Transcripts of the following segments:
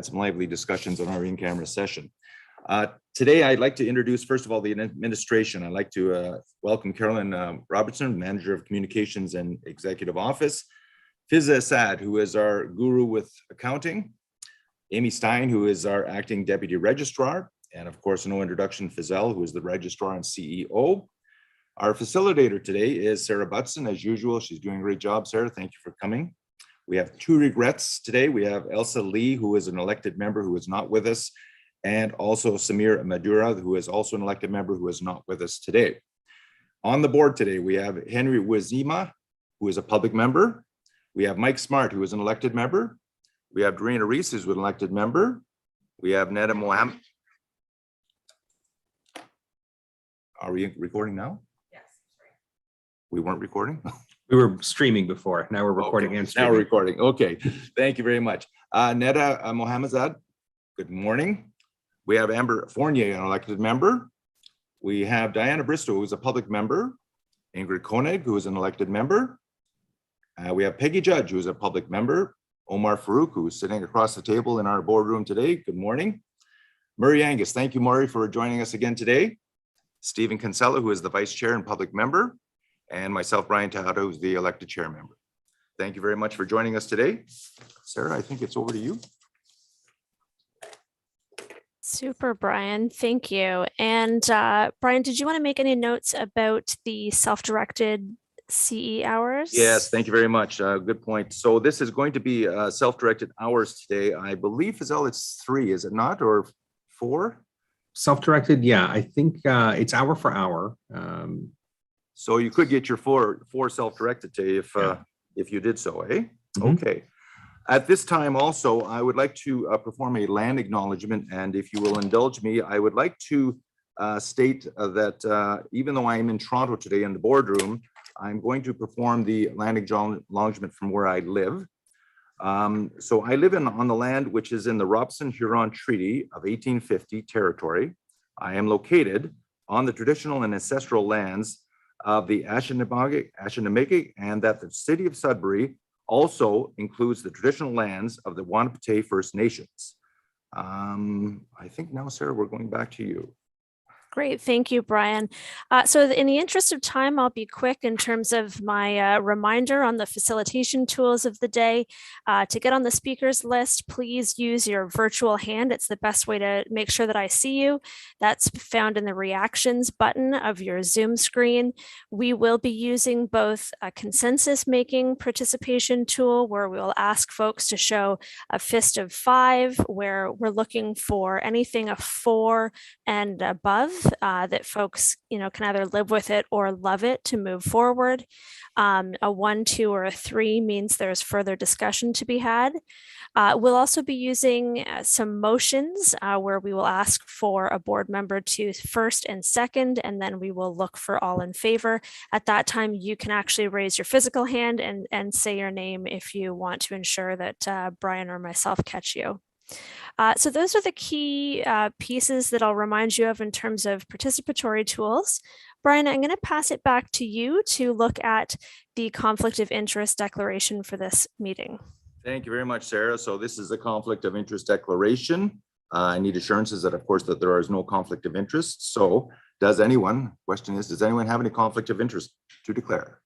had some lively discussions on our in-camera session. Today, I'd like to introduce, first of all, the administration. I'd like to welcome Carolyn Robertson, Manager of Communications and Executive Office, Fiza Assad, who is our guru with accounting, Amy Stein, who is our acting Deputy Registrar, and of course, no introduction, Fizelle, who is the Registrar and CEO. Our facilitator today is Sarah Butson. As usual, she's doing a great job, Sarah. Thank you for coming. We have two regrets today. We have Elsa Lee, who is an elected member who is not with us, and also Samir Madura, who is also an elected member who is not with us today. On the board today, we have Henry Wazima, who is a public member. We have Mike Smart, who is an elected member. We have Dorena Reese, who's an elected member. We have Neda Mohammed. Are we recording now? Yes. We weren't recording? We were streaming before. Now we're recording Okay. and Now streaming. we're recording. Okay. Thank you very much. Neda Mohammadzad, good morning. We have Amber Fournier, an elected member. We have Diana Bristow, who's a public member. Ingrid Koenig, who is an elected member. We have Peggy Judge, who is a public member. Omar Farouk, who is sitting across the table in our boardroom today. Good morning. Murray Angus, thank you, Murray, for joining us again today. Stephen Kinsella, who is the vice chair and public member. And myself, Brian Tejada, who's the elected chair member. Thank you very much for joining us today. Sarah, I think it's over to you. Super, Brian. Thank you. And Brian, did you want to make any notes about the self-directed CE hours? Yes, thank you very much. Good point. So this is going to be self-directed hours today. I believe, Fizelle, it's 3, is it not, or 4? Self-directed, yeah. I think it's hour for hour. So you could get your four self-directed today if you did so, eh? Mhm. Okay. At this time also, I would like to perform a land acknowledgement, and if you will indulge me, I would like to state that even though I am in Toronto today in the boardroom, I'm going to perform the land acknowledgement from where I live. So I live on the land which is in the Robson-Huron Treaty of 1850 territory. I am located on the traditional and ancestral lands of the Ashaninabeg, and that the city of Sudbury also includes the traditional lands of the Wahnapitae First Nations. I think now, Sarah, we're going back to you. Great. Thank you, Brian. So in the interest of time, I'll be quick in terms of my reminder on the facilitation tools of the day. To get on the speakers list, please use your virtual hand. It's the best way to make sure that I see you. That's found in the reactions button of your Zoom screen. We will be using both a consensus making participation tool where we will ask folks to show a fist of 5, where we're looking for anything of 4 and above. That folks, can either live with it or love it to move forward. A 1, 2, or a 3 means there's further discussion to be had. We'll also be using some motions where we will ask for a board member to first and second, and then we will look for all in favor. At that time, you can actually raise your physical hand and say your name if you want to ensure that Brian or myself catch you. So those are the key pieces that I'll remind you of in terms of participatory tools. Brian, I'm going to pass it back to you to look at the conflict of interest declaration for this meeting. Thank you very much, Sarah. So this is a conflict of interest declaration. I need assurances that, of course, that there is no conflict of interest. So does anyone have any conflict of interest to declare?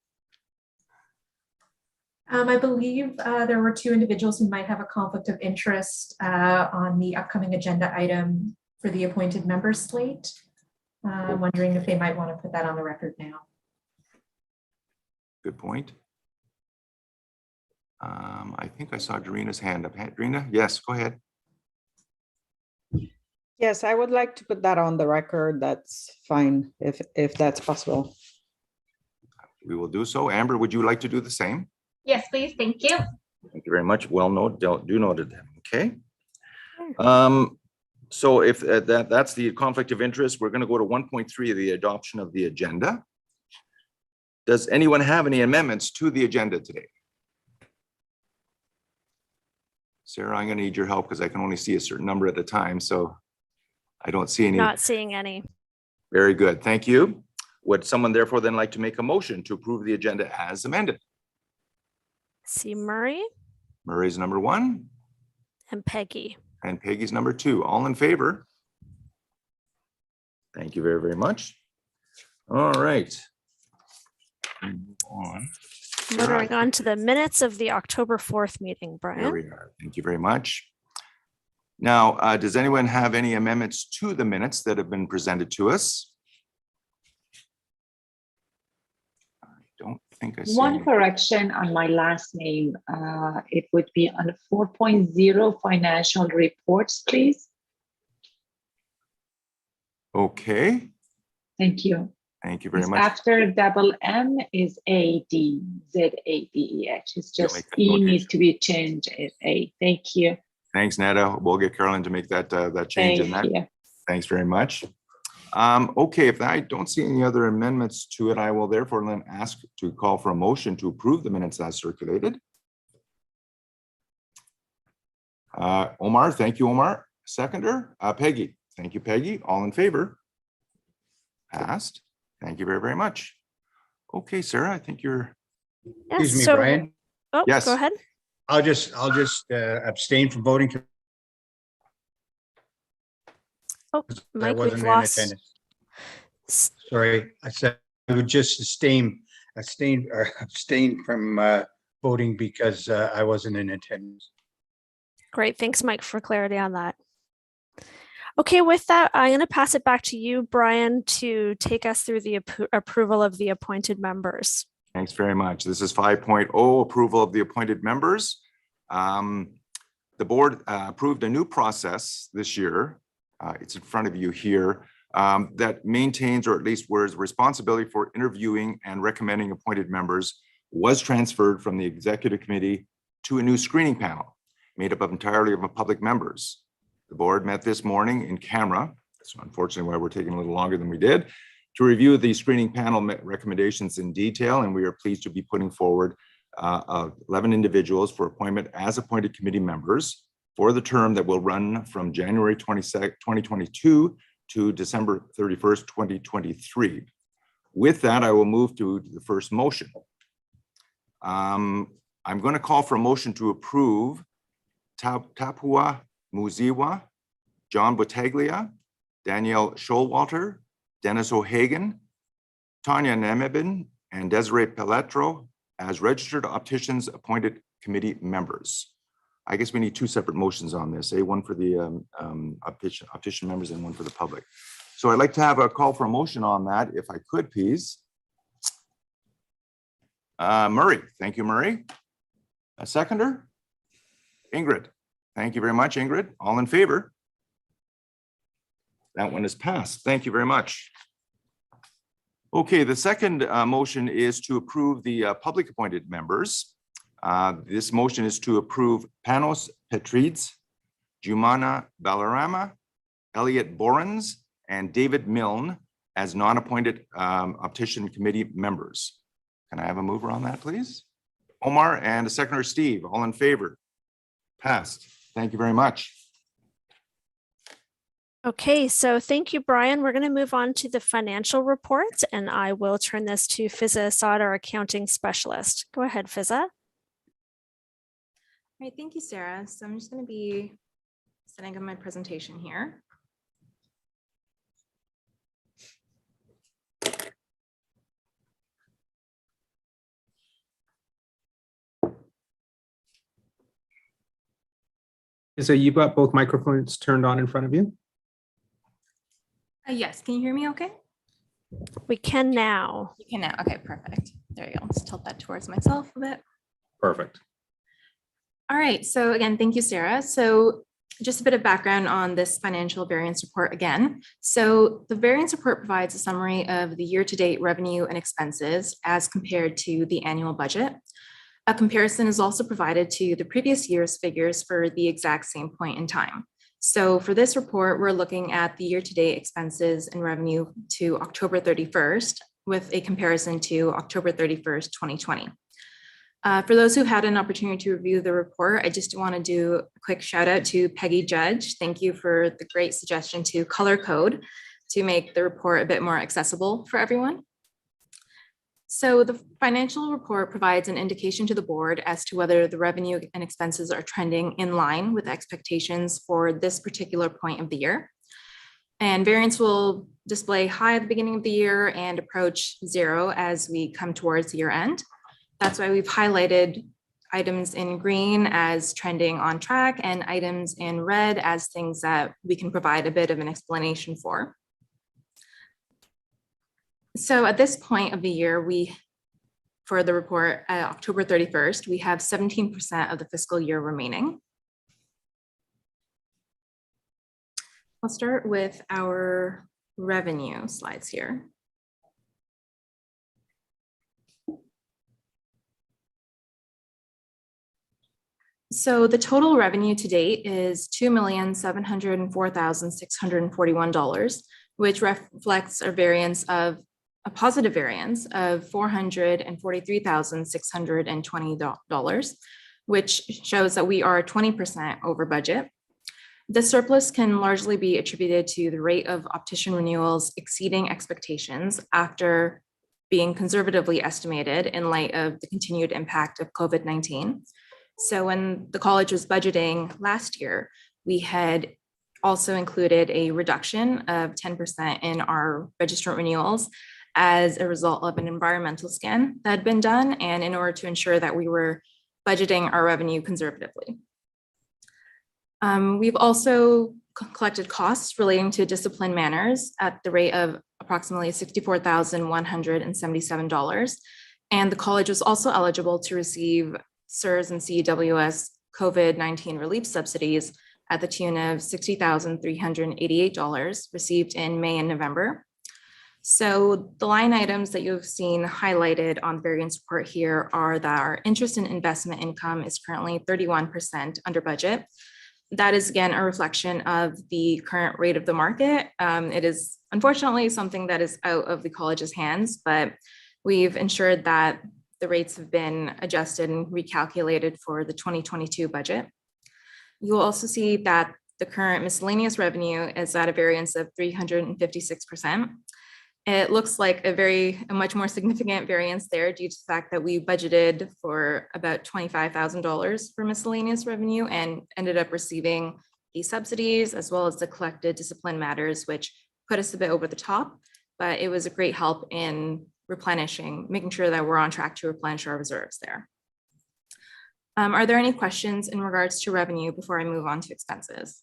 I believe there were 2 individuals who might have a conflict of interest on the upcoming agenda item for the appointed members slate. I'm wondering if they might want to put that on the record now. Good point. I think I saw Dorena's hand up. Dorena, yes, go ahead. Yes, I would like to put that on the record. That's fine, if that's possible. We will do so. Amber, would you like to do the same? Yes, please. Thank you. Thank you very much. Well noted. Do noted. Okay. So if that's the conflict of interest, we're going to go to 1.3, the adoption of the agenda. Does anyone have any amendments to the agenda today? Sarah, I'm going to need your help because I can only see a certain number at a time, so I don't see any. Not seeing any. Very good. Thank you. Would someone therefore then like to make a motion to approve the agenda as amended? See Murray Murray's number 1. and Peggy. And Peggy's number 2. All in favor? Thank you very, very much. All right. Move on. Moving on to the minutes of the October 4th meeting, There Brian. we are. Thank you very much. Now, does anyone have any amendments to the minutes that have been presented to us? I don't think I see. One any. correction on my last name. It would be on 4.0 financial reports, please. Okay, Thank you. thank you very It's much. After double M is ADZADEH. It's You'll just make that E notation. needs to be changed as A. Thank you. Thanks, Netta. We'll get Carolyn to make that change in Thank that. you. Thanks very much. Okay, if I don't see any other amendments to it, I will therefore then ask to call for a motion to approve the minutes as circulated. Omar, thank you, Omar. Seconder, Peggy. Thank you, Peggy. All in favor? Passed. Thank you very, very much. Okay, Sarah, I think you're, Yes, Excuse me, so- Brian. Oh, Yes. go ahead. I'll just abstain from voting. 'Cause Oh, I Mike, wasn't we've in lost. attendance. Sorry, I said I would just abstain from voting because I wasn't in attendance. Great. Thanks, Mike, for clarity on that. Okay, with that, I'm going to pass it back to you, Brian, to take us through the approval of the appointed members. thanks very much. This is 5.0, approval of the appointed members. The board approved a new process this year. It's in front of you here, that maintains, or at least where responsibility for interviewing and recommending appointed members was transferred from the executive committee to a new screening panel made up entirely of public members. The board met this morning in camera. That's unfortunately why we're taking a little longer than we did, to review the screening panel recommendations in detail, and we are pleased to be putting forward 11 individuals for appointment as appointed committee members for the term that will run from January 22nd, 2022 to December 31st, 2023. With that, I will move to the first motion. I'm going to call for a motion to approve Tapua Muziwa, John Battaglia, Danielle Showalter, Dennis O'Hagan, Tanya Nemebin, and Desiree Pelletro as registered opticians appointed committee members. I guess we need 2 separate motions on this, one for the optician members and one for the public. So I'd like to have a call for a motion on that, if I could, please. Murray, thank you, Murray. A seconder? Ingrid, thank you very much, Ingrid. All in favor? That one is passed. Thank you very much. Okay, the second motion is to approve the public appointed members. This motion is to approve Panos Petrides, Jumana Balarama, Elliot Borens, and David Milne as non-appointed optician committee members. Can I have a mover on that, please? Omar and a seconder, Steve, all in favor? Passed. Thank you very much. Okay, so thank you, Brian. We're going to move on to the financial report, and I will turn this to Fiza Assad, our accounting specialist. Go ahead, Fiza. All right, thank you, Sarah. So I'm just going to be setting up my presentation here. So you've got both microphones turned on in front of you? Yes, can you hear me okay? We can now. You can now. Okay, perfect. There you go. Let's tilt that towards myself a bit. Perfect. All right, so again, thank you, Sarah. So just a bit of background on this financial variance report again. So the variance report provides a summary of the year-to-date revenue and expenses as compared to the annual budget. A comparison is also provided to the previous year's figures for the exact same point in time. So for this report, we're looking at the year-to-date expenses and revenue to October 31st with a comparison to October 31st, 2020. For those who had an opportunity to review the report, I just want to do a quick shout out to Peggy Judge. Thank you for the great suggestion to color code to make the report a bit more accessible for everyone. So the financial report provides an indication to the board as to whether the revenue and expenses are trending in line with expectations for this particular point of the year. And variance will display high at the beginning of the year and approach zero as we come towards year end. That's why we've highlighted items in green as trending on track and items in red as things that we can provide a bit of an explanation for. So at this point of the year, for the report, October 31st, we have 17% of the fiscal year remaining. I'll start with our revenue slides here. So the total revenue to date is $2,704,641, which reflects a positive variance of $443,620, which shows that we are 20% over budget. This surplus can largely be attributed to the rate of optician renewals exceeding expectations after being conservatively estimated in light of the continued impact of COVID-19. So when the college was budgeting last year, we had also included a reduction of 10% in our registrant renewals as a result of an environmental scan that had been done, and in order to ensure that we were budgeting our revenue conservatively. We've also collected costs relating to discipline manners at the rate of approximately $64,177. And the college was also eligible to receive CERS and CEWS COVID-19 relief subsidies at the tune of $60,388 received in May and November. So the line items that you've seen highlighted on the variance report here are that our interest and investment income is currently 31% under budget. That is again a reflection of the current rate of the market. It is unfortunately something that is out of the college's hands, but we've ensured that the rates have been adjusted and recalculated for the 2022 budget. You'll also see that the current miscellaneous revenue is at a variance of 356%. It looks like a much more significant variance there due to the fact that we budgeted for about $25,000 for miscellaneous revenue and ended up receiving the subsidies as well as the collected discipline matters, which put us a bit over the top, but it was a great help in making sure that we're on track to replenish our reserves there. Are there any questions in regards to revenue before I move on to expenses?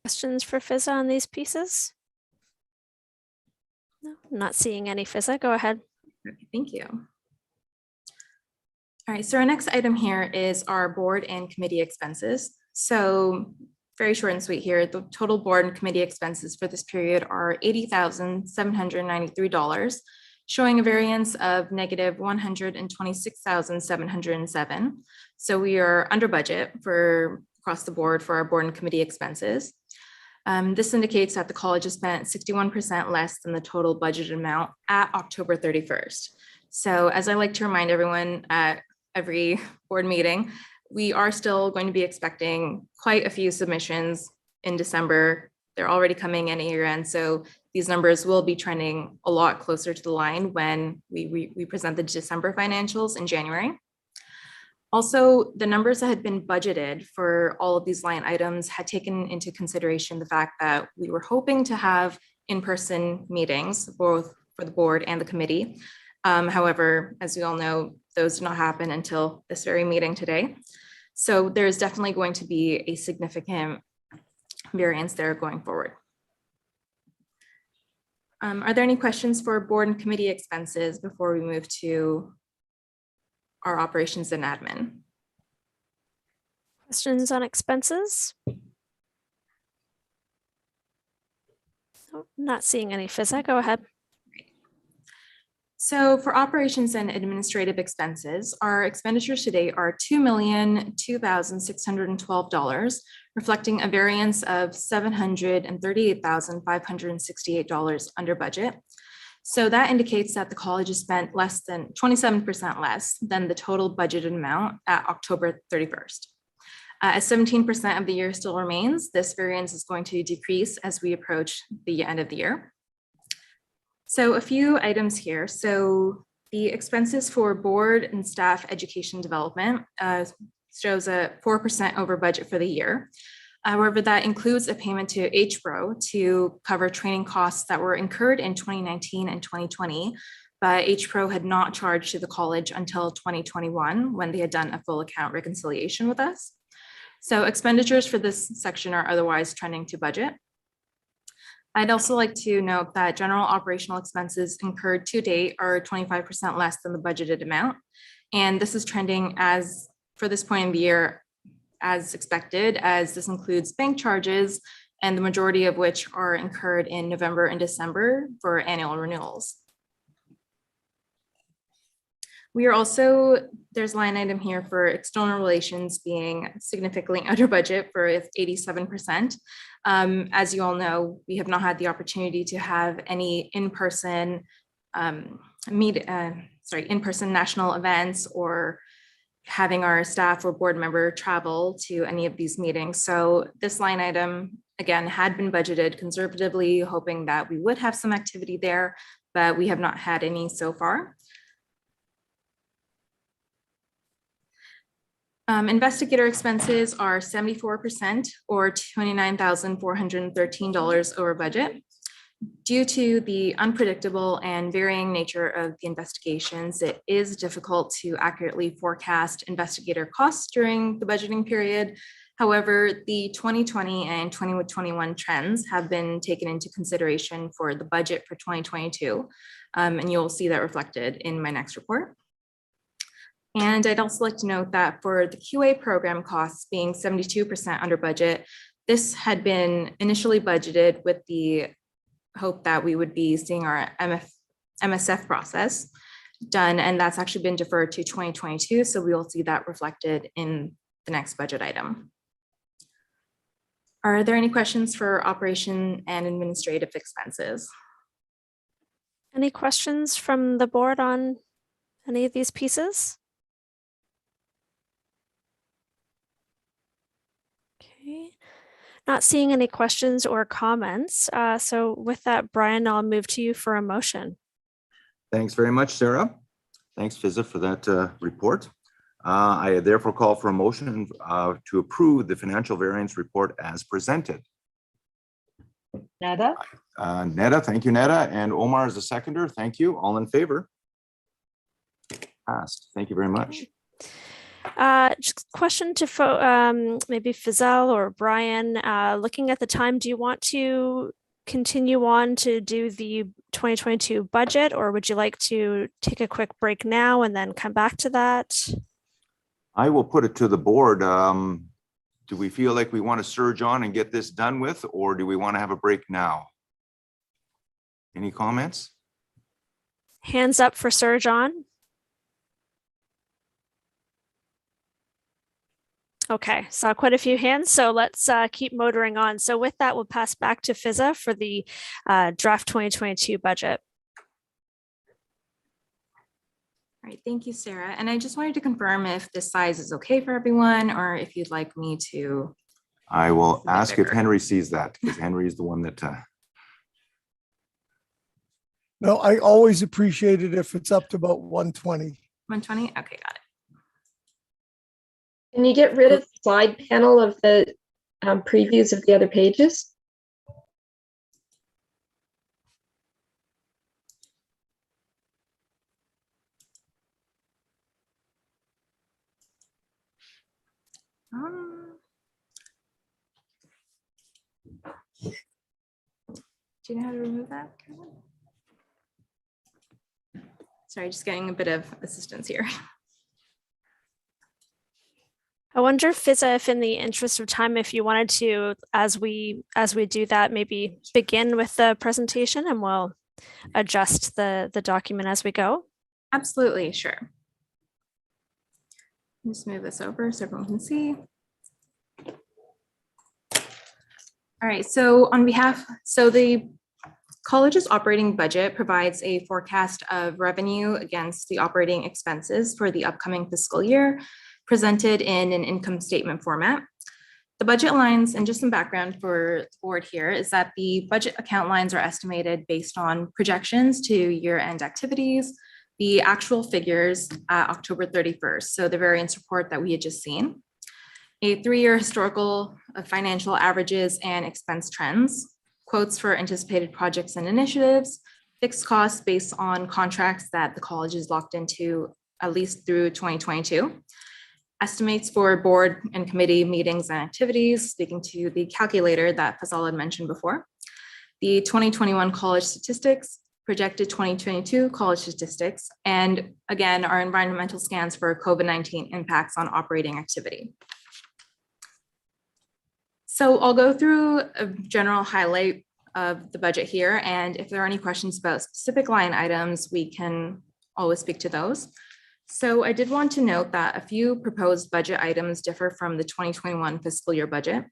Questions for Fizza on these pieces? No, not seeing any. Fizza, go ahead. Okay, thank you. All right, so our next item here is our board and committee expenses. So very short and sweet here. The total board and committee expenses for this period are $80,793, showing a variance of negative $126,707. So we are under budget across the board for our board and committee expenses. This indicates that the college has spent 61% less than the total budgeted amount at October 31st. So as I like to remind everyone at every board meeting, we are still going to be expecting quite a few submissions in December. They're already coming in at year end. So these numbers will be trending a lot closer to the line when we present the December financials in January. Also, the numbers that had been budgeted for all of these line items had taken into consideration the fact that we were hoping to have in-person meetings, both for the board and the committee. However, as we all know, those did not happen until this very meeting today. So there's definitely going to be a significant variance there going forward. Are there any questions for board and committee expenses before we move to our operations and admin? Questions on expenses? Oh, not seeing any. Fizza, go ahead. So for operations and administrative expenses, our expenditures today are $2,002,612, reflecting a variance of $738,568 under budget. So that indicates that the college has spent less than 27% less than the total budgeted amount at October 31st. As 17% of the year still remains, this variance is going to decrease as we approach the end of the year. So a few items here. So the expenses for board and staff education development shows a 4% over budget for the year. However, that includes a payment to HPRO to cover training costs that were incurred in 2019 and 2020, but HPRO had not charged to the college until 2021 when they had done a full account reconciliation with us. So expenditures for this section are otherwise trending to budget. I'd also like to note that general operational expenses incurred to date are 25% less than the budgeted amount. And this is trending as for this point in the year as expected, as this includes bank charges, and the majority of which are incurred in November and December for annual renewals. We are also, there's a line item here for external relations being significantly under budget for 87%. As you all know, we have not had the opportunity to have any in-person in-person national events or having our staff or board member travel to any of these meetings. So this line item, again, had been budgeted conservatively, hoping that we would have some activity there, but we have not had any so far. Investigator expenses are 74% or $29,413 over budget. Due to the unpredictable and varying nature of the investigations, it is difficult to accurately forecast investigator costs during the budgeting period. However, the 2020 and 2021 trends have been taken into consideration for the budget for 2022, and you'll see that reflected in my next report. And I'd also like to note that for the QA program costs being 72% under budget, this had been initially budgeted with the hope that we would be seeing our MSF process done, and that's actually been deferred to 2022. So we will see that reflected in the next budget item. Are there any questions for operation and administrative expenses? Any questions from the board on any of these pieces? Okay. Not seeing any questions or comments. So with that, Brian, I'll move to you for a motion. Thanks very much, Sarah. Thanks, Fizza, for that report. I therefore call for a motion to approve the financial variance report as presented. Nada? Netta, thank you, Netta. And Omar is the seconder. Thank you. All in favor? Passed. Thank you very much. Just question to maybe Fizelle or Brian, looking at the time, do you want to continue on to do the 2022 budget, or would you like to take a quick break now and then come back to that? I will put it to the board. Do we feel like we want to surge on and get this done with, or do we want to have a break now? Any comments? Hands up for surge on. Okay, saw quite a few hands, so let's keep motoring on. So with that, we'll pass back to Fizza for the draft 2022 budget. All right, thank you, Sarah. And I just wanted to confirm if this size is okay for everyone, or if you'd like me to. I will ask if bigger. Henry sees that, because Henry is the one that. No, I always appreciate it if it's up to about 120. 120? Okay, got it. Can you get rid of the slide panel of the previews of the other pages? Do you know how to remove that, Carolyn? Sorry, just getting a bit of assistance here. I wonder, Fizza, if in the interest of time, if you wanted to, as we do that, maybe begin with the presentation and we'll adjust the document as we go. Absolutely, sure. Just move this over so everyone can see. All right, so the college's operating budget provides a forecast of revenue against the operating expenses for the upcoming fiscal year, presented in an income statement format. The budget lines, and just some background for the board here, is that the budget account lines are estimated based on projections to year-end activities, the actual figures at October 31st, so the variance report that we had just seen, a 3-year historical of financial averages and expense trends, quotes for anticipated projects and initiatives, fixed costs based on contracts that the college is locked into at least through 2022, estimates for board and committee meetings and activities, speaking to the calculator that Faisal had mentioned before, the 2021 college statistics, projected 2022 college statistics, and again, our environmental scans for COVID-19 impacts on operating activity. So I'll go through a general highlight of the budget here, and if there are any questions about specific line items, we can always speak to those. So I did want to note that a few proposed budget items differ from the 2021 fiscal year budget.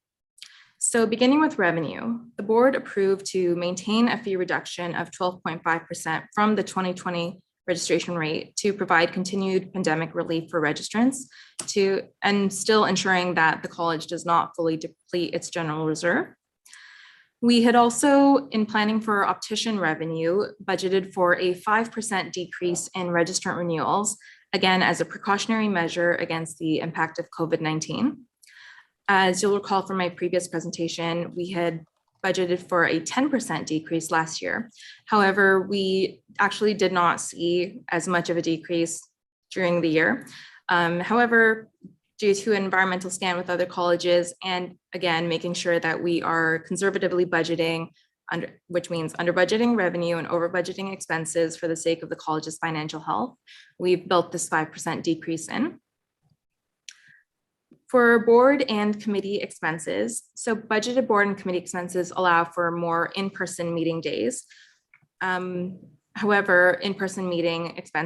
So beginning with revenue, the board approved to maintain a fee reduction of 12.5% from the 2020 registration rate to provide continued pandemic relief for registrants and still ensuring that the college does not fully deplete its general reserve. We had also, in planning for optician revenue, budgeted for a 5% decrease in registrant renewals, again, as a precautionary measure against the impact of COVID-19. As you'll recall from my previous presentation, we had budgeted for a 10% decrease last year. However, we actually did not see as much of a decrease during the year. However, due to an environmental scan with other colleges, and again, making sure that we are conservatively budgeting, which means under budgeting revenue and over budgeting expenses for the sake of the college's financial health, we've built this 5% decrease in. For board and committee expenses, so budgeted board and committee expenses allow for more in-person meeting days. However, in-person meetings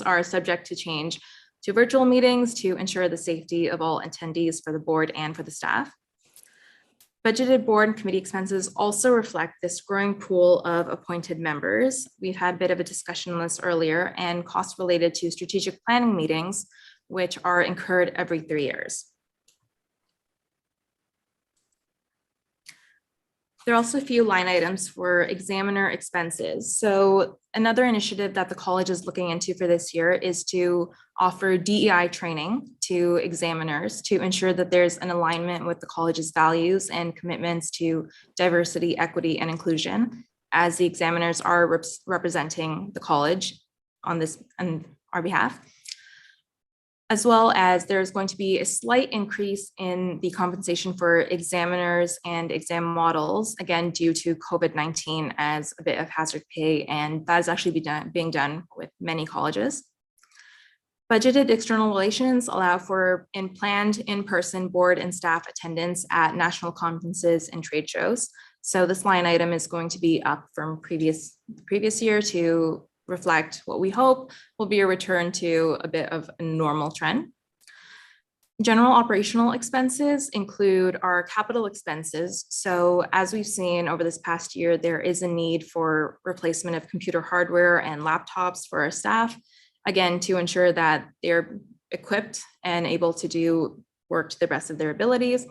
are subject to change to virtual meetings to ensure the safety of all attendees for the board and for the staff. Budgeted board and committee expenses also reflect this growing pool of appointed members. We've had a bit of a discussion on this earlier, and costs related to strategic planning meetings, which are incurred every 3 years. There are also a few line items for examiner expenses. So another initiative that the college is looking into for this year is to offer DEI training to examiners to ensure that there's an alignment with the college's values and commitments to diversity, equity, and inclusion, as the examiners are representing the college on our behalf. As well as there's going to be a slight increase in the compensation for examiners and exam models, again, due to COVID-19 as a bit of hazard pay, and that is actually being done with many colleges. Budgeted external relations allow for planned in-person board and staff attendance at national conferences and trade shows. So this line item is going to be up from previous year to reflect what we hope will be a return to a bit of a normal trend. General operational expenses include our capital expenses. So as we've seen over this past year, there is a need for replacement of computer hardware and laptops for our staff, again, to ensure that they're equipped and able to do work to the best of their abilities.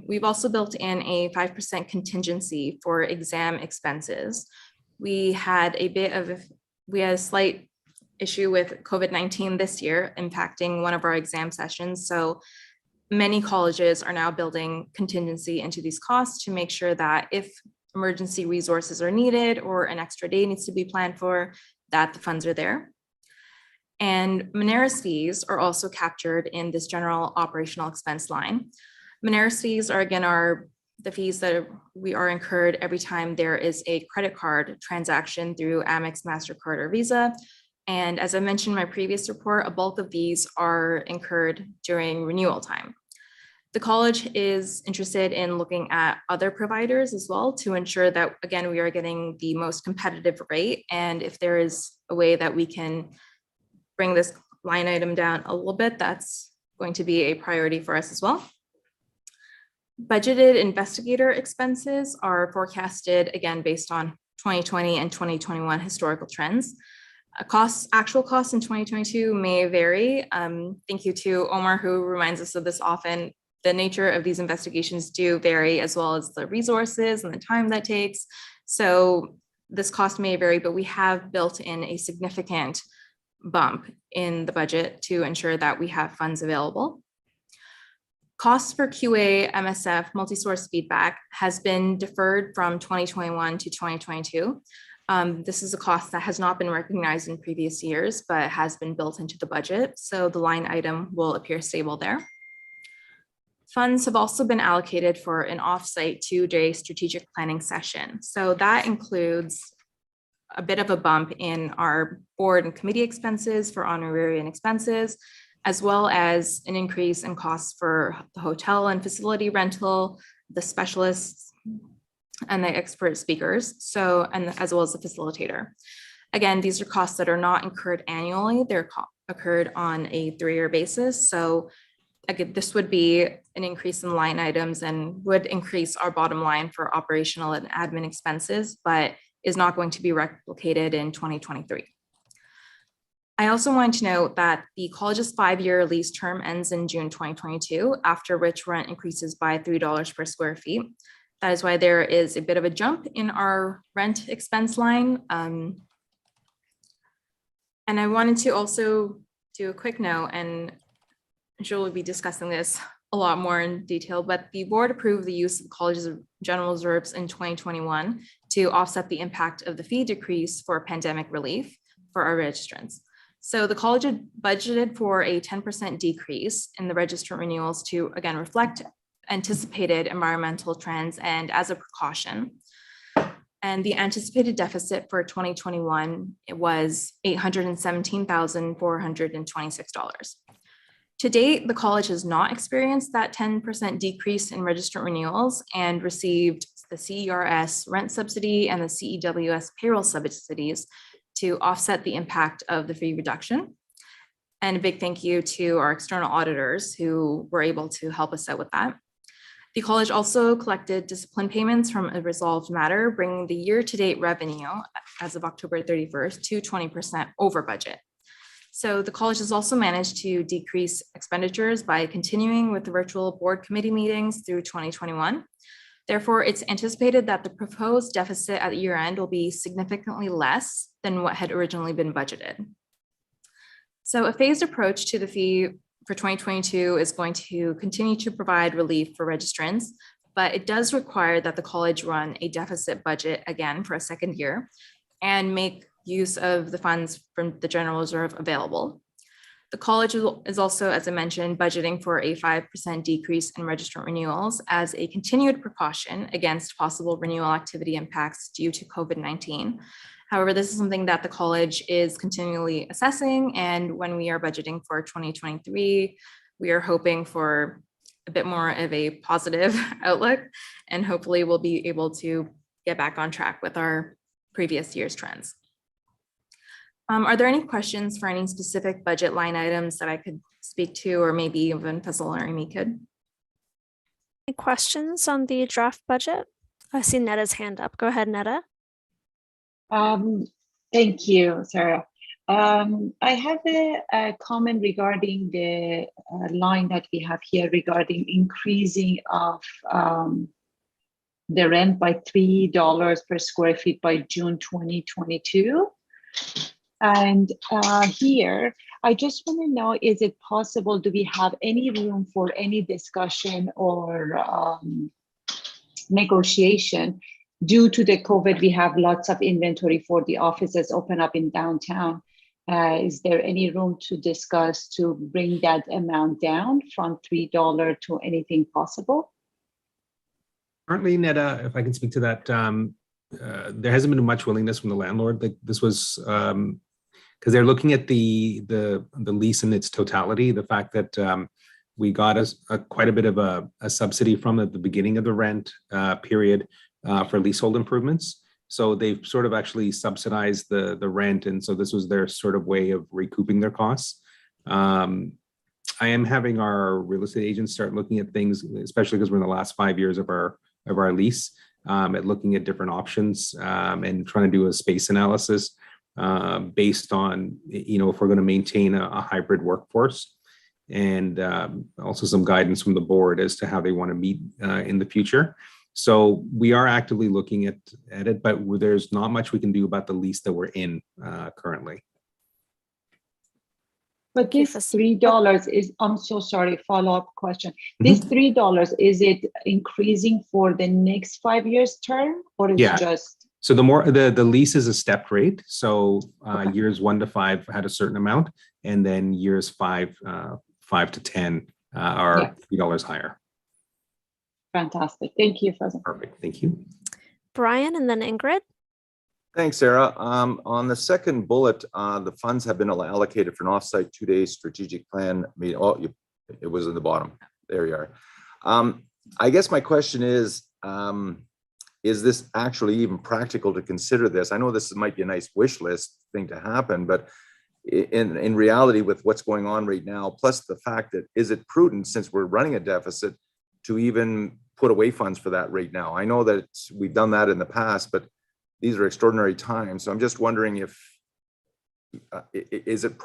We've also built in a 5% contingency for exam expenses. We had a slight issue with COVID-19 this year impacting one of our exam sessions. So many colleges are now building contingency into these costs to make sure that if emergency resources are needed or an extra day needs to be planned for, that the funds are there. And Moneris fees are also captured in this general operational expense line. Moneris fees are again the fees that we are incurred every time there is a credit card transaction through Amex, MasterCard, or Visa. And as I mentioned in my previous report, a bulk of these are incurred during renewal time. The college is interested in looking at other providers as well to ensure that, again, we are getting the most competitive rate. And if there is a way that we can bring this line item down a little bit, that's going to be a priority for us as well. Budgeted investigator expenses are forecasted, again, based on 2020 and 2021 historical trends. Actual costs in 2022 may vary. Thank you to Omar, who reminds us of this often. The nature of these investigations do vary, as well as the resources and the time that takes. So this cost may vary, but we have built in a significant bump in the budget to ensure that we have funds available. Costs for QA, MSF, multi-source feedback has been deferred from 2021 to 2022. This is a cost that has not been recognized in previous years, but has been built into the budget. So the line item will appear stable there. Funds have also been allocated for an offsite 2-day strategic planning session. So that includes a bit of a bump in our board and committee expenses for honorarium expenses, as well as an increase in costs for the hotel and facility rental, the specialists, and the expert speakers, so, and as well as the facilitator. Again, these are costs that are not incurred annually, they're occurred on a 3-year basis. So again, this would be an increase in line items and would increase our bottom line for operational and admin expenses, but is not going to be replicated in 2023. I also want to note that the college's 5-year lease term ends in June 2022, after which rent increases by $3 per square feet. That is why there is a bit of a jump in our rent expense line. And I wanted to also do a quick note, and I'm sure we'll be discussing this a lot more in detail, but the board approved the use of college's general reserves in 2021 to offset the impact of the fee decrease for pandemic relief for our registrants. So the college had budgeted for a 10% decrease in the registrant renewals to, again, reflect anticipated environmental trends and as a precaution. And the anticipated deficit for 2021, it was $817,426. To date, the college has not experienced that 10% decrease in registrant renewals and received the CERS rent subsidy and the CEWS payroll subsidies to offset the impact of the fee reduction. And a big thank you to our external auditors who were able to help us out with that. The college also collected discipline payments from a resolved matter, bringing the year-to-date revenue as of October 31st to 20% over budget. So the college has also managed to decrease expenditures by continuing with the virtual board committee meetings through 2021. Therefore, it's anticipated that the proposed deficit at year end will be significantly less than what had originally been budgeted. So a phased approach to the fee for 2022 is going to continue to provide relief for registrants, but it does require that the college run a deficit budget again for a second year and make use of the funds from the general reserve available. The college is also, as I mentioned, budgeting for a 5% decrease in registrant renewals as a continued precaution against possible renewal activity impacts due to COVID-19. However, this is something that the college is continually assessing, and when we are budgeting for 2023, we are hoping for a bit more of a positive outlook, and hopefully we'll be able to get back on track with our previous year's trends. Are there any questions for any specific budget line items that I could speak to, or maybe even Faisal or Amy could? Any questions on the draft budget? I see Netta's hand up. Go ahead, Netta. Thank you, Sarah. I have a comment regarding the line that we have here regarding increasing of the rent by $3 per square feet by June 2022. And here, I just want to know, is it possible, do we have any room for any discussion or negotiation? Due to the COVID, we have lots of inventory for the offices open up in downtown. Is there any room to discuss to bring that amount down from $3 to anything possible? Currently, Netta, if I can speak to that, there hasn't been much willingness from the landlord. Like this was because they're looking at the lease in its totality. The fact that we got quite a bit of a subsidy from at the beginning of the rent period for leasehold improvements. So they've sort of actually subsidized the rent, and so this was their sort of way of recouping their costs. I am having our real estate agents start looking at things, especially because we're in the last 5 years of our lease, at looking at different options and trying to do a space analysis based on, if we're going to maintain a hybrid workforce, and also some guidance from the board as to how they want to meet in the future. So we are actively looking at it, but there's not much we can do about the lease that we're in currently. But this $3 is, I'm so sorry, follow-up question. This $3, is it increasing for the next 5 years term, or it's just? So the lease is a stepped rate. So years 1 to 5 had a certain amount, and then years 5 to 10 are $3 higher. Fantastic. Thank you, Faisal. Perfect. Thank you. Brian and then Ingrid. Thanks, Sarah. On the second bullet, the funds have been allocated for an offsite 2-day strategic plan meeting. Oh, it was in the bottom. There you are. I guess my question is this actually even practical to consider this? I know this might be a nice wish list thing to happen, but in reality, with what's going on right now, plus the fact that, is it prudent, since we're running a deficit, to even put away funds for that right now? I know that we've done that in the past, but these are extraordinary times. So I'm just wondering if, is it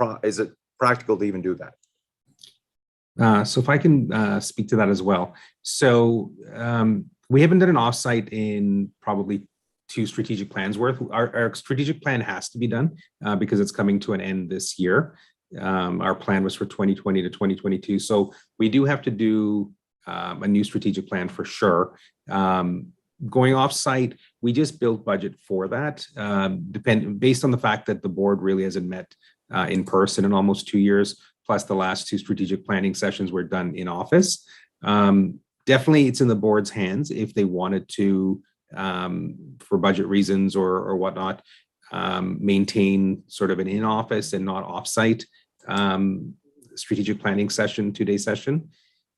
practical to even do that? So if I can speak to that as well. So we haven't done an offsite in probably 2 strategic plans worth. Our strategic plan has to be done because it's coming to an end this year. Our plan was for 2020 to 2022. So we do have to do a new strategic plan for sure. Going off-site, we just built budget for that, based on the fact that the board really hasn't met in person in almost 2 years, plus the last 2 strategic planning sessions were done in office. Definitely, it's in the board's hands if they wanted to, for budget reasons or whatnot, maintain sort of an in-office and not off-site strategic planning session, 2-day session.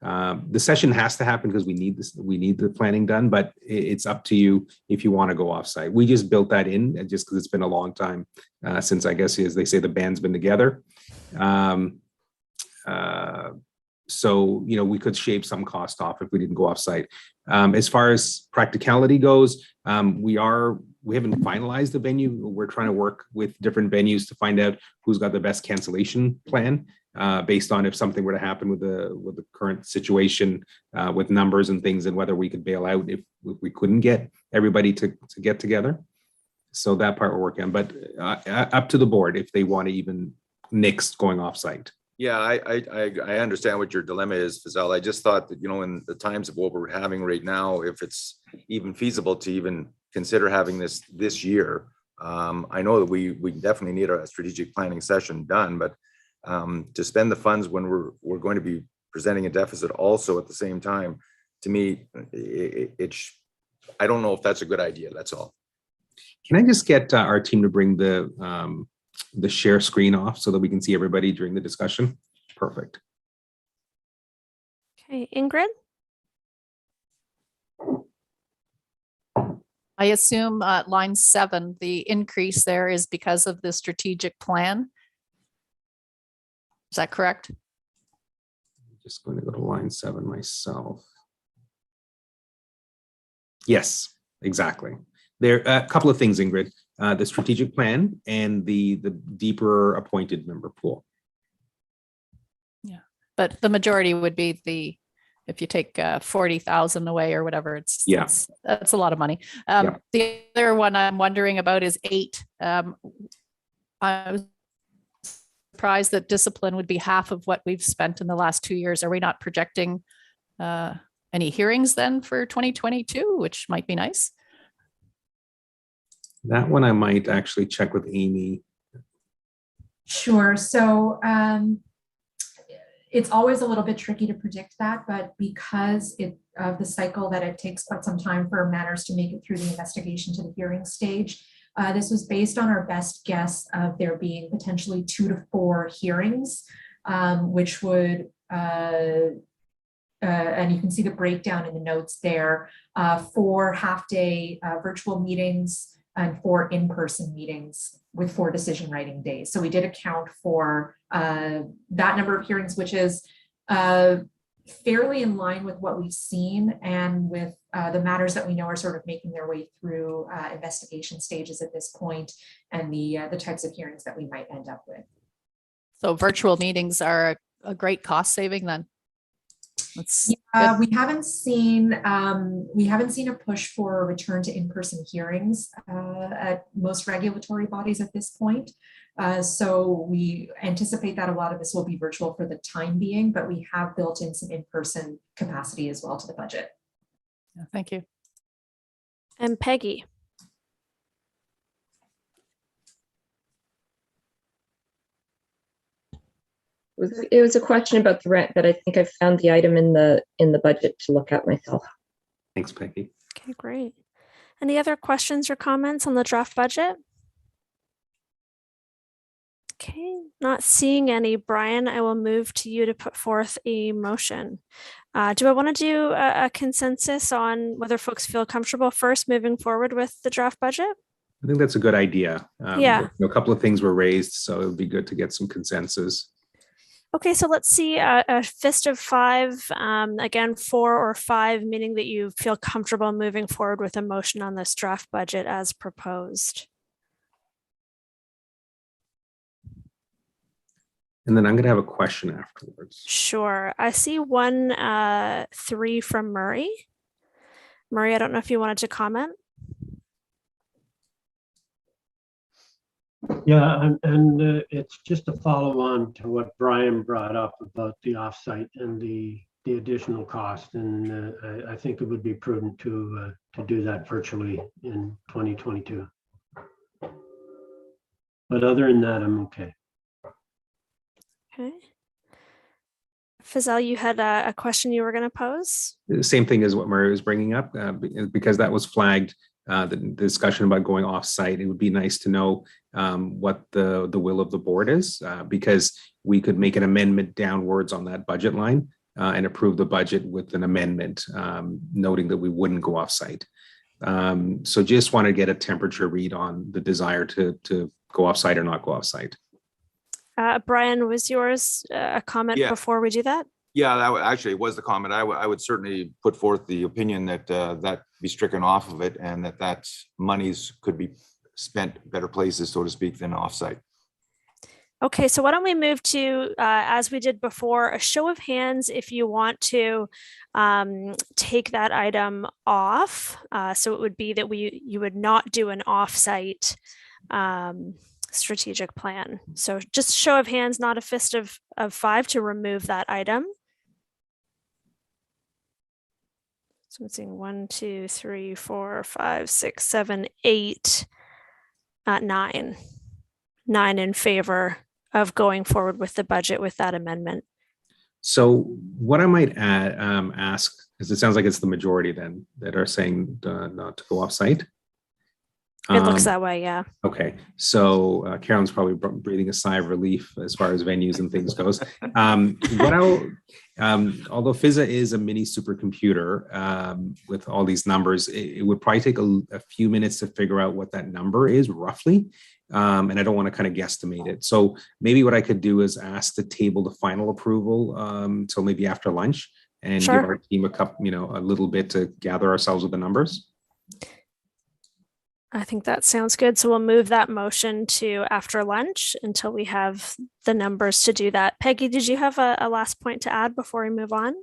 The session has to happen because we need this. We need the planning done, but it's up to you if you want to go offsite. We just built that in just because it's been a long time since, I guess, as they say, the band's been together. So we could shave some cost off if we didn't go offsite. As far as practicality goes, we haven't finalized the venue. We're trying to work with different venues to find out who's got the best cancellation plan. Based on if something were to happen with the current situation with numbers and things, and whether we could bail out if we couldn't get everybody to get together. So that part we're working on, but up to the board if they want to even nix going off-site. Yeah, I understand what your dilemma is, Faisal. I just thought that, in the times of what we're having right now, if it's even feasible to even consider having this year. I know that we definitely need a strategic planning session done, but to spend the funds when we're going to be presenting a deficit also at the same time, to me, I don't know if that's a good idea. That's all. Can I just get our team to bring the share screen off so that we can see everybody during the discussion? Perfect. Okay, Ingrid? I assume line 7, the increase there is because of the strategic plan. Is that correct? I'm just going to go to line 7 myself. Yes, exactly. There are a couple of things, Ingrid. The strategic plan and the deeper appointed member pool. Yeah, but the majority would be if you take 40,000 away or whatever, that's a lot of money. The other one I'm wondering about is 8. I was surprised that discipline would be half of what we've spent in the last 2 years. Are we not projecting any hearings then for 2022, which might be nice? That one I might actually check with Amy. Sure. So it's always a little bit tricky to predict that, but because of the cycle that it takes quite some time for matters to make it through the investigation to the hearing stage, this was based on our best guess of there being potentially 2 to 4 hearings, which would, and you can see the breakdown in the notes there, 4 half-day virtual meetings and 4 in-person meetings with 4 decision writing days. So we did account for that number of hearings, which is fairly in line with what we've seen and with the matters that we know are sort of making their way through investigation stages at this point, and the types of hearings that we might end up with. So virtual meetings are a great cost saving then. That's good. We haven't seen a push for a return to in-person hearings at most regulatory bodies at this point. So we anticipate that a lot of this will be virtual for the time being, but we have built in some in-person capacity as well to the budget. Yeah, thank you. And Peggy. It was a question about the rent, but I think I found the item in the budget to look at myself. Thanks, Peggy. Okay, great. Any other questions or comments on the draft budget? Okay, not seeing any. Brian, I will move to you to put forth a motion. Do I want to do a consensus on whether folks feel comfortable first moving forward with the draft budget? I think that's a good idea. Yeah. A couple of things were raised, so it would be good to get some consensus. Okay, so let's see a fist of 5, again, 4 or 5, meaning that you feel comfortable moving forward with a motion on this draft budget as proposed. And then I'm going to have a question afterwards. Sure. I see 1, 3 from Murray. Murray, I don't know if you wanted to comment. Yeah, and it's just a follow on to what Brian brought up about the offsite and the additional cost. And I think it would be prudent to do that virtually in 2022. But other than that, I'm okay. Okay. Fazal, you had a question you were going to pose? The same thing as what Murray was bringing up, because that was flagged, the discussion about going off-site. It would be nice to know what the will of the board is, because we could make an amendment downwards on that budget line and approve the budget with an amendment, noting that we wouldn't go off-site. So just want to get a temperature read on the desire to go off-site or not go off-site. Brian, was yours a comment before we do that? Yeah, that actually was the comment. I would certainly put forth the opinion that that be stricken off of it, and that monies could be spent better places, so to speak, than offsite. Okay, so why don't we move to, as we did before, a show of hands if you want to take that item off. So it would be that you would not do an offsite strategic plan. So just show of hands, not a fist of 5, to remove that item. So I'm seeing 1, 2, 3, 4, 5, 6, 7, 8, 9. 9 in favor of going forward with the budget with that amendment. So what I might ask, because it sounds like it's the majority then that are saying not to go off-site. It looks that way, yeah. Okay, so Carolyn's probably breathing a sigh of relief as far as venues and things goes. Although FISA is a mini supercomputer with all these numbers, it would probably take a few minutes to figure out what that number is roughly. And I don't want to kind of guesstimate it. So maybe what I could do is ask to table the final approval till maybe after lunch, and give our team a little bit to gather ourselves with the numbers. I think that sounds good. So we'll move that motion to after lunch until we have the numbers to do that. Peggy, did you have a last point to add before we move on?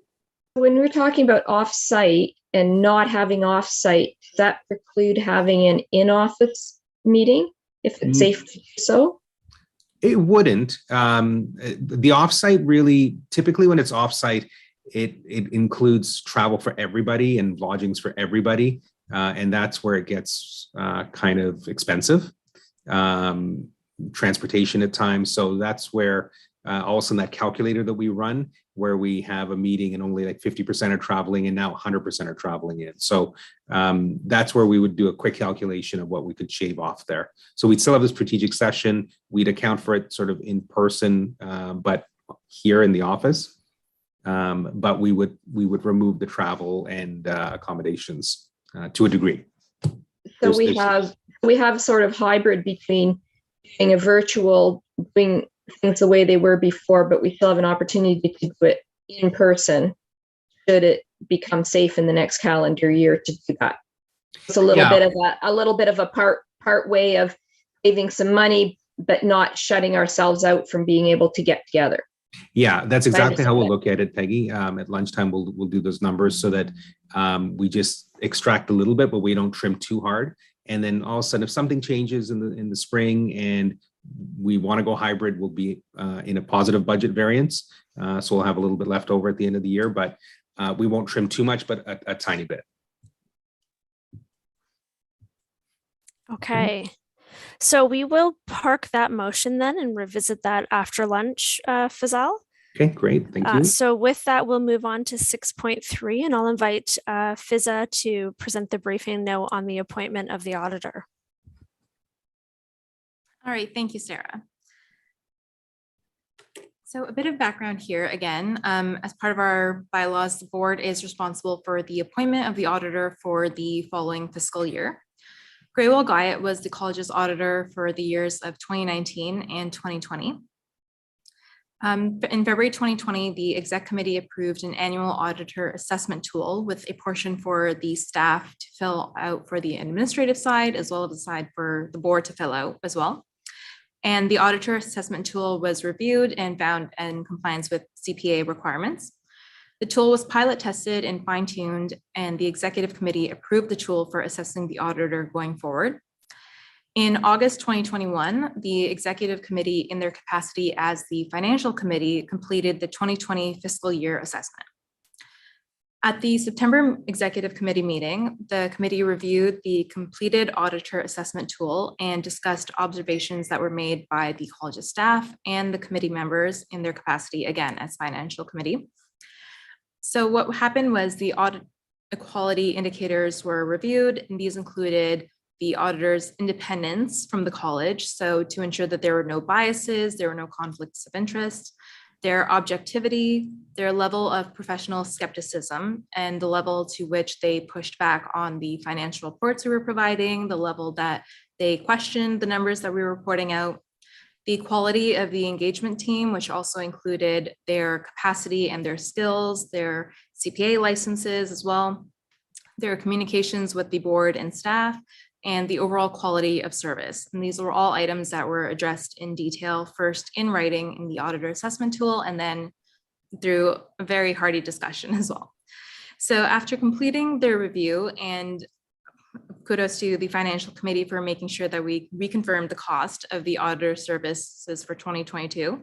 When we're talking about off-site and not having off-site, does that preclude having an in-office meeting if it's safe to do so? It wouldn't. The offsite really, typically when it's offsite, it includes travel for everybody and lodgings for everybody. And that's where it gets kind of expensive, transportation at times. So that's where also in that calculator that we run, where we have a meeting and only like 50% are traveling and now 100% are traveling in. So that's where we would do a quick calculation of what we could shave off there. So we'd still have the strategic session. We'd account for it sort of in person, but here in the office. But we would remove the travel and accommodations to a degree. So we have sort of hybrid between doing a virtual, doing things the way they were before, but we still have an opportunity to do it in person should it become safe in the next calendar year to do that. It's a little Yeah. bit of a part way of saving some money, but not shutting ourselves out from being able to get together. Yeah, that's exactly how we'll understand look at it, Peggy. At lunchtime, we'll do those numbers so that we just extract a little bit, but we don't trim too hard. And then all of a sudden, if something changes in the spring and we want to go hybrid, we'll be in a positive budget variance. So we'll have a little bit left over at the end of the year, but we won't trim too much, but a tiny bit. Okay. So we will park that motion then and revisit that after lunch, Fazal. Okay, great. Thank you. So with that, we'll move on to 6.3, and I'll invite Fiza to present the briefing note on the appointment of the auditor. All right, thank you, Sarah. So a bit of background here again, as part of our bylaws, the board is responsible for the appointment of the auditor for the following fiscal year. Graywell Guyot was the college's auditor for the years of 2019 and 2020. In February 2020, the exec committee approved an annual auditor assessment tool with a portion for the staff to fill out for the administrative side, as well as the side for the board to fill out as well. And the auditor assessment tool was reviewed and found in compliance with CPA requirements. The tool was pilot tested and fine-tuned, and the executive committee approved the tool for assessing the auditor going forward. In August 2021, the executive committee, in their capacity as the financial committee, completed the 2020 fiscal year assessment. At the September executive committee meeting, the committee reviewed the completed auditor assessment tool and discussed observations that were made by the college's staff and the committee members in their capacity, again, as financial committee. So what happened was the audit quality indicators were reviewed, and these included the auditor's independence from the college. So to ensure that there were no biases, there were no conflicts of interest, their objectivity, their level of professional skepticism, and the level to which they pushed back on the financial reports we were providing, the level that they questioned the numbers that we were reporting out, the quality of the engagement team, which also included their capacity and their skills, their CPA licenses as well, their communications with the board and staff, and the overall quality of service. And these were all items that were addressed in detail, first in writing in the auditor assessment tool, and then through a very hearty discussion as well. So after completing their review, and kudos to the financial committee for making sure that we reconfirmed the cost of the auditor services for 2022,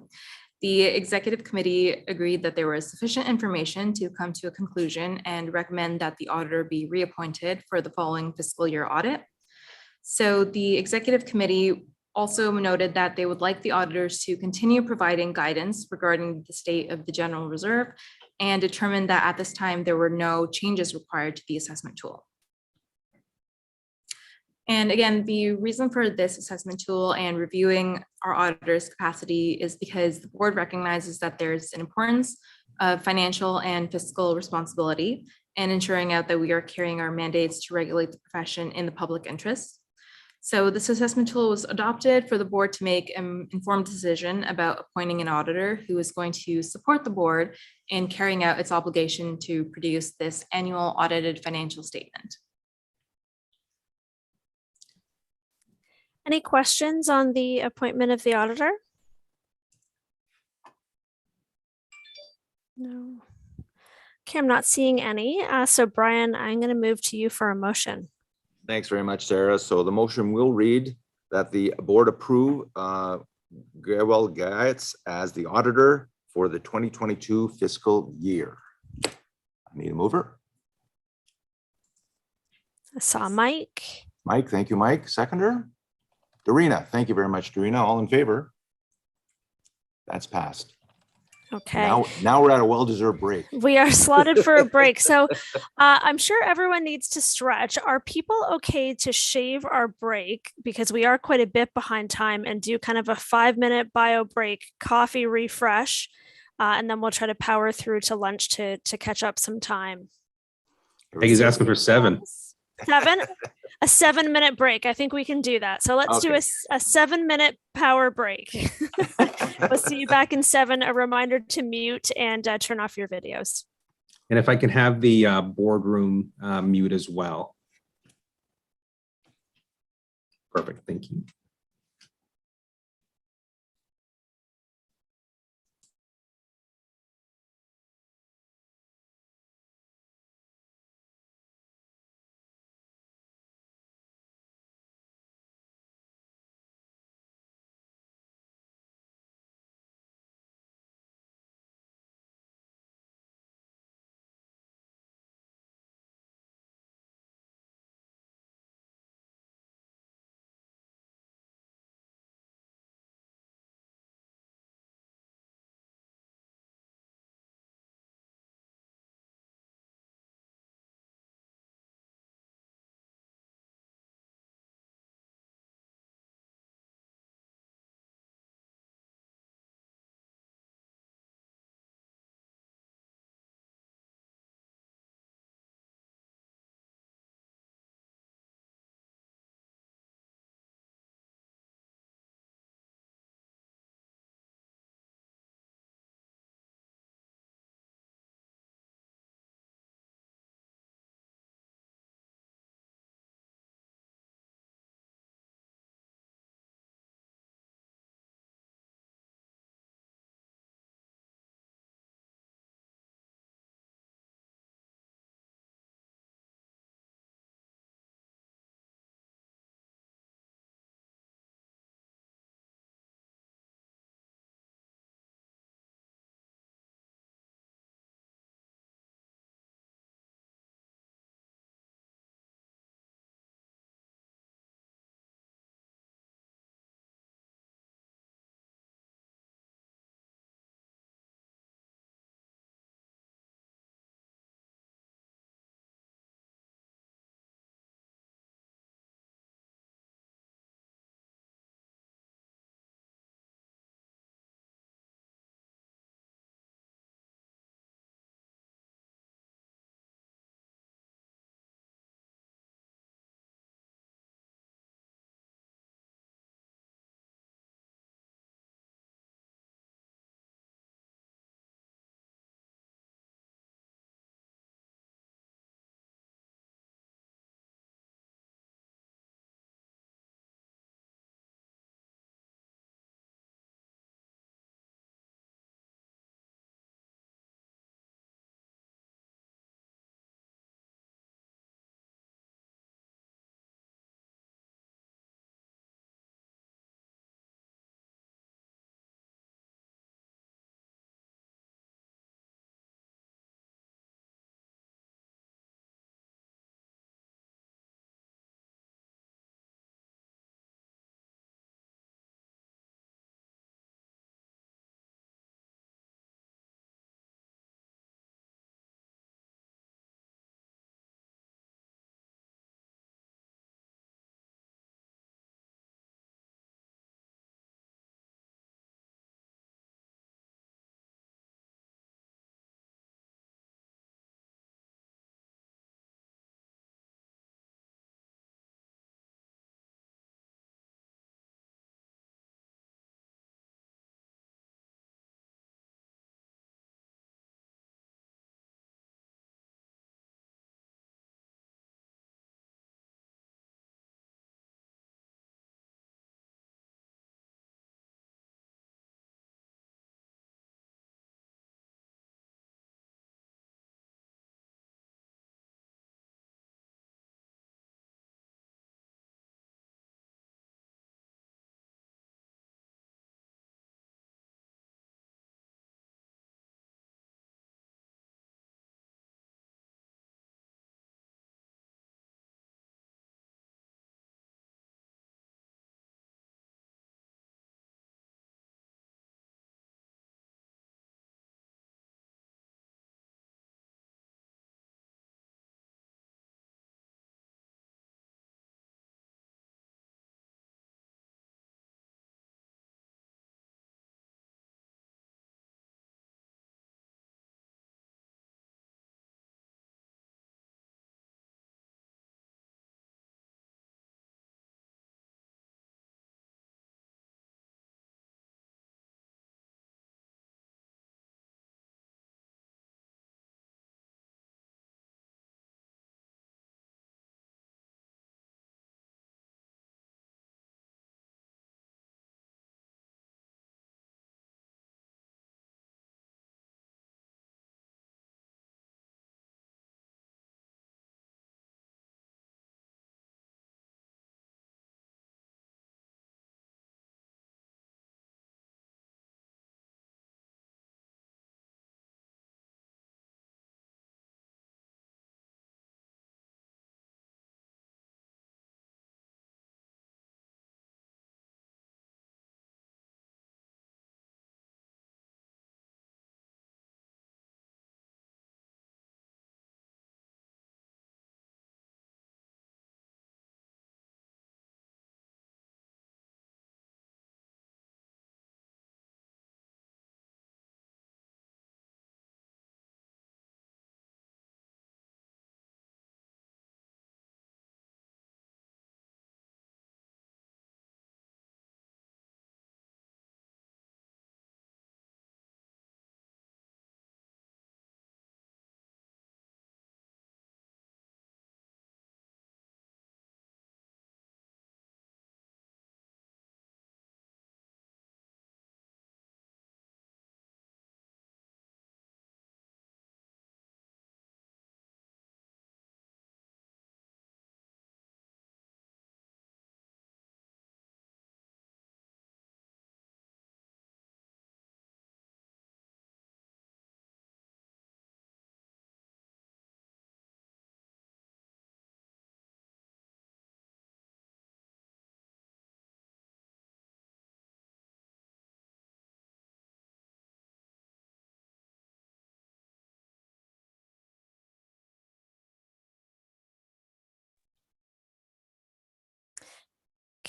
the executive committee agreed that there was sufficient information to come to a conclusion and recommend that the auditor be reappointed for the following fiscal year audit. So the executive committee also noted that they would like the auditors to continue providing guidance regarding the state of the general reserve, and determined that at this time there were no changes required to the assessment tool. And again, the reason for this assessment tool and reviewing our auditor's capacity is because the board recognizes that there's an importance of financial and fiscal responsibility and ensuring out that we are carrying our mandates to regulate the profession in the public interest. So this assessment tool was adopted for the board to make an informed decision about appointing an auditor who is going to support the board in carrying out its obligation to produce this annual audited financial statement. Any questions on the appointment of the auditor? No. Okay, I'm not seeing any. So Brian, I'm going to move to you for a motion. Thanks very much, Sarah. So the motion will read that the board approve Graywell Guyot as the auditor for the 2022 fiscal year. I need a mover. I saw Mike. Mike, thank you, Mike. Seconder? Dorina, thank you very much, Dorina. All in favor? That's passed. Okay. Now we're at a well-deserved break. We are slotted for a break. So I'm sure everyone needs to stretch. Are people okay to shave our break? Because we are quite a bit behind time, and do kind of a 5-minute bio break, coffee refresh, and then we'll try to power through to lunch to catch up some time. He's asking for 7. 7? A 7-minute break. I think we can do that. So let's do a 7-minute power break. We'll see you back in 7. A reminder to mute and turn off your videos. And if I can have the boardroom mute as well. Perfect, thank you.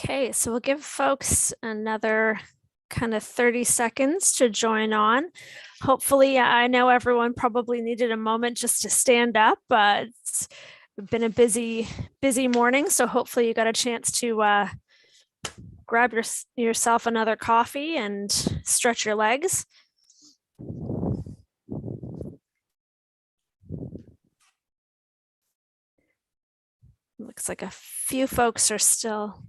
Okay, so we'll give folks another kind of 30 seconds to join on. Hopefully, I know everyone probably needed a moment just to stand up. It's been a busy morning, so hopefully you got a chance to grab yourself another coffee and stretch your legs. Looks like a few folks are still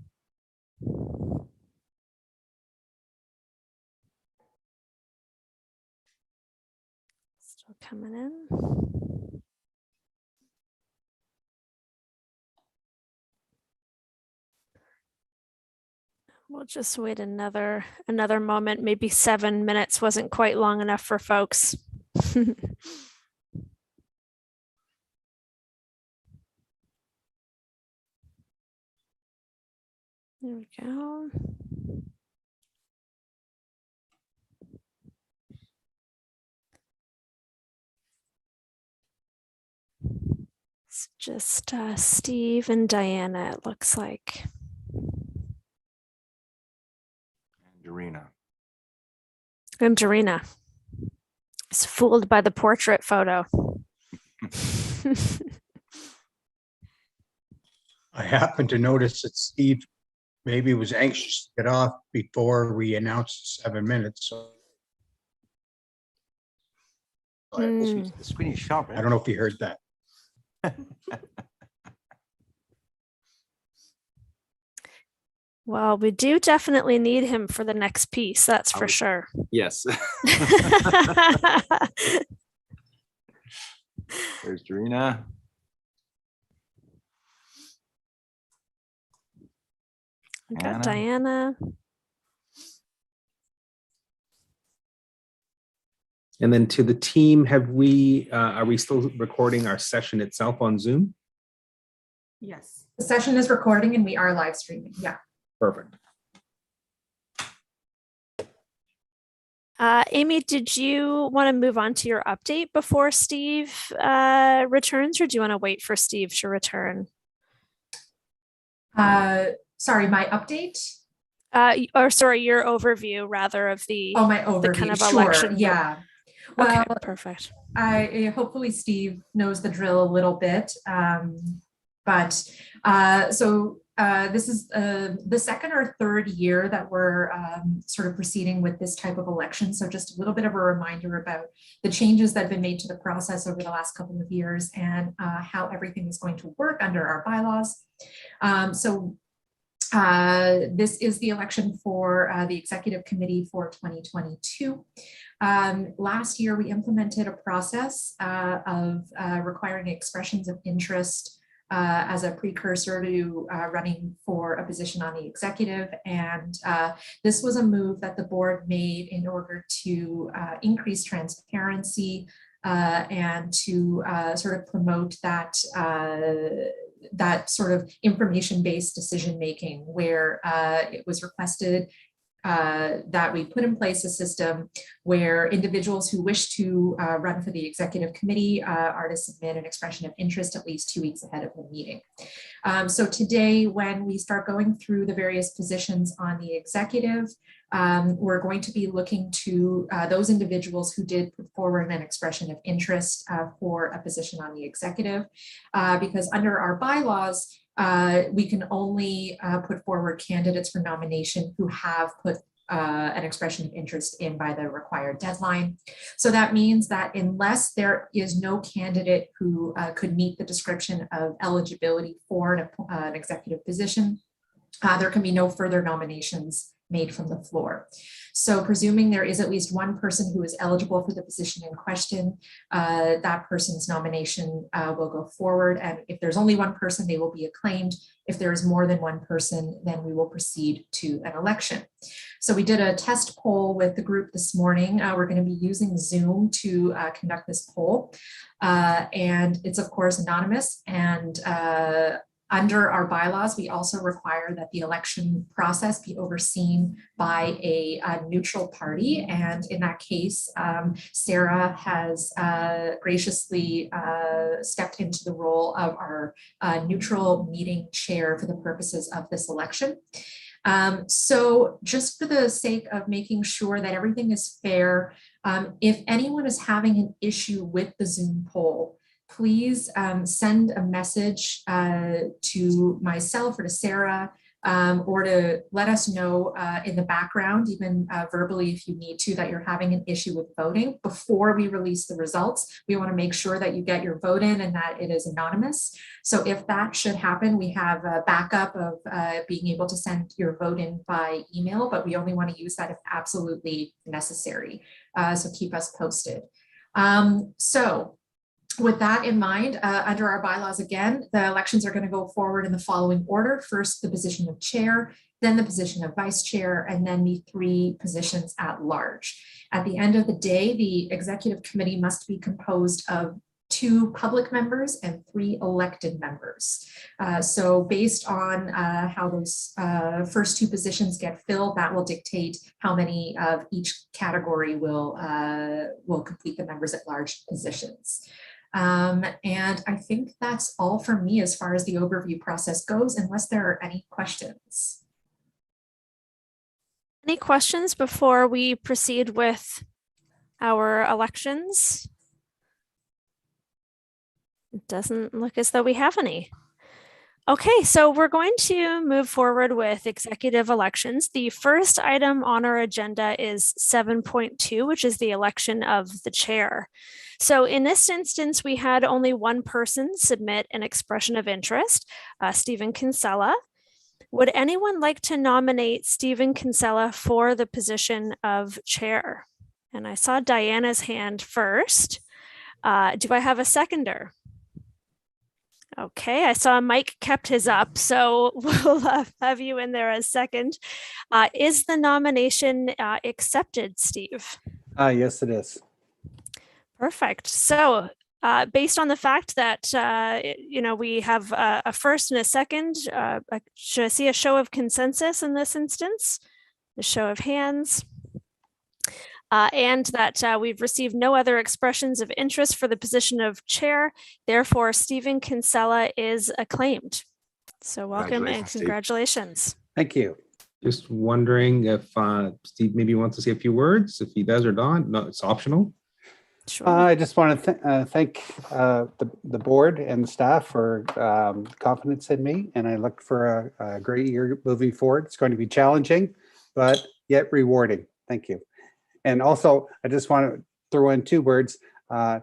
coming in. We'll just wait another moment. Maybe 7 minutes wasn't quite long enough for folks. There we go. It's just Steve and Diana, it looks like. Dorina. And Dorina is fooled by the portrait photo. I happened to notice that Steve maybe was anxious to get off before we announced 7 minutes. So Hmm. The screen is sharp. I don't know if you heard that. Well, we do definitely need him for the next piece, that's for sure. Yes. There's Dorina. We got Diana. And then to the team, are we still recording our session itself on Zoom? Yes. The session is recording and we are live streaming. Yeah. Perfect. Amy, did you want to move on to your update before Steve returns, or do you want to wait for Steve to return? Sorry, my update? Or sorry, your overview rather of the, my overview. the kind of Sure, election. yeah. Okay, Well, perfect. Hopefully Steve knows the drill a little bit. This is the second or third year that we're sort of proceeding with this type of election. So just a little bit of a reminder about the changes that have been made to the process over the last couple of years and how everything is going to work under our bylaws. This is the election for the Executive Committee for 2022. Last year, we implemented a process of requiring expressions of interest as a precursor to running for a position on the executive. And this was a move that the board made in order to increase transparency and to sort of promote that that sort of information-based decision-making, where it was requested that we put in place a system where individuals who wish to run for the executive committee are to submit an expression of interest at least 2 weeks ahead of the meeting. So today, when we start going through the various positions on the executive, we're going to be looking to those individuals who did put forward an expression of interest for a position on the executive, because under our bylaws, we can only put forward candidates for nomination who have put an expression of interest in by the required deadline. So that means that unless there is no candidate who could meet the description of eligibility for an executive position, there can be no further nominations made from the floor. So presuming there is at least one person who is eligible for the position in question, that person's nomination will go forward. And if there's only one person, they will be acclaimed. If there is more than one person, then we will proceed to an election. So we did a test poll with the group this morning. We're going to be using Zoom to conduct this poll. And it's of course anonymous, and Under our bylaws, we also require that the election process be overseen by a neutral party. And in that case, Sarah has graciously stepped into the role of our neutral meeting chair for the purposes of this election. So just for the sake of making sure that everything is fair, if anyone is having an issue with the Zoom poll, please send a message to myself or to Sarah, or to let us know in the background, even verbally if you need to, that you're having an issue with voting before we release the results. We want to make sure that you get your vote in and that it is anonymous. So if that should happen, we have a backup of being able to send your vote in by email, but we only want to use that if absolutely necessary. So keep us posted. So with that in mind, under our bylaws again, the elections are going to go forward in the following order. First, the position of chair, then the position of vice chair, and then the 3 positions at large. At the end of the day, the executive committee must be composed of 2 public members and 3 elected members. So based on how those first 2 positions get filled, that will dictate how many of each category will complete the members at large positions. And I think that's all for me as far as the overview process goes, unless there are any questions. Any questions before we proceed with our elections? It doesn't look as though we have any. Okay, so we're going to move forward with executive elections. The first item on our agenda is 7.2, which is the election of the chair. So in this instance, we had only one person submit an expression of interest, Stephen Kinsella. Would anyone like to nominate Stephen Kinsella for the position of chair? And I saw Diana's hand first. Do I have a seconder? Okay, I saw Mike kept his up, so we'll have you in there as second. Is the nomination accepted, Steve? Yes, it is. Perfect. So based on the fact that, we have a first and a second, should I see a show of consensus in this instance? A show of hands. And that we've received no other expressions of interest for the position of chair. Therefore, Stephen Kinsella is acclaimed. So welcome and congratulations. Thank you. Just wondering if Steve maybe wants to say a few words, if he does or not. No, it's optional. Sure. I just want to thank the board and the staff for confidence in me, and I look for a great year moving forward. It's going to be challenging, but yet rewarding. Thank you. And also, I just want to throw in 2 words.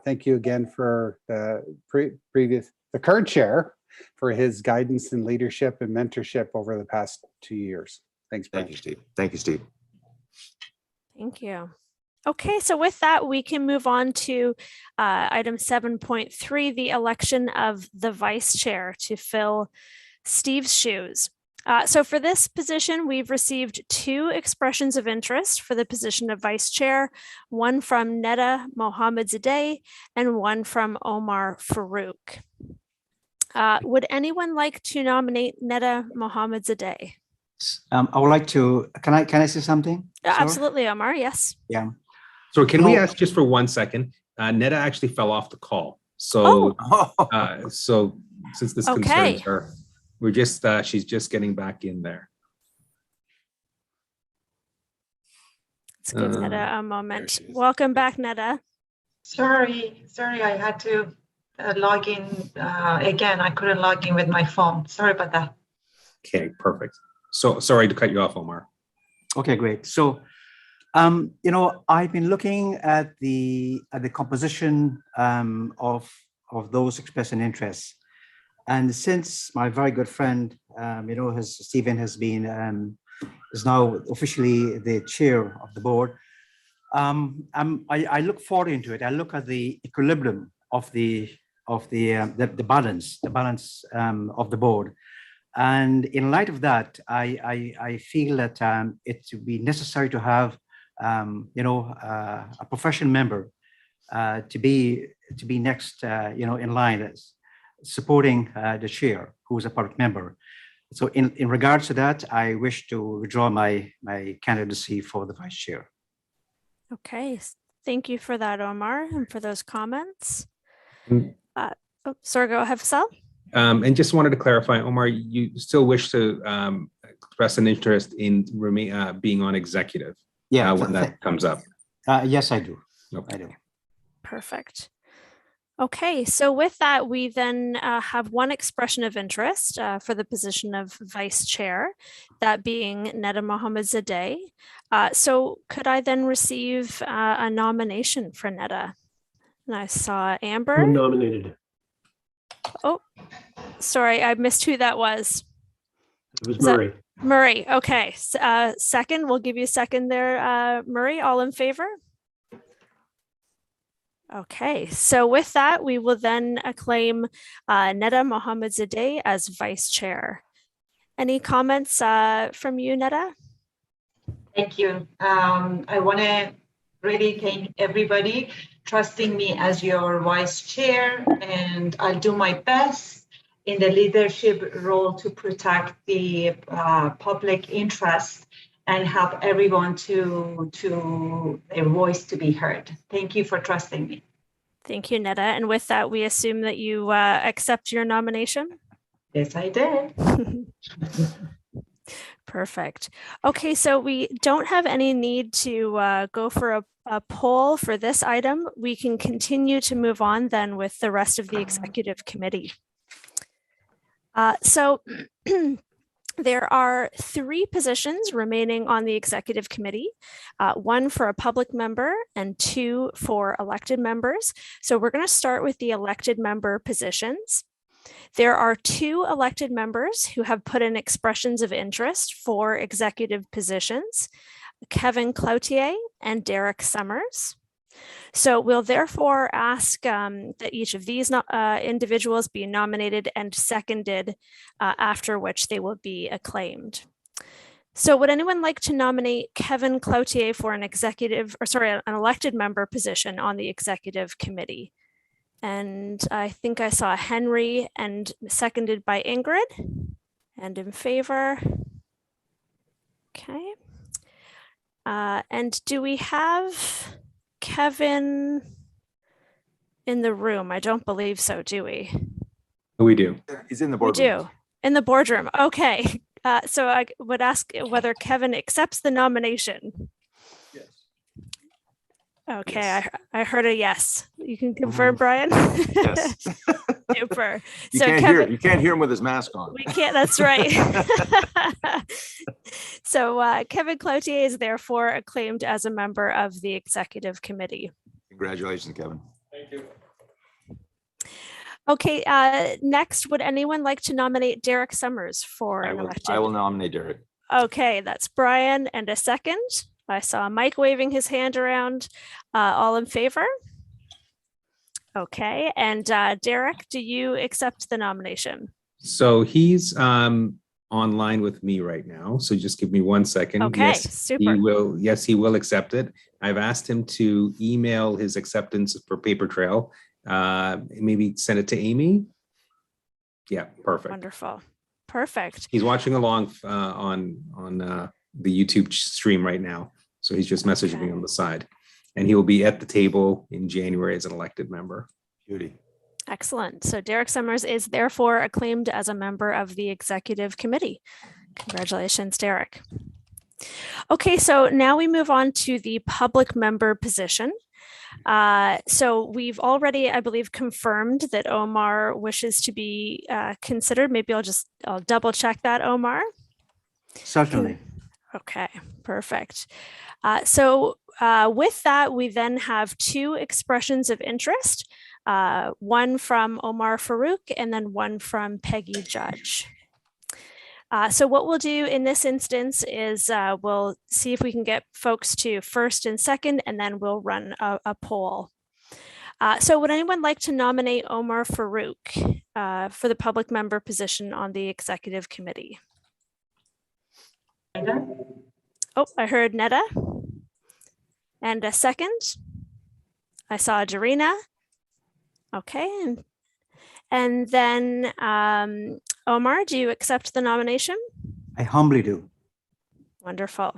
Thank you again for the current chair for his guidance and leadership and mentorship over the past 2 years. Thanks, Brian. Thank you, Steve. Thank you, Steve. Thank you. Okay, so with that, we can move on to item 7.3, the election of the vice chair to fill Steve's shoes. So for this position, we've received 2 expressions of interest for the position of vice chair, one from Neda Mohammadzadeh and one from Omar Farouk. Would anyone like to nominate Neda Mohammadzadeh? I would like to, can I say something? Absolutely, Omar, yes. Yeah. So can we ask just for 1 second? Neda actually fell off the call. So, so since this concerns her, we're just, she's just getting back in there. Let's give Neda a moment. Welcome back, Neda. Sorry, I had to log in again. I couldn't log in with my phone. Sorry about that. Okay, perfect. So sorry to cut you off, Omar. Okay, great. So, I've been looking at the composition of those expressing interests. And since my very good friend, Stephen has been, is now officially the chair of the board, I look forward into it. I look at the equilibrium of the balance of the board. And in light of that, I feel that it would be necessary to have, a professional member to be next, in line. supporting the chair, who is a public member. So in regards to that, I wish to withdraw my candidacy for the vice chair. Okay, thank you for that, Omar, and for those comments. Mm. Sorry, go ahead, Faisal. And just wanted to clarify, Omar, you still wish to express an interest in being on executive? Yeah, when that comes up. Yes, I do. Okay. I do. Perfect. Okay, so with that, we then have one expression of interest for the position of vice chair, that being Neda Mohammadzadeh. So could I then receive a nomination for Neda? And I saw Amber. Who nominated? Oh, sorry, I missed who that was. It was Is that Murray. Murray, okay. Second, we'll give you a second there, Murray. All in favor? Okay, so with that, we will then acclaim Neda Mohammadzadeh as vice chair. Any comments from you, Neda? Thank you. I want to really thank everybody trusting me as your vice chair, and I'll do my best in the leadership role to protect the public interest and help everyone to their voice to be heard. Thank you for trusting me. Thank you, Neda. And with that, we assume that you accept your nomination? Yes, I did. Perfect. Okay, so we don't have any need to go for a poll for this item. We can continue to move on then with the rest of the executive committee. So there are 3 positions remaining on the executive committee, 1 for a public member and 2 for elected members. So we're going to start with the elected member positions. There are 2 elected members who have put in expressions of interest for executive positions, Kevin Cloutier and Derek Summers. So we'll therefore ask that each of these individuals be nominated and seconded, after which they will be acclaimed. So would anyone like to nominate Kevin Cloutier for an an elected member position on the executive committee? And I think I saw Henry, and seconded by Ingrid, and in favor. Okay. And do we have Kevin in the room? I don't believe so, do we? We do. He's in the We boardroom. do. In the boardroom. Okay. So I would ask whether Kevin accepts the nomination. Yes. Okay, Yes. I heard a yes. You can confirm, Brian? Yes. Super. You So can't hear him with his mask on. We can't, that's right. So Kevin Cloutier is therefore acclaimed as a member of the executive committee. Congratulations, Kevin. Thank you. Okay, next, would anyone like to nominate Derek Summers for an elected? I will nominate Derek. Okay, that's Brian, and a second. I saw Mike waving his hand around. All in favor? Okay, and Derek, do you accept the nomination? So he's online with me right now. So just give me 1 second. Okay, Yes, super. he will accept it. I've asked him to email his acceptance for Paper Trail. Maybe send it to Amy. Yeah, perfect. Wonderful. Perfect. He's watching along on the YouTube stream right now. So he's just messaging me on the side. And he will be at the table in January as an elected member. Beauty. Excellent. So Derek Summers is therefore acclaimed as a member of the executive committee. Congratulations, Derek. Okay, so now we move on to the public member position. So we've already, I believe, confirmed that Omar wishes to be considered. Maybe I'll double check that, Omar. Certainly. Okay, perfect. So with that, we then have 2 expressions of interest, one from Omar Farouk and then one from Peggy Judge. So what we'll do in this instance is we'll see if we can get folks to first and second, and then we'll run a poll. So would anyone like to nominate Omar Farouk for the public member position on the executive committee? Oh, I heard Neda. And a second. I saw Jarina. Okay. And then Omar, do you accept the nomination? I humbly do. Wonderful.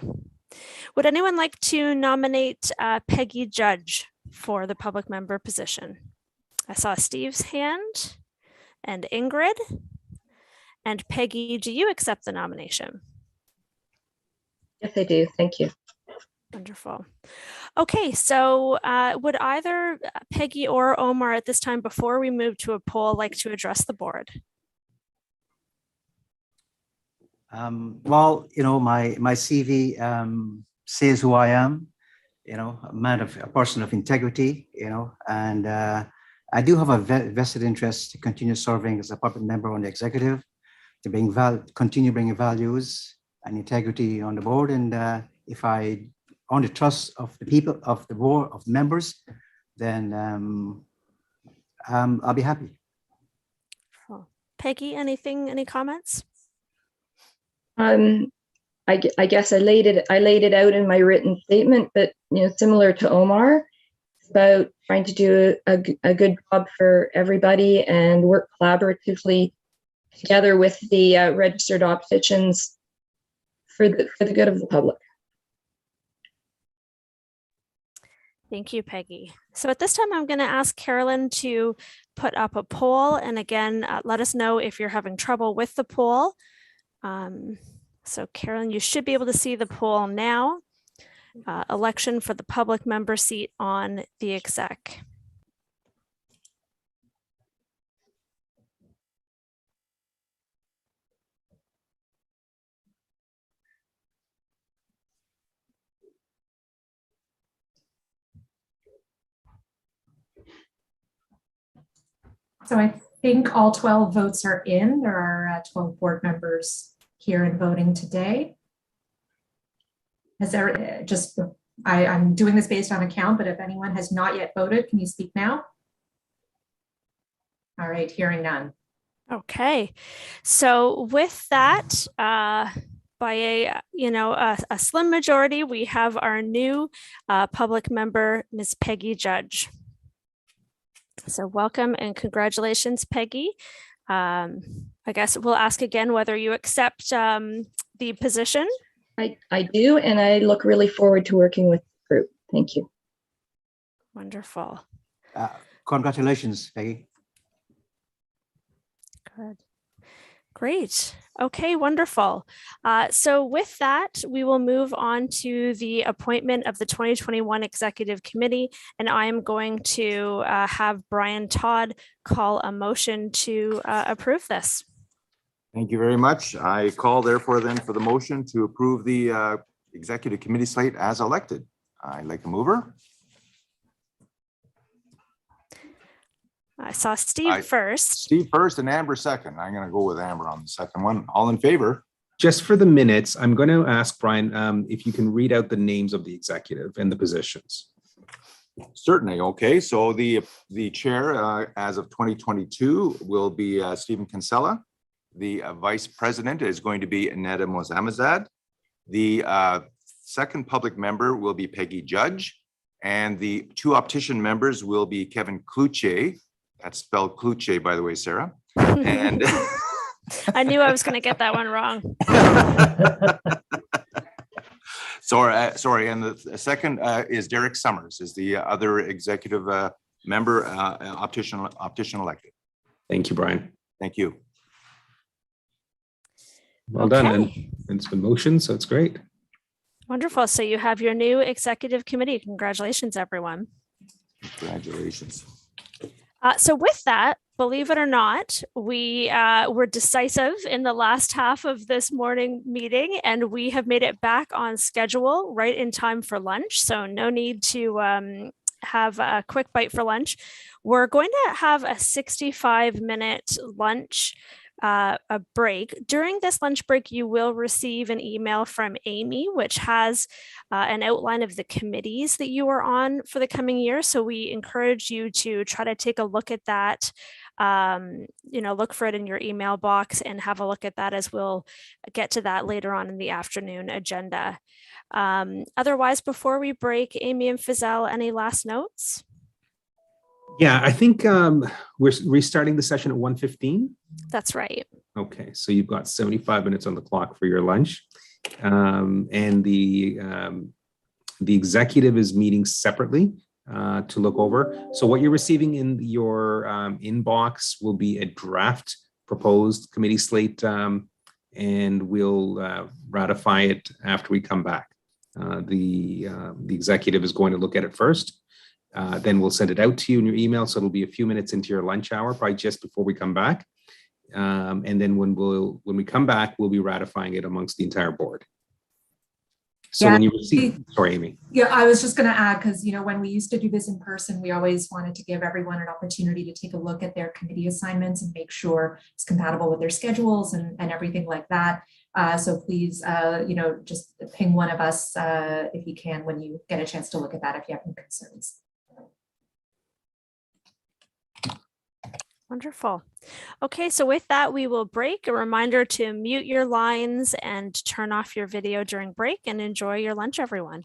Would anyone like to nominate Peggy Judge for the public member position? I saw Steve's hand and Ingrid. And Peggy, do you accept the nomination? Yes, I do. Thank you. Wonderful. Okay, so would either Peggy or Omar at this time, before we move to a poll, like to address the board? Well, my CV says who I am, a person of integrity, and I do have a vested interest to continue serving as a public member on the executive, to continue bringing values and integrity on the board. And if I own the trust of the people, of the board, of members, then I'll be happy. Peggy, any comments? I guess I laid it out in my written statement, but similar to Omar, it's about trying to do a good job for everybody and work collaboratively together with the registered opticians for the good of the public. Thank you, Peggy. So at this time, I'm going to ask Carolyn to put up a poll. And again, let us know if you're having trouble with the poll. So Carolyn, you should be able to see the poll now. Election for the public member seat on the exec. So I think all 12 votes are in. There are 12 board members here and voting today. Has there I'm doing this based on a count, but if anyone has not yet voted, can you speak now? All right, hearing none. Okay, so with that, by a slim majority, we have our new public member, Ms. Peggy Judge. So welcome and congratulations, Peggy. I guess we'll ask again whether you accept the position. I do, and I look really forward to working with the group. Thank you. Wonderful. Congratulations, Peggy. Good. Great. Okay, wonderful. So with that, we will move on to the appointment of the 2021 Executive Committee, and I am going to have Brian Todd call a motion to approve this. Thank you very much. I call therefore then for the motion to approve the Executive Committee slate as elected. I'd like a mover. I saw Steve first. Steve first and Amber second. I'm going to go with Amber on the second one. All in favor? Just for the minutes, I'm going to ask Brian if you can read out the names of the executive and the positions. Certainly. Okay. So the chair as of 2022 will be Stephen Kinsella. The vice president is going to be Neda Mozamazad. The second public member will be Peggy Judge. And the two optician members will be Kevin Cloutier. That's spelled Cloutier, by the way, Sarah. And I knew I was going to get that one wrong. Sorry. And the second is Derek Summers, is the other executive member, optician elected. Thank you, Brian. Thank you. Well done. And it's been motioned, so it's great. Wonderful. So you have your new executive committee. Congratulations, everyone. Congratulations. So with that, believe it or not, we were decisive in the last half of this morning meeting, and we have made it back on schedule right in time for lunch. So no need to have a quick bite for lunch. We're going to have a 65-minute lunch a break. During this lunch break, you will receive an email from Amy, which has an outline of the committees that you are on for the coming year. So we encourage you to try to take a look at that, look for it in your email box and have a look at that, as we'll get to that later on in the afternoon agenda. Otherwise, before we break, Amy and Fazelle, any last notes? Yeah, I think we're restarting the session at 1:15. That's right. Okay, so you've got 75 minutes on the clock for your lunch. And the executive is meeting separately to look over. So what you're receiving in your inbox will be a draft proposed committee slate, and we'll ratify it after we come back. The executive is going to look at it first. Then we'll send it out to you in your email. So it'll be a few minutes into your lunch hour, probably just before we come back. And then when we come back, we'll be ratifying it amongst the entire board. So Yeah. when you receive, sorry, Amy. Yeah, I was just going to add, because, when we used to do this in person, we always wanted to give everyone an opportunity to take a look at their committee assignments and make sure it's compatible with their schedules and everything like that. So please, just ping one of us if you can, when you get a chance to look at that, if you have any concerns. Wonderful. Okay, so with that, we will break. A reminder to mute your lines and turn off your video during break, and enjoy your lunch, everyone.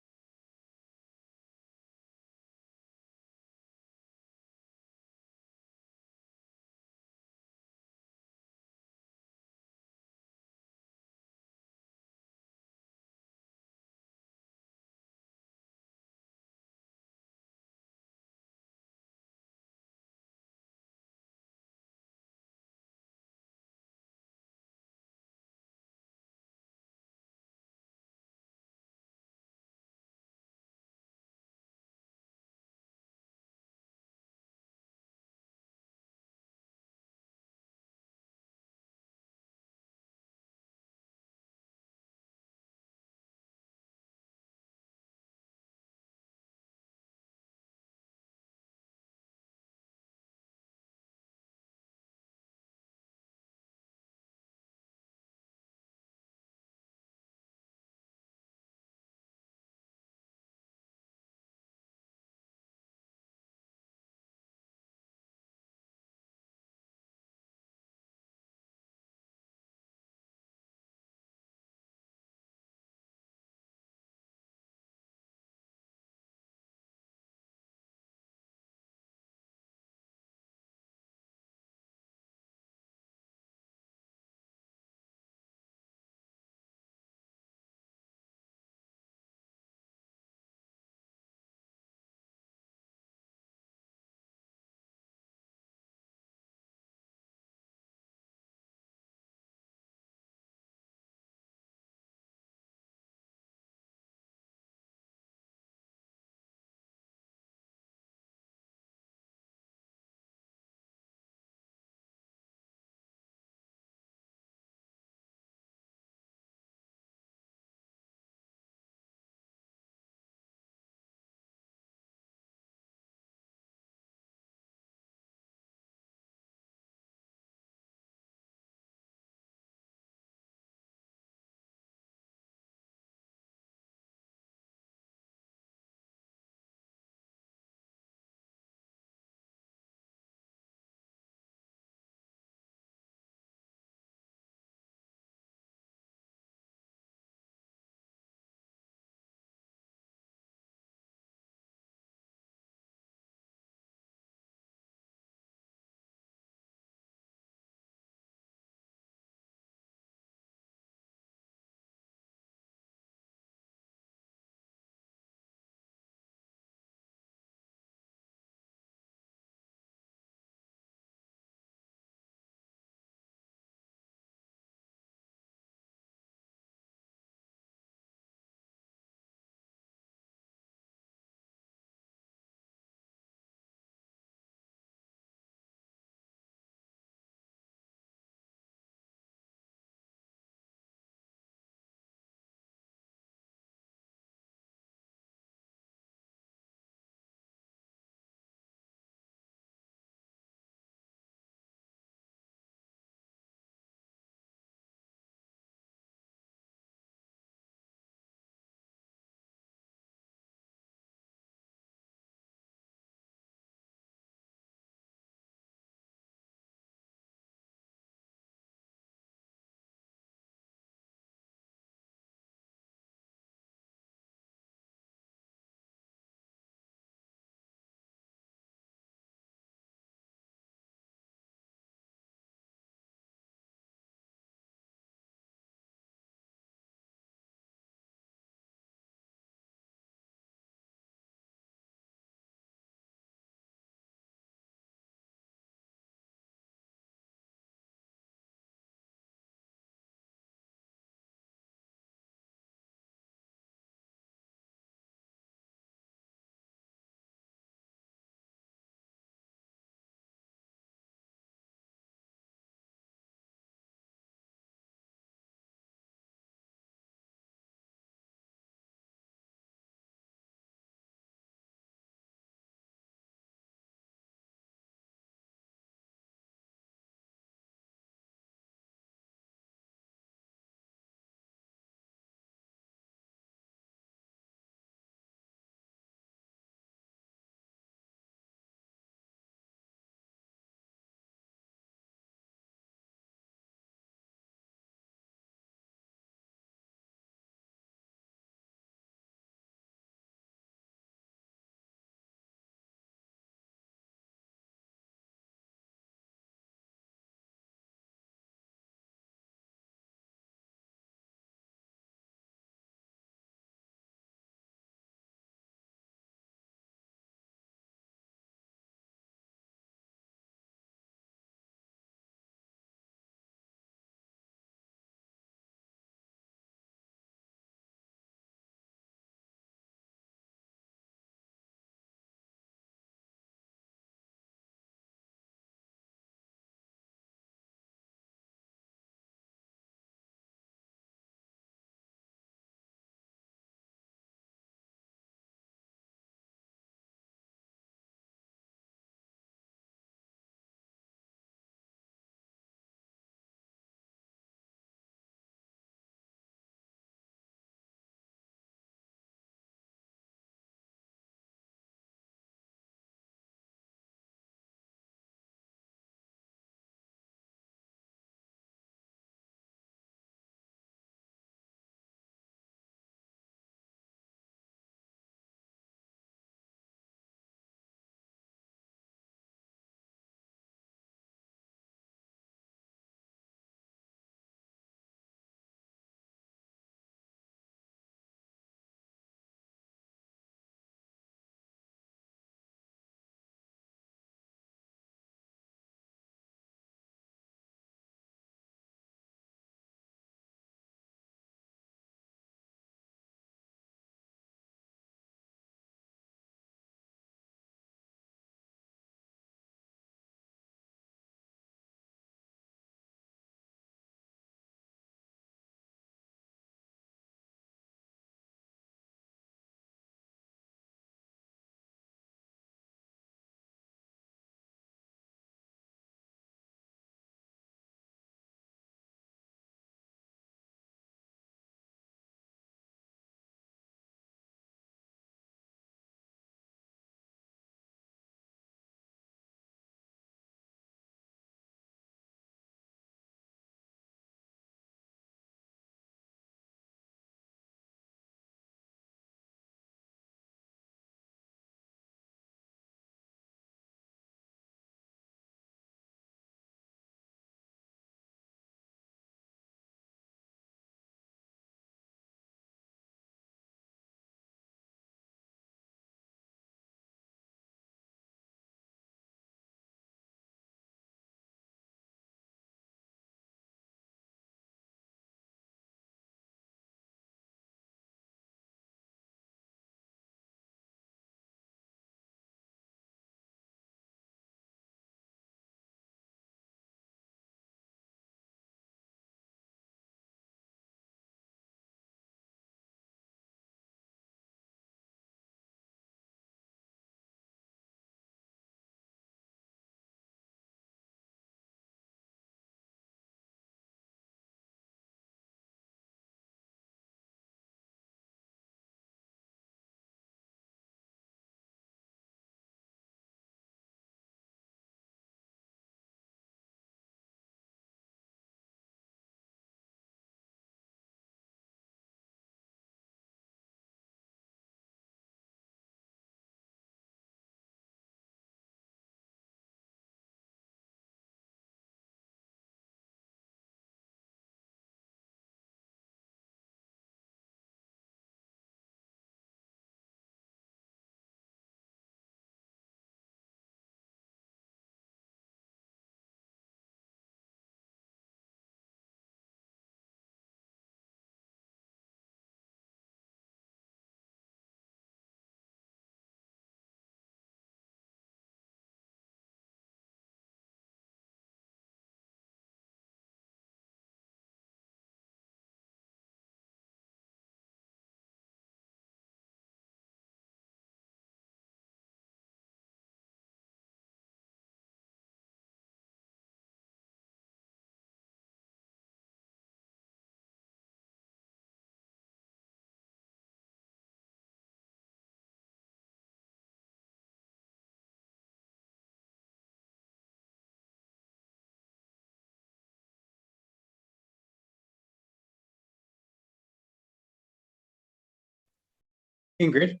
Ingrid?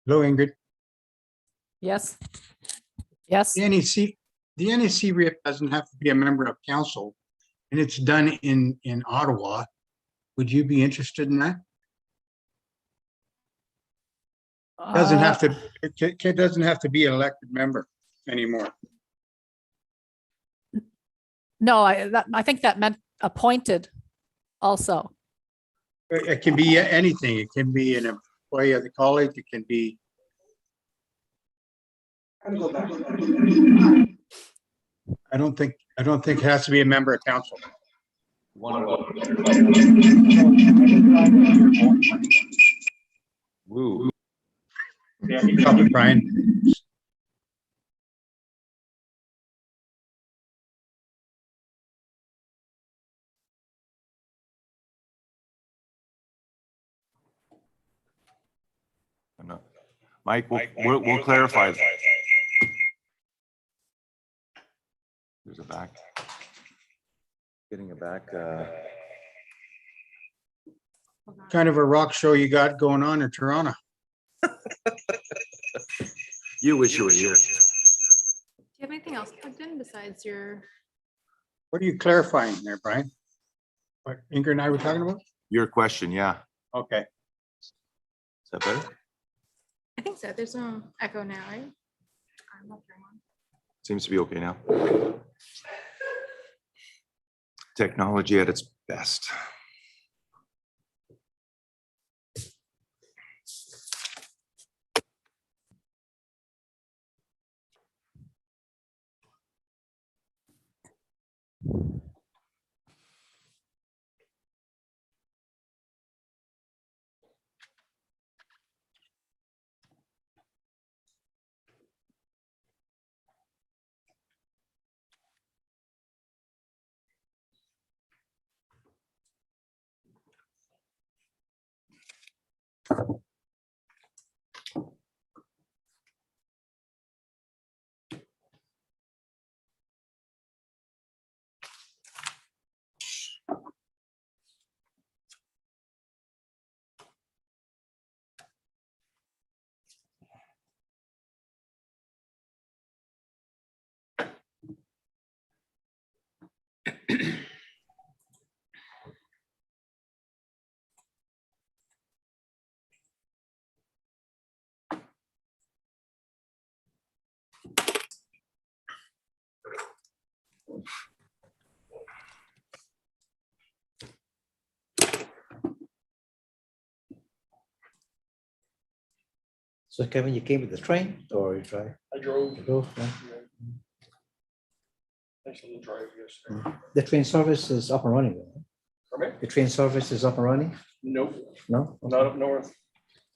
Hello, Ingrid. Yes. Yes. The NEC rep doesn't have to be a member of council, and it's done in Ottawa. Would you be interested in that? Doesn't have to, it doesn't have to be an elected member anymore. No, I think that meant appointed also. It can be anything. It can be an employee of the college. It can be. I don't think it has to be a member of council. Woo. Yeah, you copy, Brian. No. Mike, we'll clarify. There's a back. Getting it back. Kind of a rock show you got going on in Toronto. You wish you were here. Do you have anything else plugged in besides your? What are you clarifying there, Brian? What Ingrid and I were talking about? Your question, yeah. Okay. Is that better? I think so. There's no echo now, right? I'm not hearing one. Seems to be okay now. Technology at its best. So Kevin, you came with the train or you drive? I drove. You drove, yeah. Nice little drive yesterday. The train service is up and running. Right? Pardon me? The train service is up and running? Nope, No? not up north.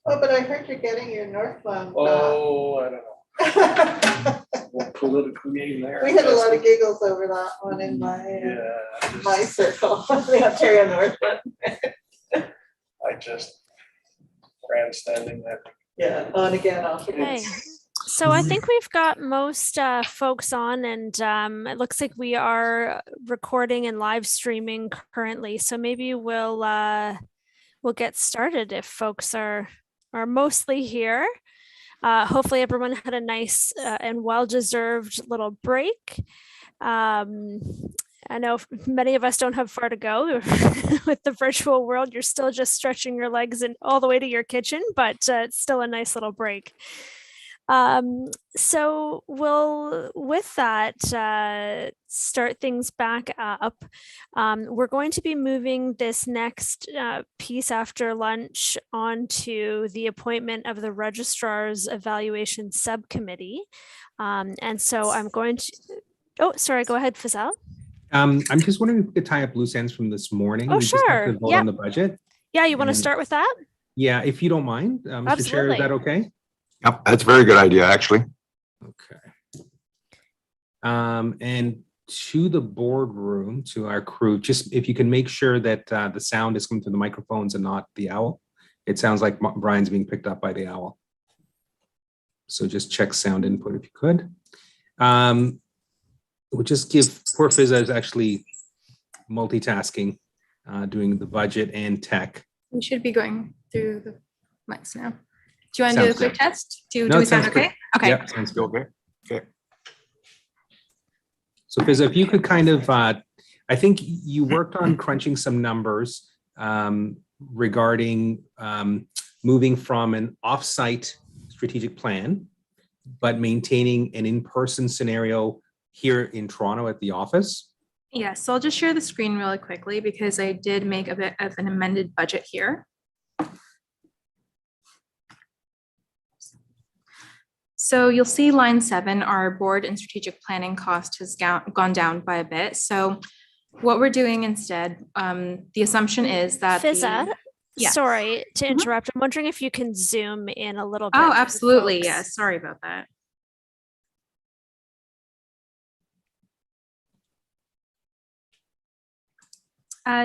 Oh, but I heard you're getting your northbound. Oh, I don't know. Political game there. We had a lot of giggles over that one in my circle, the Ontario North one. I just grandstanding that. Yeah, on again, off again. Okay. So I think we've got most folks on, and it looks like we are recording and live streaming currently. So maybe we'll get started if folks are mostly here. Hopefully everyone had a nice and well-deserved little break. I know many of us don't have far to go with the virtual world. You're still just stretching your legs and all the way to your kitchen, but it's still a nice little break. So we'll, with that, start things back up. We're going to be moving this next piece after lunch onto the appointment of the Registrar's Evaluation Subcommittee. And so I'm going to, oh, sorry, go ahead, Fazal. I'm just wondering if we could tie up loose ends from this morning. Oh, We just have sure. to vote Yeah. on the budget. Yeah, you want to And- start with that? Yeah, if you don't mind, Mr. Chair, Absolutely. is that okay? Yep, that's a very good idea, actually. Okay. And to the boardroom, to our crew, just if you can make sure that the sound is coming through the microphones and not the owl. It sounds like Brian's being picked up by the owl. So just check sound input if you could. We'll just give, poor Fizza is actually multitasking, doing the budget and tech. We should be going through the mics now. Do you want to do a Sounds quick good. test? Do No, we it sound sounds good. okay? Okay. Yep, sounds good. Okay. So Fizza, if you could kind of, I think you worked on crunching some numbers regarding moving from an offsite strategic plan, but maintaining an in-person scenario here in Toronto at the office. Yeah, so I'll just share the screen really quickly because I did make a bit of an amended budget here. So you'll see line 7, our board and strategic planning cost has gone down by a bit. So what we're doing instead, the assumption is that Fizza, Yes. sorry to interrupt. I'm wondering if you can zoom in a little bit. Oh, for the absolutely. folks. Yeah, sorry about that.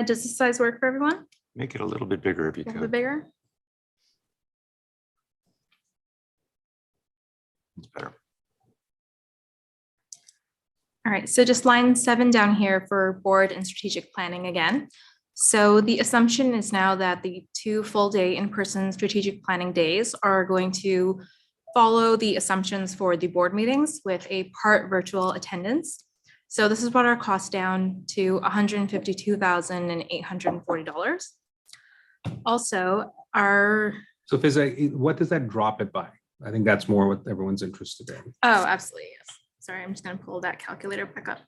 Does this size work for everyone? Make it a little bit bigger if you A little could. bit bigger? It's better. All right, so just line 7 down here for board and strategic planning again. So the assumption is now that the 2 full-day in-person strategic planning days are going to follow the assumptions for the board meetings with a part virtual attendance. So this has brought our cost down to $152,840. Also, our So Fizza, what does that drop it by? I think that's more what everyone's interested in. Oh, absolutely, yes. Sorry, I'm just gonna pull that calculator back up.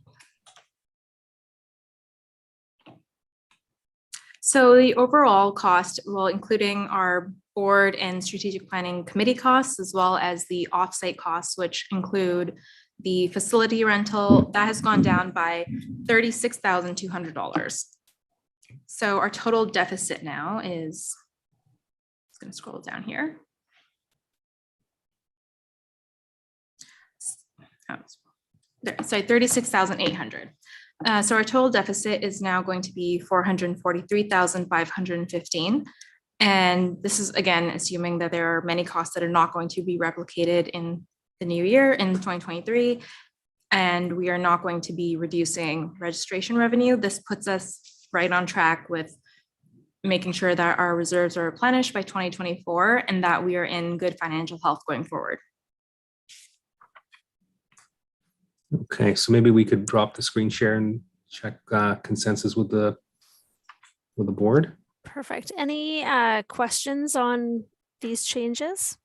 So the overall cost, well, including our board and strategic planning committee costs, as well as the offsite costs, which include the facility rental, that has gone down by $36,200. So our total deficit now is, just gonna scroll down here. Sorry, 36,800. So our total deficit is now going to be 443,515. And this is again, assuming that there are many costs that are not going to be replicated in the new year in 2023. And we are not going to be reducing registration revenue. This puts us right on track with making sure that our reserves are replenished by 2024 and that we are in good financial health going forward. Okay, so maybe we could drop the screen share and check consensus with the board. Perfect. Any questions on these changes?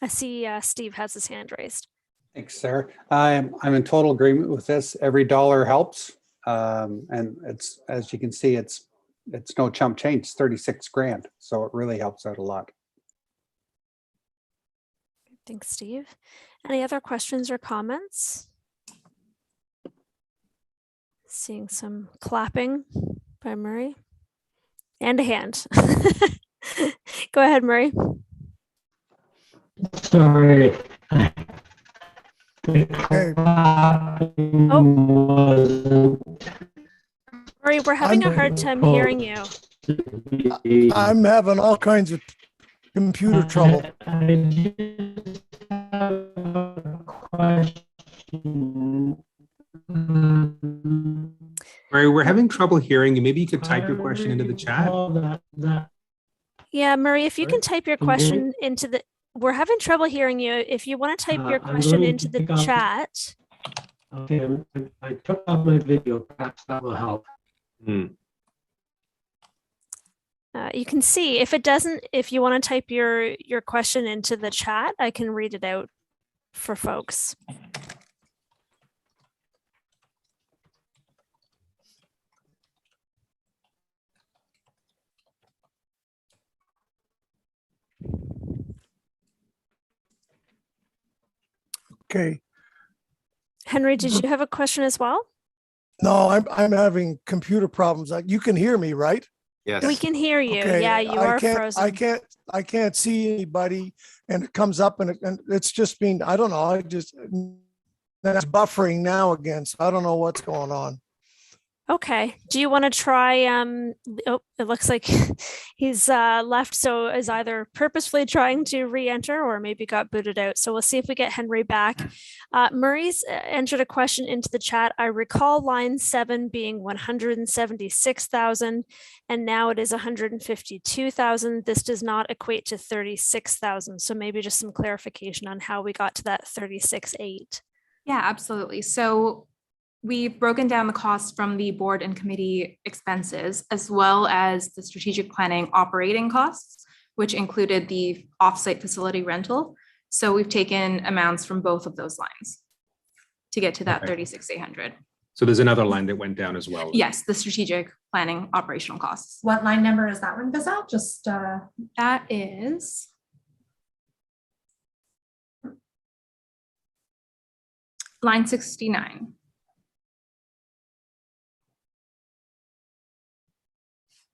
I see Steve has his hand raised. Thanks, Sarah. I'm in total agreement with this. Every dollar helps. And it's, as you can see, it's no chump change, it's 36 grand. So it really helps out a lot. Thanks, Steve. Any other questions or comments? Seeing some clapping by Murray and a hand. Go ahead, Murray. Sorry. Murray, we're having a hard time hearing you. I'm having all kinds of computer trouble. Murray, we're having trouble hearing you. Maybe you could type your question into the chat. Yeah, Murray, if you can type your question into the, we're having trouble hearing you. If you want to type your question into the chat. Okay, I took off my video, perhaps that will help. You can see if it doesn't, if you want to type your question into the chat, I can read it out for folks. Okay. Henry, did you have a question as well? No, I'm having computer problems. You can hear me, right? Yes. We can hear you. Okay, Yeah, you are frozen. I can't see anybody, and it comes up and it's just been, I don't know, that's buffering now again. So I don't know what's going on. Okay, do you want to try, oh, it looks like he's left, so is either purposefully trying to re-enter or maybe got booted out. So we'll see if we get Henry back. Murray's entered a question into the chat. I recall line 7 being 176,000 and now it is 152,000. This does not equate to 36,000. So maybe just some clarification on how we got to that 36.8. Yeah, absolutely. So we've broken down the costs from the board and committee expenses, as well as the strategic planning operating costs, which included the offsite facility rental. So we've taken amounts from both of those lines to get to that 36,800. So there's another line that went down as well. Yes, the strategic planning operational costs. What line number is that one, Bizelle? Just that is line 69.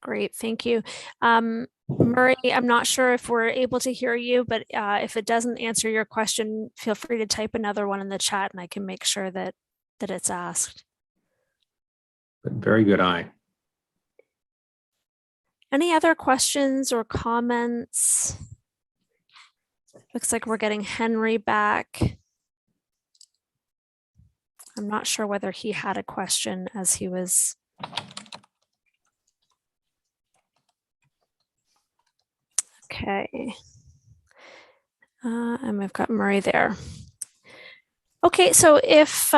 Great, thank you. Murray, I'm not sure if we're able to hear you, but if it doesn't answer your question, feel free to type another one in the chat and I can make sure that it's asked. But very good eye. Any other questions or comments? Looks like we're getting Henry back. I'm not sure whether he had a question as he was. Okay. And we've got Murray there. Okay, so if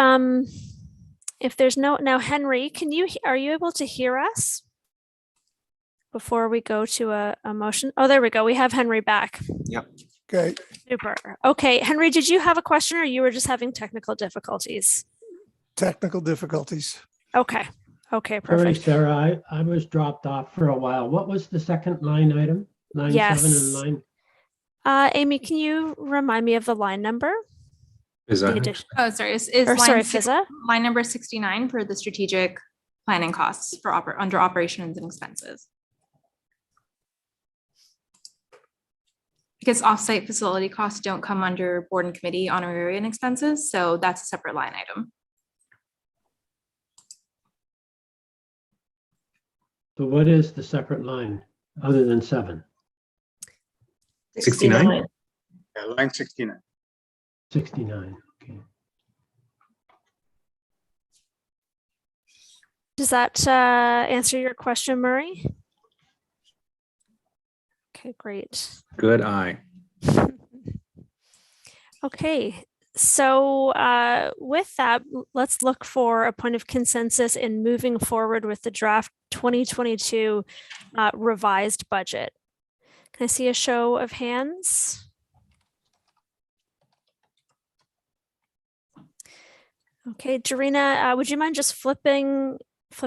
there's now Henry, are you able to hear us before we go to a motion? Oh, there we go. We have Henry back. Yep. Okay. Super. Okay, Henry, did you have a question or you were just having technical difficulties? Technical difficulties. Okay. Okay, Sorry, perfect. Sarah, I was dropped off for a while. What was the second line item? Line 7 and 9? Amy, can you remind me of the line number? Fizza. Oh, sorry. Is Fizza? line number 69 for the strategic planning costs for under operations and expenses. Because offsite facility costs don't come under board and committee honorarium expenses, so that's a separate line item. So what is the separate line other than 7? 69? Yeah, line 69. 69, okay. Does that answer your question, Murray? Okay, great. Good eye. Okay, so with that, let's look for a point of consensus in moving forward with the draft 2022 revised budget. Can I see a show of hands? Okay, Dorina, would you mind just flipping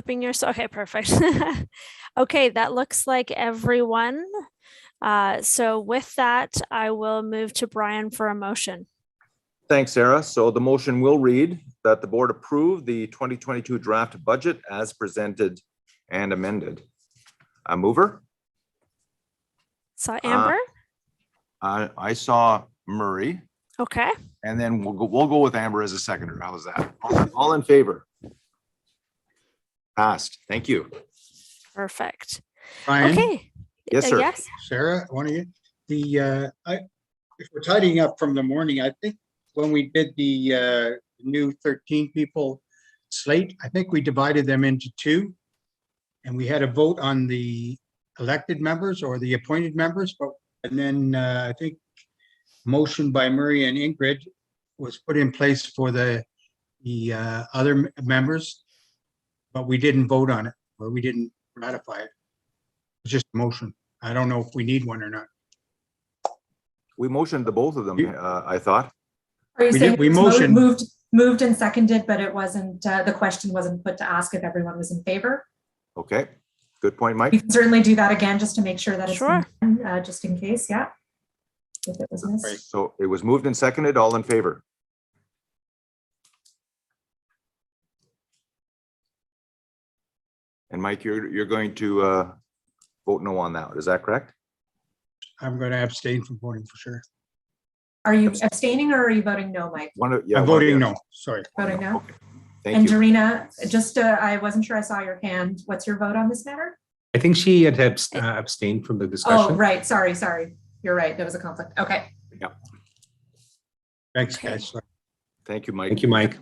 your, okay, perfect. Okay, that looks like everyone. So with that, I will move to Brian for a motion. Thanks, Sarah. So the motion will read that the board approve the 2022 draft budget as presented and amended. A mover? Saw Amber? I saw Murray. Okay. And then we'll go with Amber as a seconder. How was that? All in favor? Passed. Thank you. Perfect. Brian? Okay. Yes, sir. Yes. Sarah, one of you, if we're tidying up from the morning, I think when we did the new 13 people slate, I think we divided them into 2. And we had a vote on the elected members or the appointed members, and then I think motion by Murray and Ingrid was put in place for the other members, but we didn't vote on it, or we didn't ratify it. It's just a motion. I don't know if we need one or not. We motioned to both of them, I thought. Are you saying we it's motioned. moved and seconded, but it wasn't, the question wasn't put to ask if everyone was in favor? Okay, good point, Mike. We can certainly do that again, just to make sure that it's Sure. done, just in case, yeah. If it was missed. So it was moved and seconded, all in favor? And Mike, you're going to vote no on that, is that correct? I'm going to abstain from voting for sure. Are you abstaining or are you voting no, Mike? I'm voting no, sorry. Voting no? Okay. Thank And you. Dorina, just, I wasn't sure I saw your hand. What's your vote on this matter? I think she had abstained from the Oh, discussion. right. Sorry. You're right. There was a conflict. Okay. Yeah. Thanks, guys. Thank you, Mike. Thank you, Mike.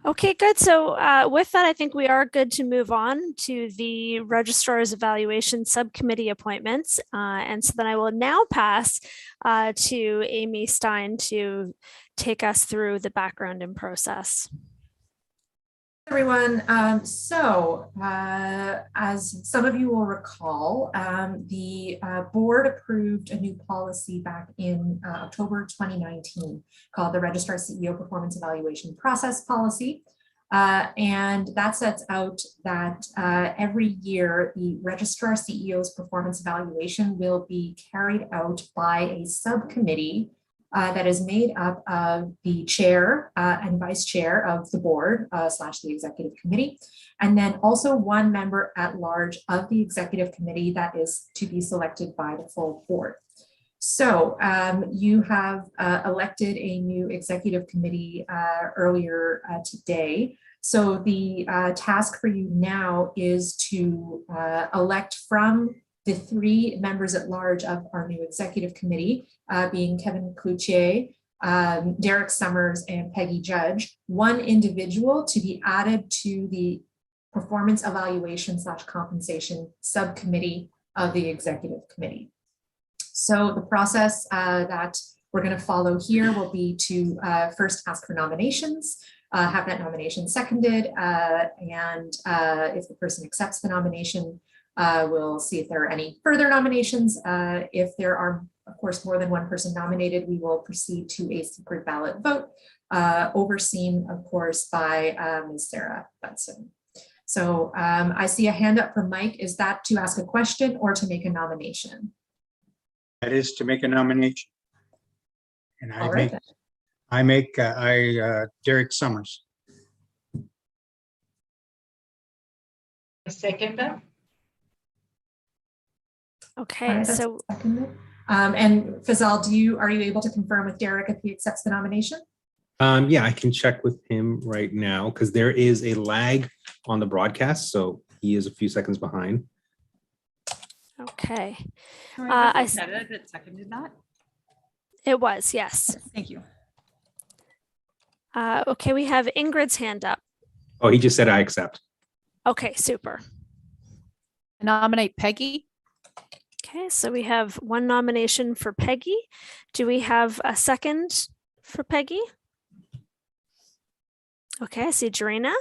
Okay, good. So with that, I think we are good to move on to the Registrar's Evaluation Subcommittee appointments. And so then I will now pass to Amy Stein to take us through the background and process. Everyone, as some of you will recall, the board approved a new policy back in October 2019 called the Registrar CEO Performance Evaluation Process Policy. And that sets out that every year the Registrar CEO's performance evaluation will be carried out by a subcommittee that is made up of the chair and vice chair of the board / the executive committee, and then also one member at large of the executive committee that is to be selected by the full board. So you have elected a new executive committee earlier today. So the task for you now is to elect from the 3 members at large of our new executive committee, being Kevin Cloutier, Derek Summers, and Peggy Judge, one individual to be added to the performance evaluation / compensation subcommittee of the executive committee. So the process that we're going to follow here will be to first ask for nominations, have that nomination seconded, and if the person accepts the nomination, we'll see if there are any further nominations. If there are, of course, more than one person nominated, we will proceed to a secret ballot vote, overseen, of course, by Ms. Sarah Bunson. So I see a hand up from Mike. Is that to ask a question or to make a nomination? That is to make a nomination. And All right, I make Derek Summers. I second that. Okay, all right, that's so seconded. And Fazal, are you able to confirm with Derek if he accepts the nomination? Yeah, I can check with him right now because there is a lag on the broadcast, so he is a few seconds behind. okay. I said it seconded that. It was, yes. Thank you. Okay, we have Ingrid's hand up. Oh, he just said I accept. Okay, super. I nominate Peggy. Okay, so we have one nomination for Peggy. Do we have a second for Peggy? Okay, I see Jarina.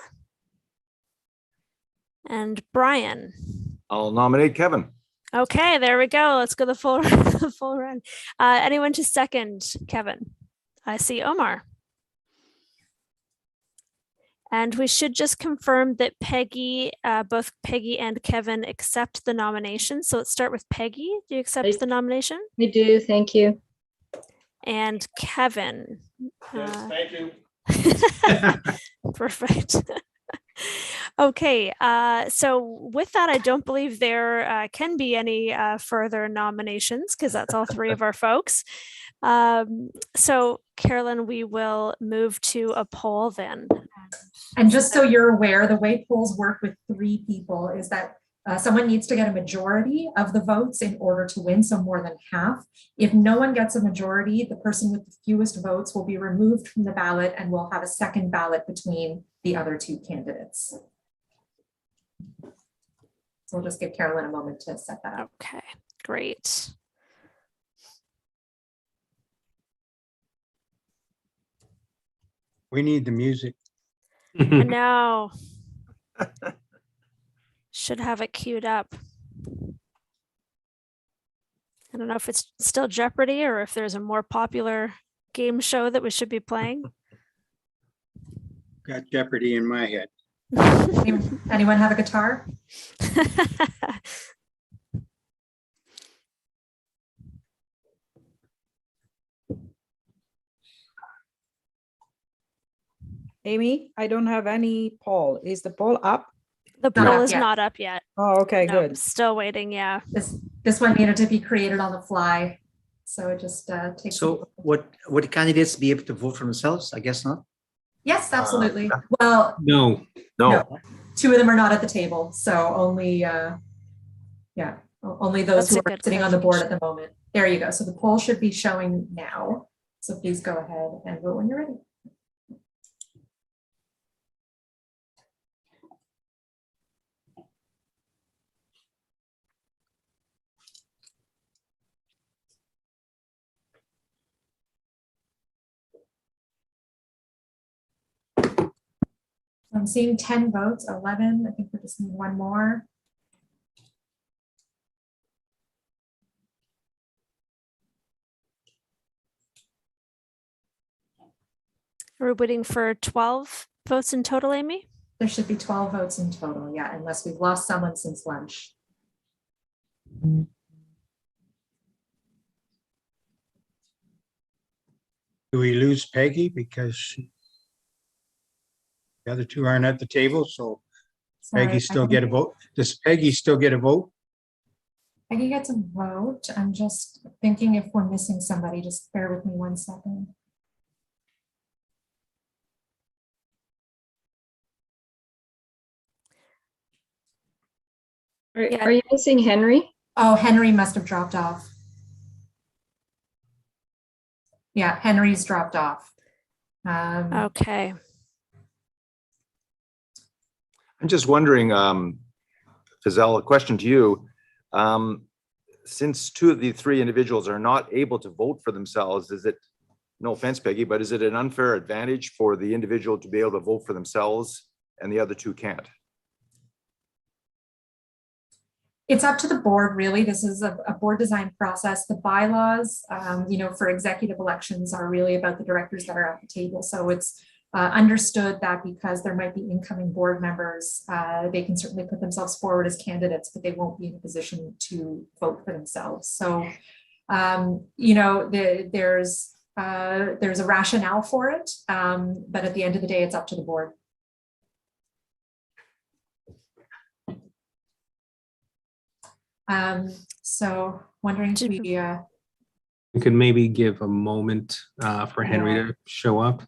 And Brian. I'll nominate Kevin. Okay, there we go. Let's go the full the full run. Anyone to second Kevin? I see Omar. And we should just confirm that Peggy, both Peggy and Kevin accept the nomination. So let's start with Peggy. Do you accept the nomination? I do, thank you. And Kevin. Yes, thank you. Perfect. Okay, so with that, I don't believe there can be any further nominations because that's all 3 of our folks. So Carolyn, we will move to a poll then. And just so you're aware, the way polls work with 3 people is that someone needs to get a majority of the votes in order to win, so more than half. If no one gets a majority, the person with the fewest votes will be removed from the ballot and we'll have a second ballot between the other 2 candidates. So we'll just give Carolyn a moment to set that up. Okay, great. We need the music. I know. Should have it queued up. I don't know if it's still Jeopardy or if there's a more popular game show that we should be playing. Got Jeopardy in my head. Anyone have a guitar? Amy, I don't have any poll. Is the poll up? The poll is not up yet. Oh, okay, No, good. Still waiting, yeah. This one needed to be created on the fly. So it just takes. So would the candidates be able to vote for themselves? I guess not. Yes, absolutely. Well, No. No. two of them are not at the table, so only, yeah, only those That's who a are good sitting on the board at clarification. the moment. There you go. So the poll should be showing now. So please go ahead and vote when you're ready. I'm seeing 10 votes, 11. I think we just need one more. We're waiting for 12 votes in total, Amy? There should be 12 votes in total, yeah, unless we've lost someone since lunch. Do we lose Peggy because the other two aren't at the table? So Sorry, Peggy I still think get a vote? Does Peggy still get a vote? Peggy gets a vote. I'm just thinking if we're missing somebody, just bear with me 1 second. Are you missing Henry? Oh, Henry must have dropped off. Yeah, Henry's dropped off. Okay. I'm just wondering, Fazelle, a question to you. Since two of the three individuals are not able to vote for themselves, is it, no offense, Peggy, but is it an unfair advantage for the individual to be able to vote for themselves and the other two can't? It's up to the board, really. This is a board design process. The bylaws, you know, for executive elections are really about the directors that are at the table. So it's understood that because there might be incoming board members, they can certainly put themselves forward as candidates, but they won't be in a position to vote for themselves. So, you know, there's a rationale for it, but at the end of the day, it's up to the board. So wondering if we, We could maybe give a moment for Henry to show up.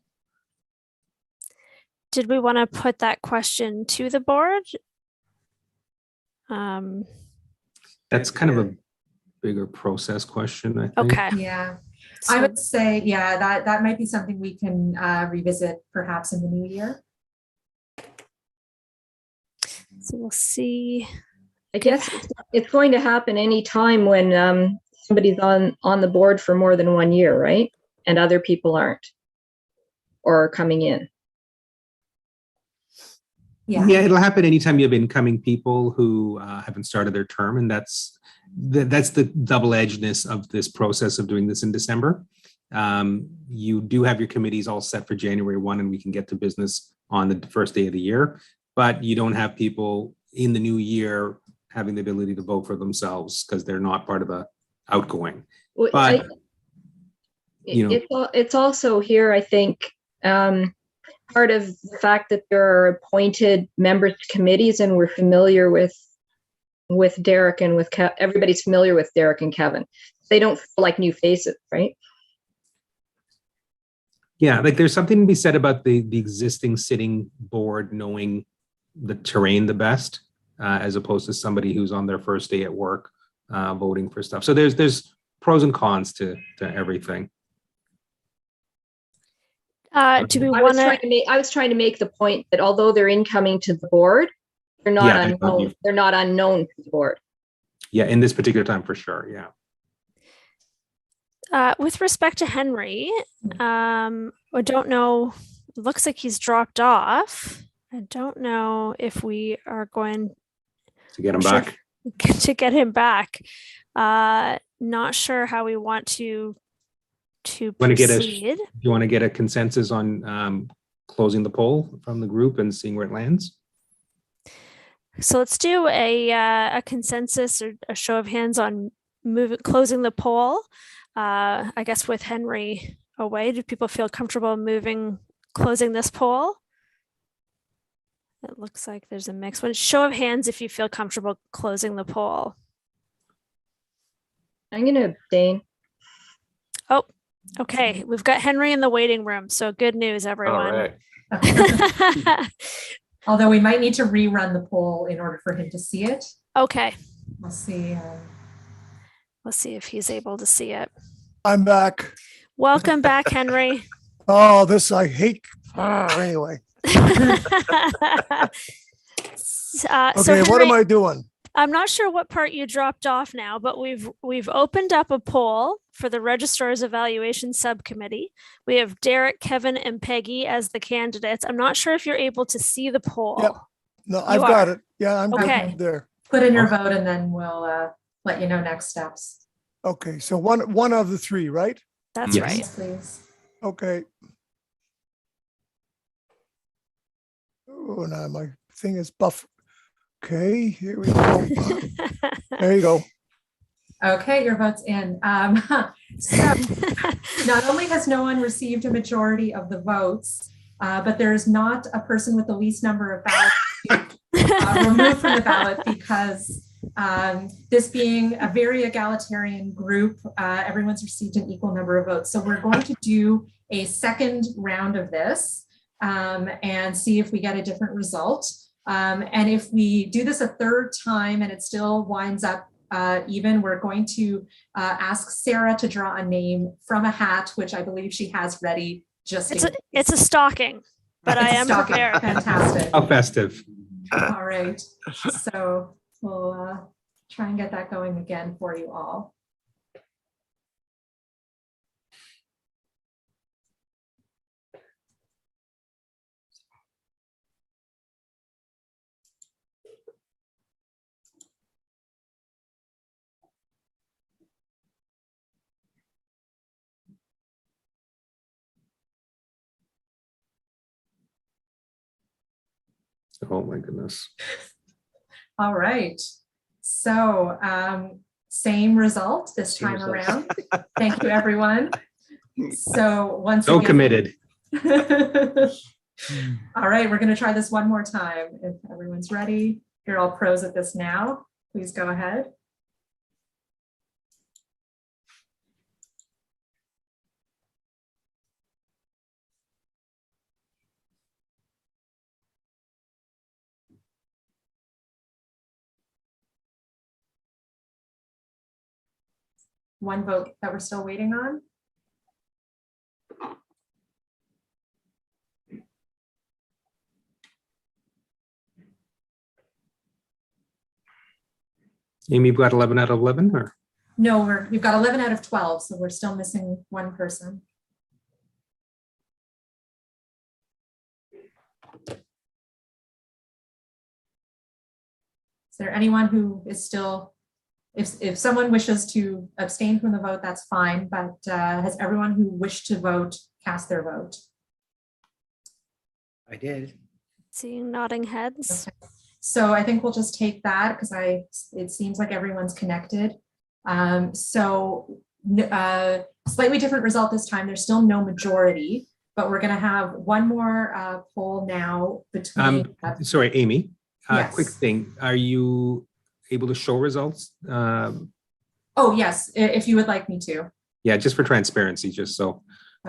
Did we want to put that question to the board? That's kind of a bigger process question, I think. Okay. Yeah, I would say, yeah, that might be something we can revisit perhaps in the new year. So we'll see. I guess it's going to happen anytime when somebody's on the board for more than 1 year, right? And other people aren't or are coming in. Yeah, it'll happen anytime you have incoming people who haven't started their term, and that's the double-edgedness of this process of doing this in December. You do have your committees all set for January 1, and we can get to business on the first day of the year, but you don't have people in the new year having the ability to vote for themselves because they're not part of the outgoing. Well, But you know, it's also here, I think, part of the fact that there are appointed members to committees, and we're familiar with Derek and with everybody's familiar with Derek and Kevin. They don't feel like new faces, right? yeah, like there's something to be said about the existing sitting board knowing the terrain the best, as opposed to somebody who's on their first day at work voting for stuff. So there's pros and cons to everything. Do we want to? I was trying to make the point that although they're incoming to the board, they're not unknown. They're not unknown to the board. Yeah, in this particular time, for sure. Yeah. With respect to Henry, I don't know. It looks like he's dropped off. I don't know if we are going to get him back. To get him back. Not sure how we want to proceed. Do you want to get a consensus on closing the poll from the group and seeing where it lands? So let's do a consensus or a show of hands on closing the poll. I guess with Henry away, do people feel comfortable closing this poll? It looks like there's a mix. But show of hands if you feel comfortable closing the poll. I'm going to abstain. Oh, okay. We've got Henry in the waiting room. So good news, everyone. All right. Although we might need to rerun the poll in order for him to see it. Okay, We'll see. let's see if he's able to see it. I'm back. Welcome back, Henry. Oh, this I hate. Anyway. So Okay, what am Henry, I doing? I'm not sure what part you dropped off now, but we've opened up a poll for the Registrar's Evaluation Subcommittee. We have Derek, Kevin, and Peggy as the candidates. I'm not sure if you're able to see the poll. Yep. No, I've got it. Yeah, I'm Okay. good there. Put in your vote and then we'll let you know next steps. Okay, so one of the three, right? That's right. Yes, please. Okay. Oh, now my thing is buff. Okay, here we go. There you go. Okay, your vote's in. So not only has no one received a majority of the votes, but there's not a person with the least number of ballots removed from the ballot because this being a very egalitarian group, everyone's received an equal number of votes. So we're going to do a second round of this and see if we get a different result. And if we do this a third time and it still winds up even, we're going to ask Sarah to draw a name from a hat, which I believe she has ready. It's a stocking, but I am stocking. prepared. Fantastic. How festive. All right. So we'll try and get that going again for you all. Oh my goodness. All right. So same result this time around. Thank you, everyone. So once So again- committed. All right, we're going to try this one more time. If everyone's ready, you're all pros at this now. Please go ahead. One vote that we're still waiting on. Amy, you've got 11 out of 11 or? No, we've got 11 out of 12, so we're still missing one person. Is there anyone who is still, if someone wishes to abstain from the vote, that's fine, but has everyone who wished to vote cast their vote? I did. Seeing nodding heads. Okay. So I think we'll just take that because it seems like everyone's connected. So slightly different result this time. There's still no majority, but we're going to have one more poll now between. Sorry, Amy. Yes. Quick thing. Are you able to show results? Oh, yes, if you would like me to. Yeah, just for transparency, just so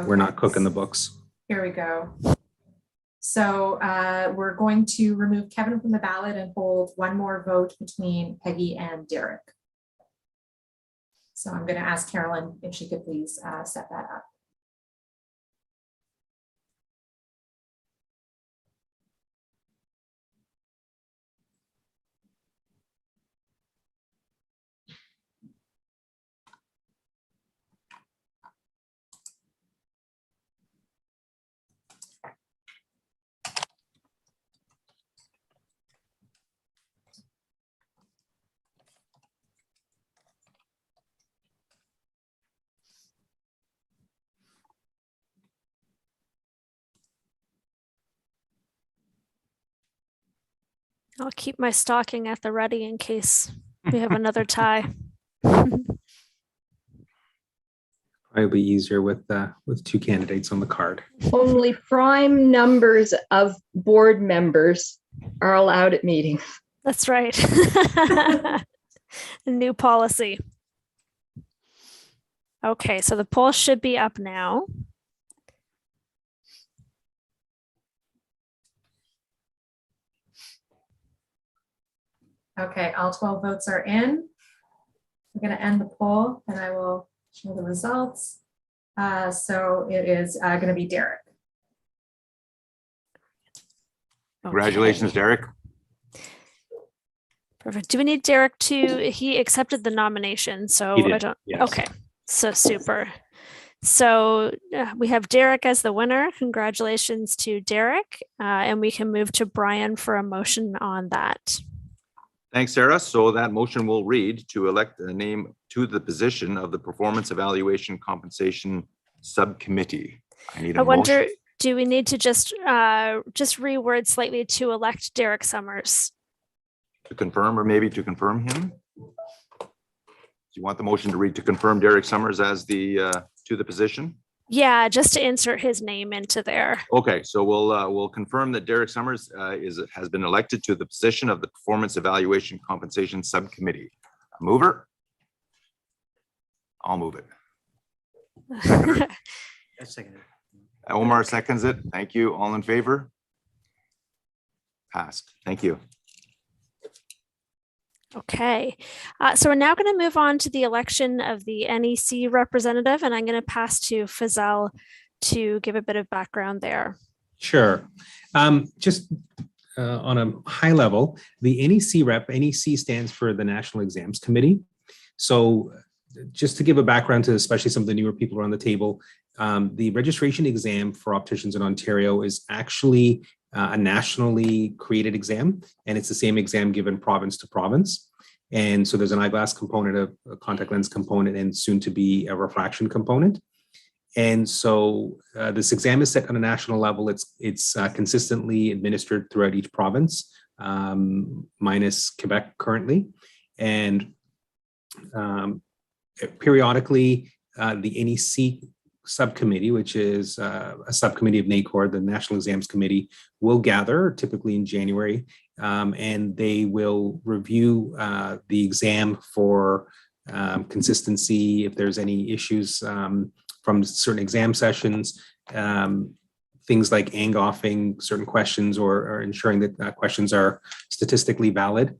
we're not cooking the books. Here we go. So we're going to remove Kevin from the ballot and hold one more vote between Peggy and Derek. So I'm going to ask Carolyn if she could please set that up. I'll keep my stocking at the ready in case we have another tie. Probably easier with two candidates on the card. Only prime numbers of board members are allowed at meetings. That's right. A new policy. Okay, so the poll should be up now. Okay, all 12 votes are in. I'm going to end the poll and I will show the results. So it is going to be Derek. Congratulations, Derek. Perfect. Do we need Derek to, he accepted the nomination, so He did, I don't, yes. okay, so super. So we have Derek as the winner. Congratulations to Derek. And we can move to Brian for a motion on that. Thanks, Sarah. So that motion will read to elect a name to the position of the Performance Evaluation Compensation Subcommittee. I need a I wonder, motion. do we need to just reword slightly to elect Derek Summers? To confirm, or maybe to confirm him? Do you want the motion to read to confirm Derek Summers as the to the position? Yeah, just to insert his name into there. Okay, so we'll confirm that Derek Summers has been elected to the position of the Performance Evaluation Compensation Subcommittee. A mover? I'll move it. Seconder? That's second. Omar seconds it. Thank you. All in favor? Passed. Thank you. Okay, so we're now going to move on to the election of the NEC representative, and I'm going to pass to Fazal to give a bit of background there. Sure. Just on a high level, the NEC rep, NEC stands for the National Exams Committee. So just to give a background to especially some of the newer people around the table, the registration exam for opticians in Ontario is actually a nationally created exam, and it's the same exam given province to province. And so there's an eyeglass component, a contact lens component, and soon to be a refraction component. And so this exam is set on a national level. It's consistently administered throughout each province, minus Quebec currently. And periodically, the NEC subcommittee, which is a subcommittee of NACOR, the National Exams Committee, will gather typically in January, and they will review the exam for consistency, if there's any issues from certain exam sessions, things like angoffing certain questions or ensuring that questions are statistically valid.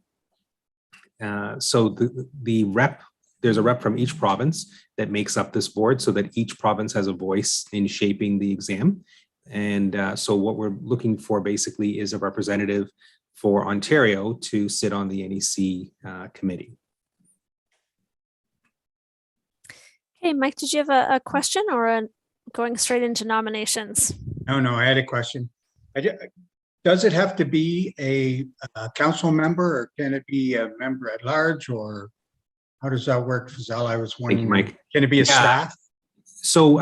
So the rep, there's a rep from each province that makes up this board so that each province has a voice in shaping the exam. And so what we're looking for basically is a representative for Ontario to sit on the NEC committee. Okay, Mike, did you have a question or going straight into nominations? No, I had a question. Does it have to be a council member, or can it be a member at large, or how does that work, Fazal? I was wondering, Mike. Can it be a staff? So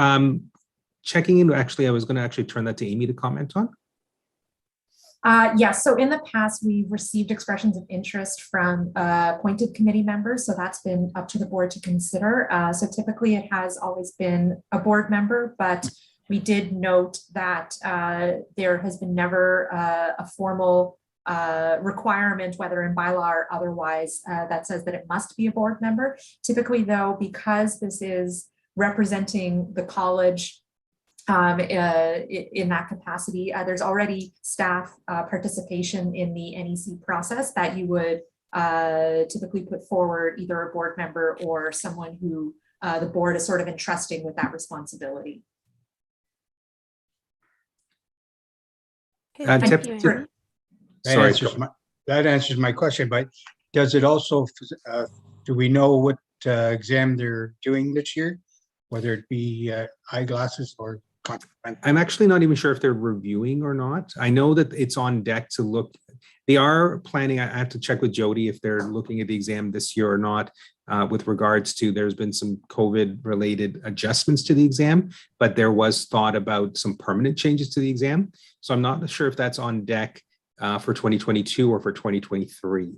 checking in, actually, I was going to actually turn that to Amy to comment on. Yes, so in the past, we've received expressions of interest from appointed committee members, so that's been up to the board to consider. So typically it has always been a board member, but we did note that there has been never a formal requirement, whether in bylaw or otherwise, that says that it must be a board member. Typically though, because this is representing the college in that capacity, there's already staff participation in the NEC process that you would typically put forward, either a board member or someone who the board is sort of entrusting with that responsibility. That answers my question, but does it also, do we know what exam they're doing this year? Whether it be eyeglasses or contact lenses? I'm actually not even sure if they're reviewing or not. I know that it's on deck to look. They are planning, I have to check with Jody if they're looking at the exam this year or not, with regards to, there's been some COVID related adjustments to the exam, but there was thought about some permanent changes to the exam. So I'm not sure if that's on deck for 2022 or for 2023.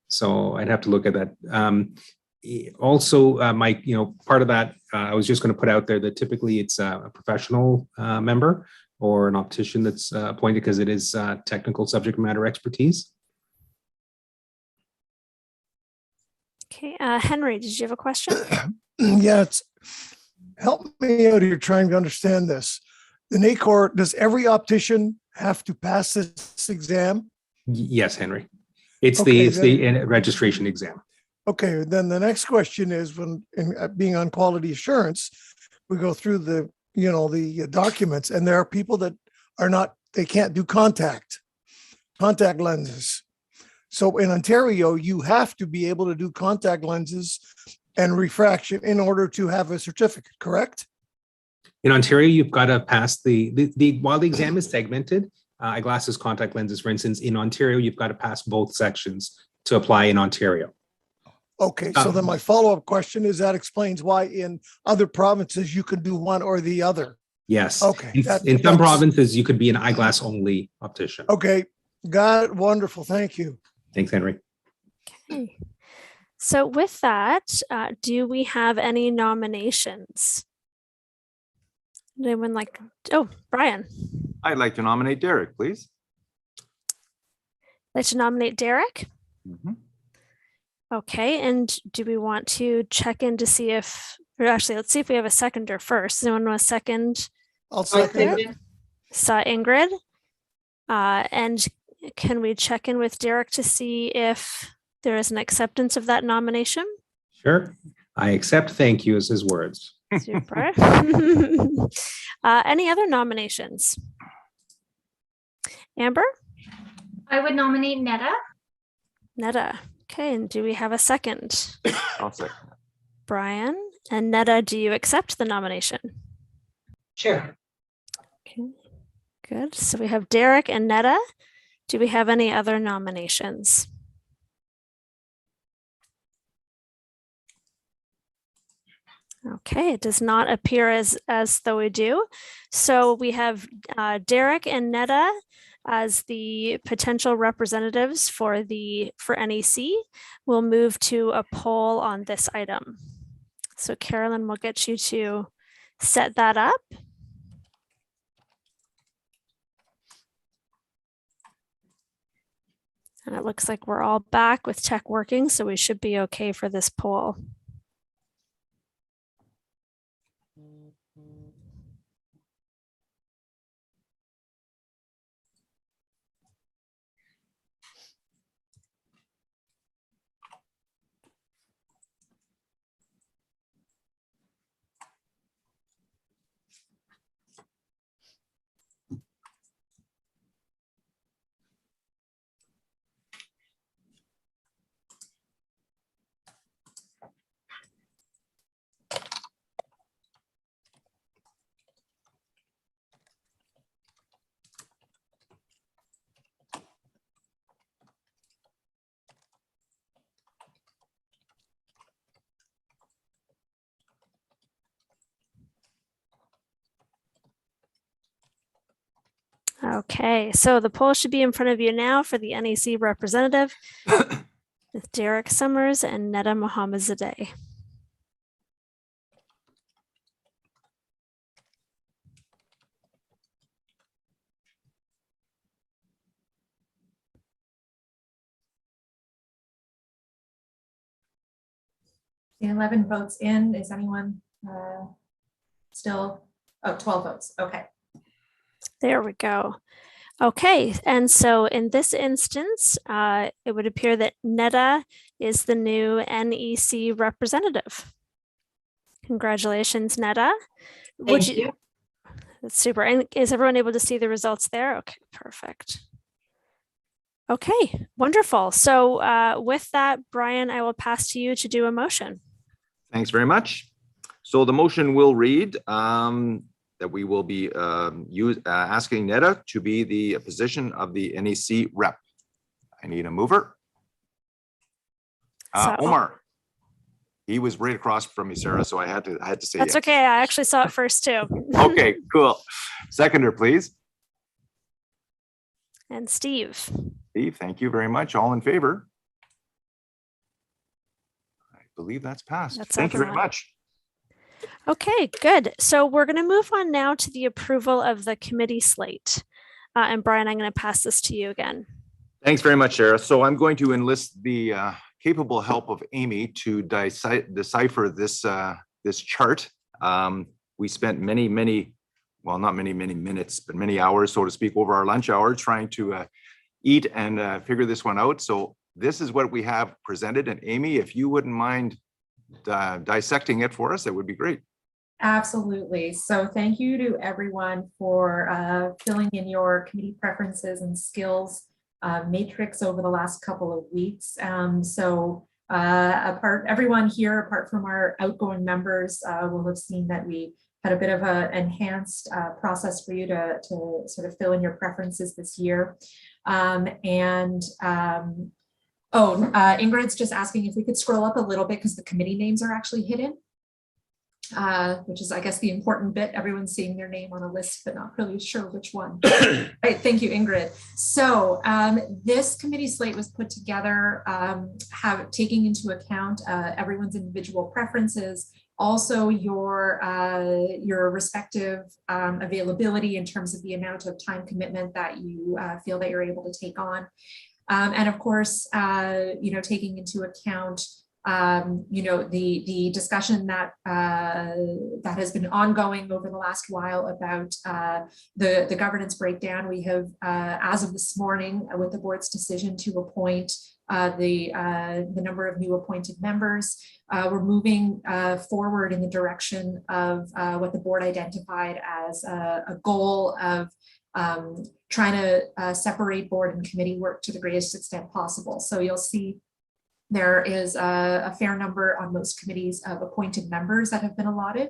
So I'd have to look at that. Also, Mike, part of that, I was just going to put out there that typically it's a professional member or an optician that's appointed because it is technical subject matter expertise. Okay, Henry, did you have a question? Yeah, help me out here trying to understand this. The NACOR, does every optician have to pass this exam? Yes, Henry. It's Okay, the registration exam. Okay, then the next question is when, being on quality assurance, we go through the, the documents and there are people that are not, they can't do contact lenses. So in Ontario, you have to be able to do contact lenses and refraction in order to have a certificate, correct? In Ontario, you've got to pass while the exam is segmented, eyeglasses, contact lenses, for instance, in Ontario, you've got to pass both sections to apply in Ontario. Okay, so then my follow-up question is that explains why in other provinces you can do one or the other. Yes. Okay. In some provinces, you could be an eyeglass only optician. Okay, got it. Wonderful. Thank you. Thanks, Henry. Okay. So with that, do we have any nominations? Anyone like, oh, Brian. I'd like to nominate Derek, please. Like to nominate Derek? Mhm. Okay, and do we want to check in to see if, or actually, let's see if we have a seconder first. Does anyone want a second? I'll second it. Ingrid. And can we check in with Derek to see if there is an acceptance of that nomination? Sure. I accept thank you as his words. Super. Any other nominations? Amber? I would nominate Netta. Netta. Okay, and do we have a second? I'll second. Brian and Netta, do you accept the nomination? Sure. Okay, good. So we have Derek and Netta. Do we have any other nominations? Okay, it does not appear as though we do. So we have Derek and Netta as the potential representatives for NEC. We'll move to a poll on this item. So Carolyn will get you to set that up. And it looks like we're all back with tech working, so we should be okay for this poll. Okay, so the poll should be in front of you now for the NEC representative with Derek Summers and Netta Mohammadzadeh. The 11 votes in. Is anyone still? Oh, 12 votes. Okay. There we go. Okay, and so in this instance, it would appear that Netta is the new NEC representative. Congratulations, Netta. Thank you. That's super. And is everyone able to see the results there? Okay, perfect. Okay, wonderful. So with that, Brian, I will pass to you to do a motion. Thanks very much. So the motion will read that we will be asking Netta to be the position of the NEC rep. I need a mover. Omar. He was right across from me, Sarah, so I had to say that's yes. okay. I actually saw it first too. Okay, cool. Seconder, please. And Steve. Steve, thank you very much. All in favor? I believe that's passed. Thank you very everyone. much. Okay, good. So we're going to move on now to the approval of the committee slate. And Brian, I'm going to pass this to you again. Thanks very much, Sarah. So I'm going to enlist the capable help of Amy to decipher this chart. We spent many, well, not many minutes, but many hours, so to speak, over our lunch hour trying to eat and figure this one out. So this is what we have presented. And Amy, if you wouldn't mind dissecting it for us, that would be great. Absolutely. So thank you to everyone for filling in your committee preferences and skills matrix over the last couple of weeks. Everyone here, apart from our outgoing members, will have seen that we had a bit of an enhanced process for you to sort of fill in your preferences this year. Ingrid's just asking if we could scroll up a little bit because the committee names are actually hidden, which is, I guess, the important bit. Everyone's seeing their name on a list, but not really sure which one. Right, thank you, Ingrid. So this committee slate was put together, taking into account everyone's individual preferences, also your respective availability in terms of the amount of time commitment that you feel that you're able to take on. And of course, taking into account, the discussion that has been ongoing over the last while about the governance breakdown. We have, as of this morning, with the board's decision to appoint the number of new appointed members, we're moving forward in the direction of what the board identified as a goal of trying to separate board and committee work to the greatest extent possible. So you'll see there is a fair number on most committees of appointed members that have been allotted.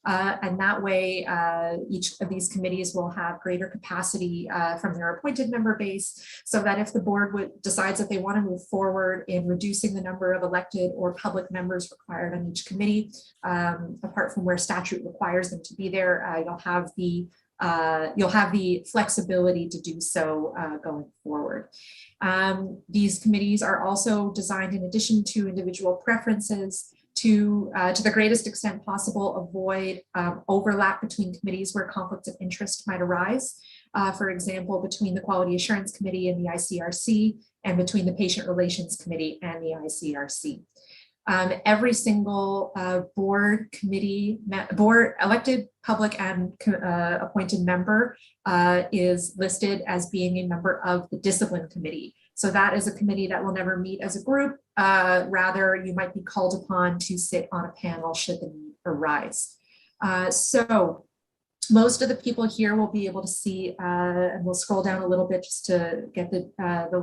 And that way, each of these committees will have greater capacity from their appointed member base, so that if the board decides that they want to move forward in reducing the number of elected or public members required on each committee, apart from where statute requires them to be there, you'll have the flexibility to do so going forward. These committees are also designed, in addition to individual preferences, to the greatest extent possible, avoid overlap between committees where conflicts of interest might arise. For example, between the Quality Assurance Committee and the ICRC, and between the Patient Relations Committee and the ICRC. Every single board, elected, public, and appointed member is listed as being a member of the Discipline Committee. So that is a committee that will never meet as a group. Rather, you might be called upon to sit on a panel should the need arise. So most of the people here will be able to see, and we'll scroll down a little bit just to get the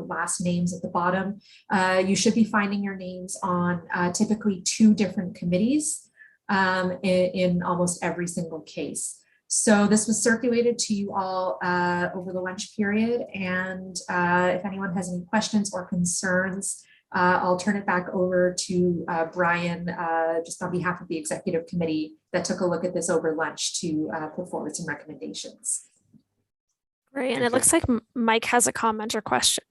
last names at the bottom. You should be finding your names on typically 2 different committees in almost every single case. So this was circulated to you all over the lunch period. And if anyone has any questions or concerns, I'll turn it back over to Brian, just on behalf of the executive committee that took a look at this over lunch to put forward some recommendations. Great, and it looks like Mike has a comment or question.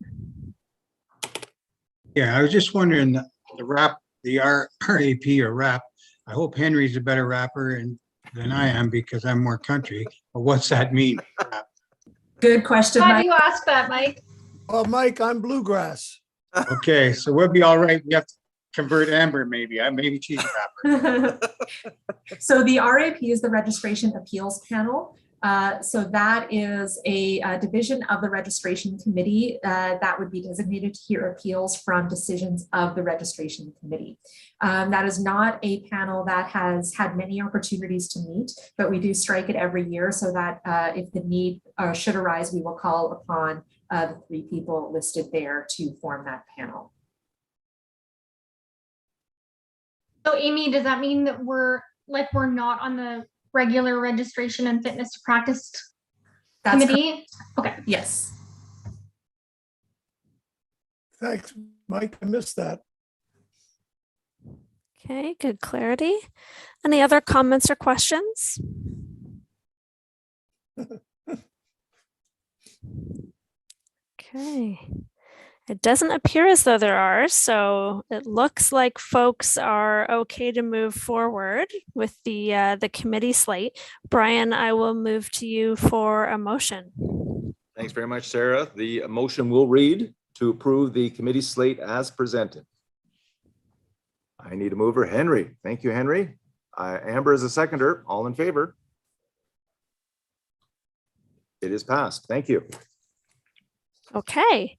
Yeah, I was just wondering, the RAP or RAP, I hope Henry's a better rapper than I am because I'm more country, but what's that mean? Good question, Why Mike. do you ask that, Mike? Well, Mike, I'm bluegrass. Okay, so we'll be all right. We have to convert Amber, maybe. Maybe she's a rapper. So the RAP is the Registration Appeals Panel. So that is a division of the Registration Committee that would be designated to hear appeals from decisions of the Registration Committee. That is not a panel that has had many opportunities to meet, but we do strike it every year so that if the need should arise, we will call upon the 3 people listed there to form that panel. So Amy, does that mean that we're not on the regular registration and fitness to practice committee? Okay. Yes. Thanks, Mike. I missed that. Okay, good clarity. Any other comments or questions? Okay. It doesn't appear as though there are, so it looks like folks are okay to move forward with the committee slate. Brian, I will move to you for a motion. Thanks very much, Sarah. The motion will read to approve the committee slate as presented. I need a mover, Henry. Thank you, Henry. Amber is a seconder. All in favor? It is passed. Thank you. Okay.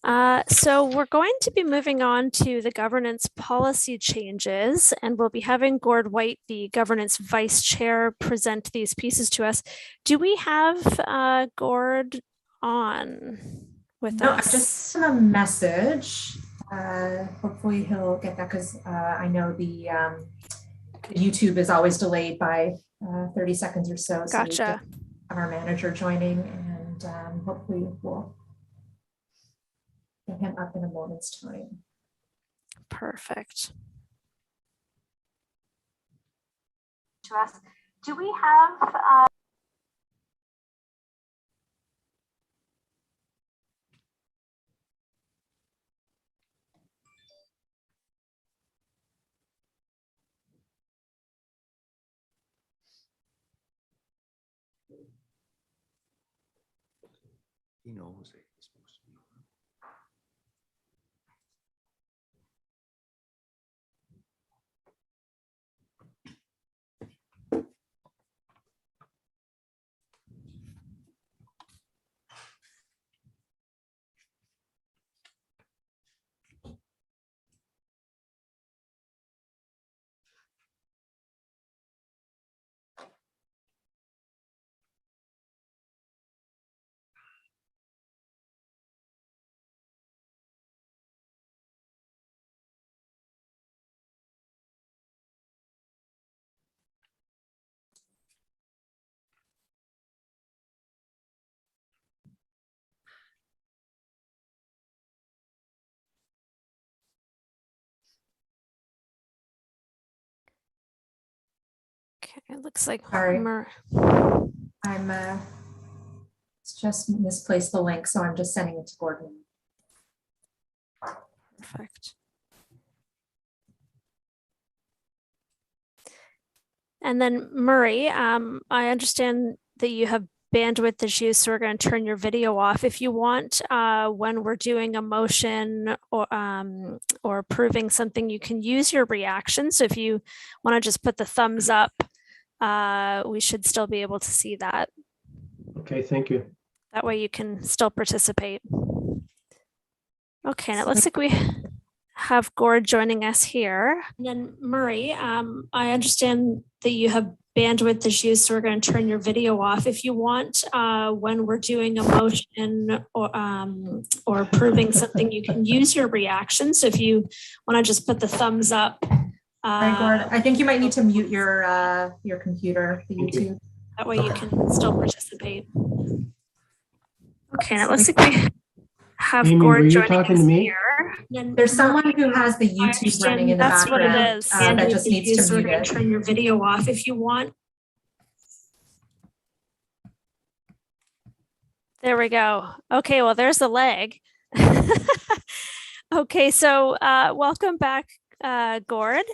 So we're going to be moving on to the governance policy changes, and we'll be having Gord White, the governance vice chair, present these pieces to us. Do we have Gord on with No, I us? just sent a message. Hopefully he'll get that because I know the YouTube is always delayed by 30 seconds or so. So we Gotcha. have our manager joining, and hopefully we'll get him up in a moment's time. Perfect. To us, do we have? He knows it. He's supposed to be. Okay, it looks like Sorry. I'm it's just misplaced the link, so I'm just sending it to Gordon. Perfect. And then Murray, I understand that you have bandwidth issues, so we're going to turn your video off. If you want, when we're doing a motion or approving something, you can use your reaction. So if you want to just put the thumbs up, we should still be able to see that. Okay, thank you. That way you can still participate. Okay, and it looks like we have Gord joining us here. And then Murray, I understand that you have bandwidth issues, so we're going to turn your video off. If you want, when we're doing a motion or approving something, you can use your reaction. So if you want to just put the thumbs up. Hi, Gord. I think you might need to mute your computer, the YouTube. That way you can still participate. Okay, and it looks like we have Amy, Gord were you joining talking us to me? here. There's someone who has the YouTube running in the That's background. what it is. That just needs to We're mute going it. to turn your video off if you want. There we go. Okay, well, there's the leg. Okay, so welcome back, Gord.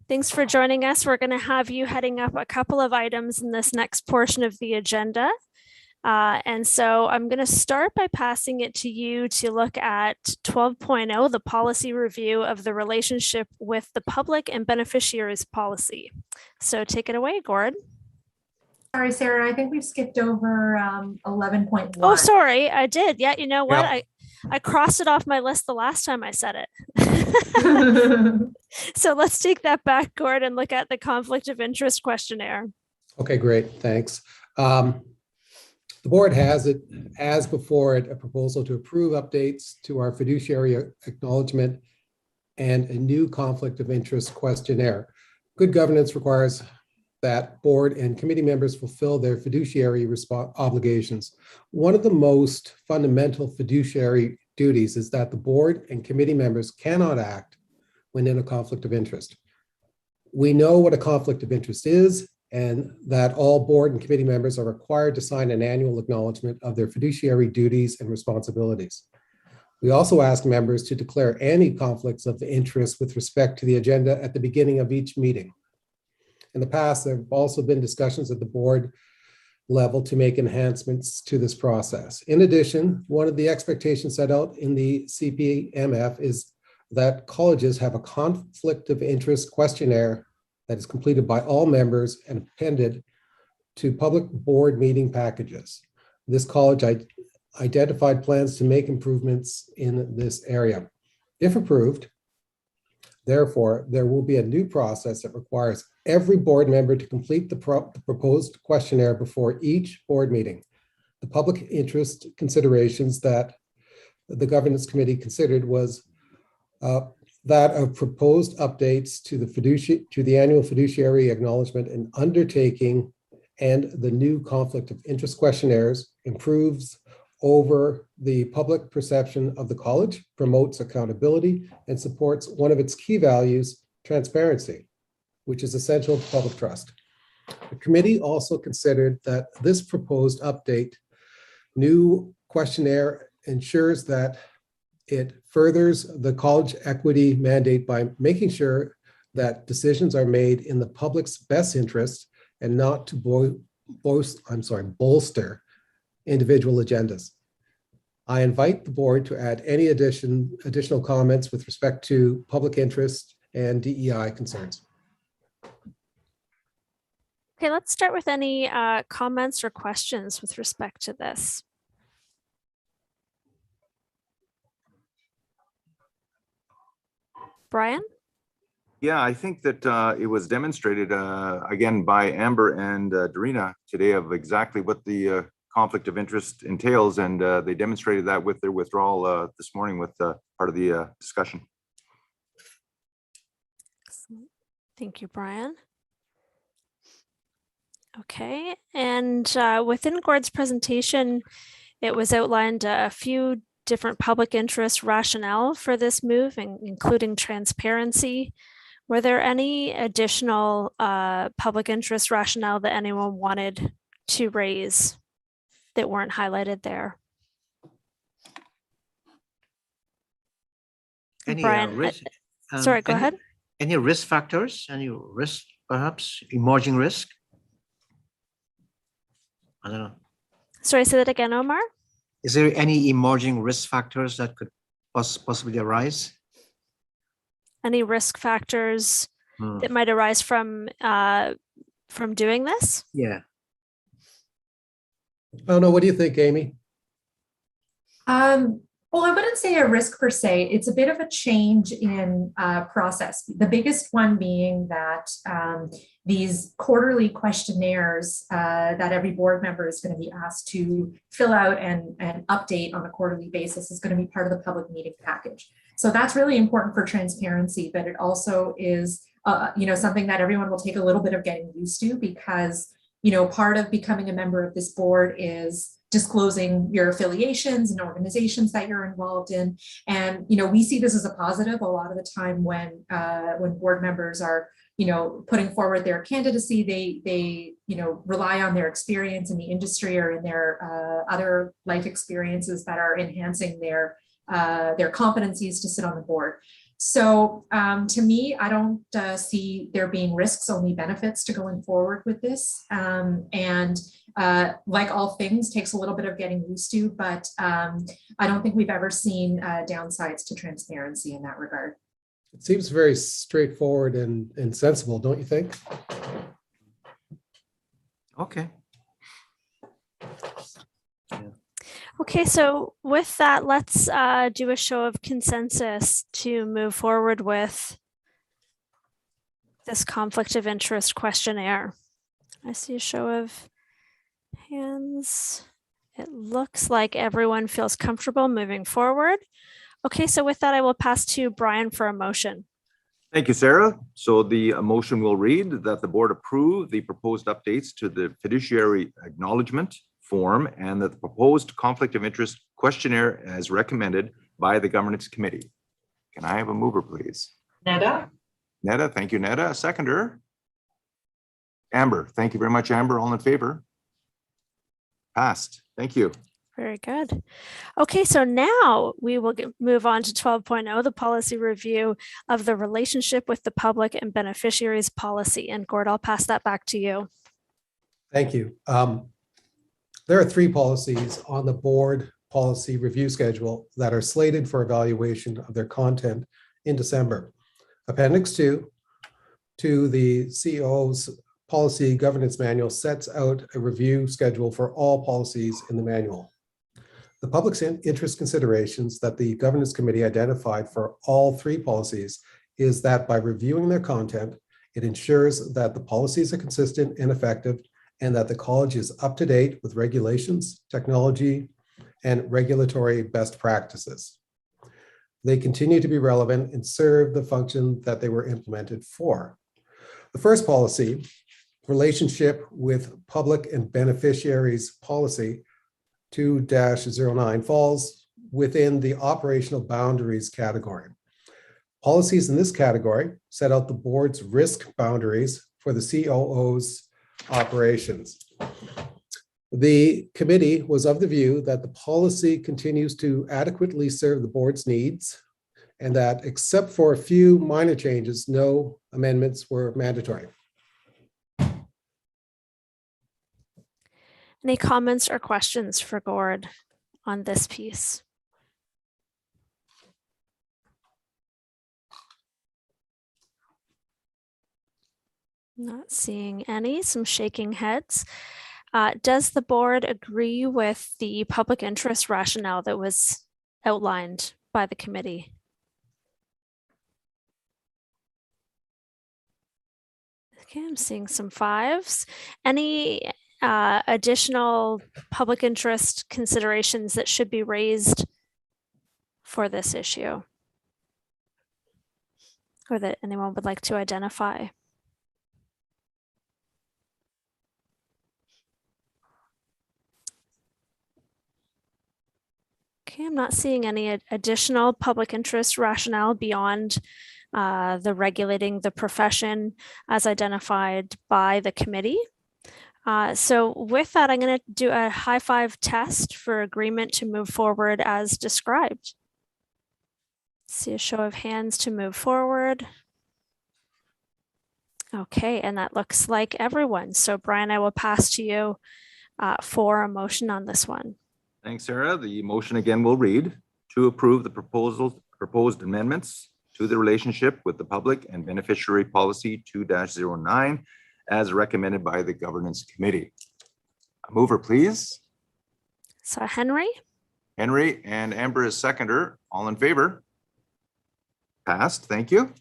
Thanks for joining us. We're going to have you heading up a couple of items in this next portion of the agenda. And so I'm going to start by passing it to you to look at 12.0, the policy review of the relationship with the public and beneficiaries policy. So take it away, Gord. Sorry, Sarah, I think we've skipped over 11.1. Oh, sorry, I did. Yeah, you know what? Yep. I crossed it off my list the last time I said it. So let's take that back, Gord, and look at the conflict of interest questionnaire. Okay, great. Thanks. The board has it as before it a proposal to approve updates to our fiduciary acknowledgement and a new conflict of interest questionnaire. Good governance requires that board and committee members fulfill their fiduciary obligations. One of the most fundamental fiduciary duties is that the board and committee members cannot act when in a conflict of interest. We know what a conflict of interest is, and that all board and committee members are required to sign an annual acknowledgement of their fiduciary duties and responsibilities. We also ask members to declare any conflicts of interest with respect to the agenda at the beginning of each meeting. In the past, there have also been discussions at the board level to make enhancements to this process. In addition, one of the expectations set out in the CPMF is that colleges have a conflict of interest questionnaire that is completed by all members and appended to public board meeting packages. This college identified plans to make improvements in this area. If approved, therefore, there will be a new process that requires every board member to complete the proposed questionnaire before each board meeting. The public interest considerations that the governance committee considered was that of proposed updates to the annual fiduciary acknowledgement and undertaking, and the new conflict of interest questionnaires improves over the public perception of the college, promotes accountability, and supports one of its key values, transparency, which is essential to public trust. The committee also considered that this proposed update new questionnaire ensures that it furthers the college equity mandate by making sure that decisions are made in the public's best interest and not to bolster individual agendas. I invite the board to add any additional comments with respect to public interest and DEI concerns. Okay, let's start with any comments or questions with respect to this. Brian? Yeah, I think that it was demonstrated again by Amber and Darina today of exactly what the conflict of interest entails, and they demonstrated that with their withdrawal this morning with part of the discussion. Excellent. Thank you, Brian. Okay, and within Gord's presentation, it was outlined a few different public interest rationale for this move, including transparency. Were there any additional public interest rationale that anyone wanted to raise that weren't highlighted there? Any Brian, risk? sorry, go ahead. Any risk factors? Any risk, perhaps emerging risk? I don't know. Sorry, say that again, Omar. Is there any emerging risk factors that could possibly arise? Any risk factors that might arise from doing this? Yeah. Oh no, what do you think, Amy? Well, I wouldn't say a risk per se. It's a bit of a change in process. The biggest one being that these quarterly questionnaires that every board member is going to be asked to fill out and update on a quarterly basis is going to be part of the public meeting package. So that's really important for transparency, but it also is something that everyone will take a little bit of getting used to, because part of becoming a member of this board is disclosing your affiliations and organizations that you're involved in. And, we see this as a positive a lot of the time when board members are, putting forward their candidacy, they rely on their experience in the industry or in their other life experiences that are enhancing their competencies to sit on the board. So to me, I don't see there being risks, only benefits to going forward with this. Like all things, takes a little bit of getting used to, but I don't think we've ever seen downsides to transparency in that regard. It seems very straightforward and sensible, don't you think? Okay. Okay, so with that, let's do a show of consensus to move forward with this conflict of interest questionnaire. I see a show of hands. It looks like everyone feels comfortable moving forward. Okay, so with that, I will pass to Brian for a motion. Thank you, Sarah. So the motion will read that the board approve the proposed updates to the fiduciary acknowledgement form and that the proposed conflict of interest questionnaire as recommended by the governance committee. Can I have a mover, please? Neda? Neda, thank you, Neda. A seconder? Amber, thank you very much, Amber. All in favor? Passed. Thank you. Very good. Okay, so now we will move on to 12.0, the policy review of the relationship with the public and beneficiaries policy. And Gord, I'll pass that back to you. Thank you. There are 3 policies on the board policy review schedule that are slated for evaluation of their content in December. Appendix 2 to the CEO's policy governance manual sets out a review schedule for all policies in the manual. The public's interest considerations that the Governance Committee identified for all three policies is that by reviewing their content, it ensures that the policies are consistent and effective, and that the college is up to date with regulations, technology, and regulatory best practices. They continue to be relevant and serve the function that they were implemented for. The first policy, relationship with public and beneficiaries policy 2-09, falls within the operational boundaries category. Policies in this category set out the board's risk boundaries for the COO's operations. The committee was of the view that the policy continues to adequately serve the board's needs, and that except for a few minor changes, no amendments were mandatory. Any comments or questions for Gord on this piece? Not seeing any, some shaking heads. Does the board agree with the public interest rationale that was outlined by the committee? Okay, I'm seeing some fives. Any additional public interest considerations that should be raised for this issue, or that anyone would like to identify? Okay, I'm not seeing any additional public interest rationale beyond the regulating the profession as identified by the committee. So with that, I'm going to do a high five test for agreement to move forward as described. See a show of hands to move forward. Okay, and that looks like everyone. So Brian, I will pass to you for a motion on this one. Thanks, Sarah. The motion again will read to approve the proposed amendments to the relationship with the public and beneficiary policy 2-09 as recommended by the Governance Committee. A mover, please. So Henry. Henry and Amber is seconder. All in favor? Passed. Thank you.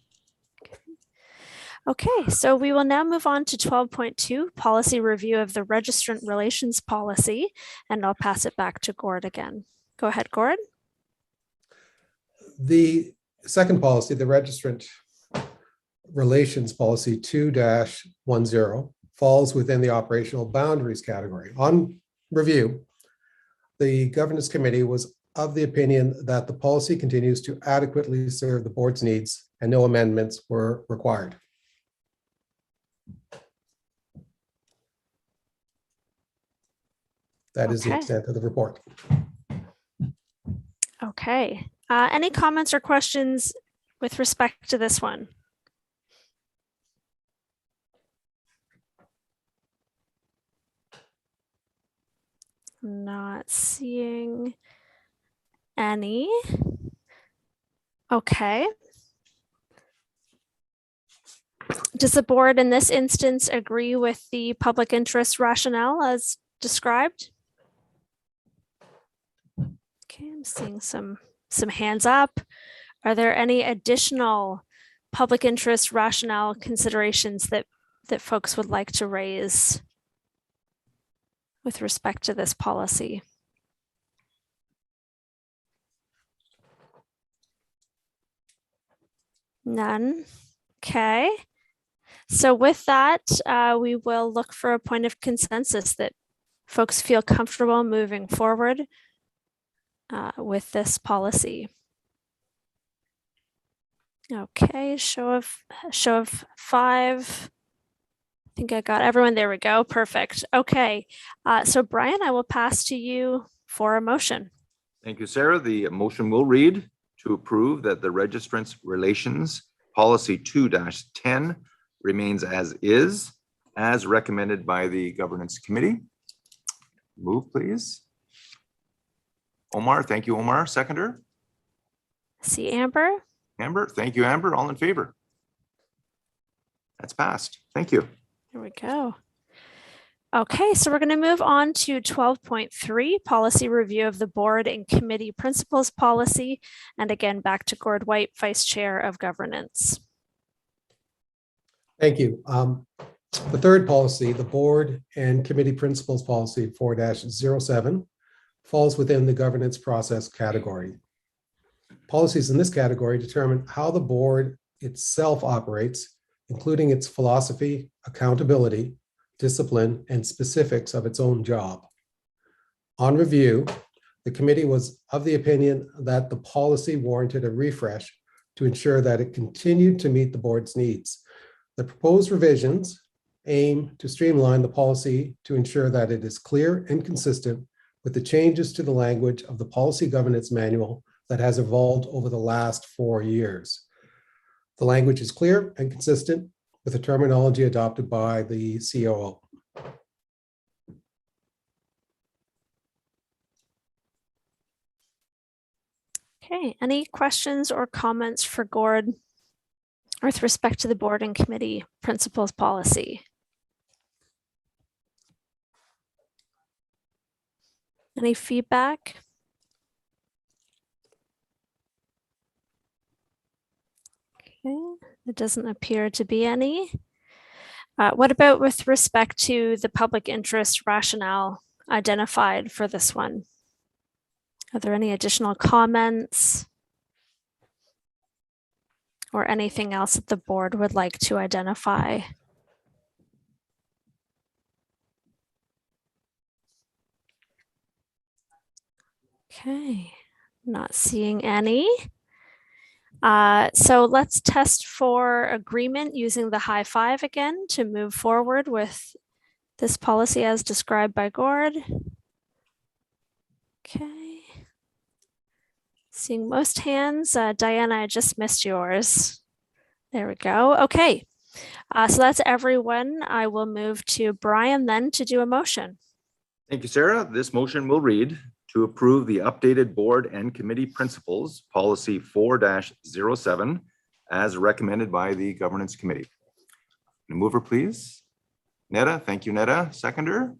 Okay, so we will now move on to 12.2, policy review of the registrant relations policy, and I'll pass it back to Gord again. Go ahead, Gord. The second policy, the registrant relations policy 2-10, falls within the operational boundaries category. On review, the Governance Committee was of the opinion that the policy continues to adequately serve the board's needs and no amendments were required. That is the extent of the report. Okay. Any comments or questions with respect to this one? Not seeing any. Okay. Does the board in this instance agree with the public interest rationale as described? Okay, I'm seeing some hands up. Are there any additional public interest rationale considerations that folks would like to raise with respect to this policy? None. Okay. So with that, we will look for a point of consensus that folks feel comfortable moving forward with this policy. Okay, show of five. I think I got everyone. There we go. Perfect. Okay, so Brian, I will pass to you for a motion. Thank you, Sarah. The motion will read to approve that the registrants relations policy 2-10 remains as is, as recommended by the Governance Committee. Move, please. Omar, thank you, Omar. Seconder. See Amber. Amber, thank you, Amber. All in favor? That's passed. Thank you. There we go. Okay, so we're going to move on to 12.3, policy review of the board and committee principles policy. And again, back to Gord White, Vice Chair of Governance. Thank you. The third policy, the board and committee principles policy 4-07, falls within the governance process category. Policies in this category determine how the board itself operates, including its philosophy, accountability, discipline, and specifics of its own job. On review, the committee was of the opinion that the policy warranted a refresh to ensure that it continued to meet the board's needs. The proposed revisions aim to streamline the policy to ensure that it is clear and consistent with the changes to the language of the policy governance manual that has evolved over the last 4 years. The language is clear and consistent with the terminology adopted by the COO. Okay, any questions or comments for Gord with respect to the board and committee principles policy? Any feedback? Okay, it doesn't appear to be any. What about with respect to the public interest rationale identified for this one? Are there any additional comments or anything else that the board would like to identify? Okay, not seeing any. So let's test for agreement using the high five again to move forward with this policy as described by Gord. Okay. Seeing most hands. Diana, I just missed yours. There we go. Okay. So that's everyone. I will move to Brian then to do a motion. Thank you, Sarah. This motion will read to approve the updated board and committee principles policy 4-07 as recommended by the governance committee. Mover, please. Netta, thank you, Netta. Seconder.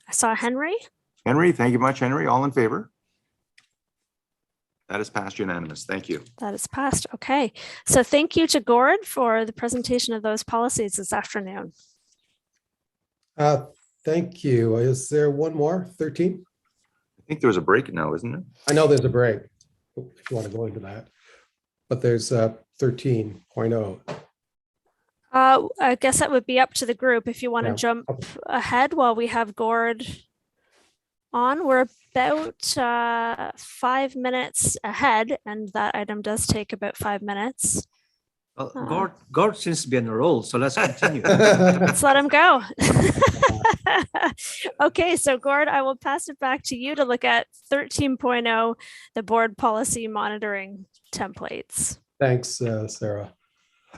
I saw Henry. Henry, thank you much, Henry. All in favor? That is passed unanimous. Thank you. That is passed. Okay. So thank you to Gord for the presentation of those policies this afternoon. Thank you. Is there one more? 13? I think there's a break now, isn't it? I know there's a break, if you want to go into that. But there's 13.0. I guess that would be up to the group if you want to jump ahead while we have Gord on. We're about 5 minutes ahead, and that item does take about 5 minutes. Well, Gord seems to be on a roll, so let's continue. Let's let him go. Okay, so Gord, I will pass it back to you to look at 13.0, the board policy monitoring templates. Thanks, Sarah.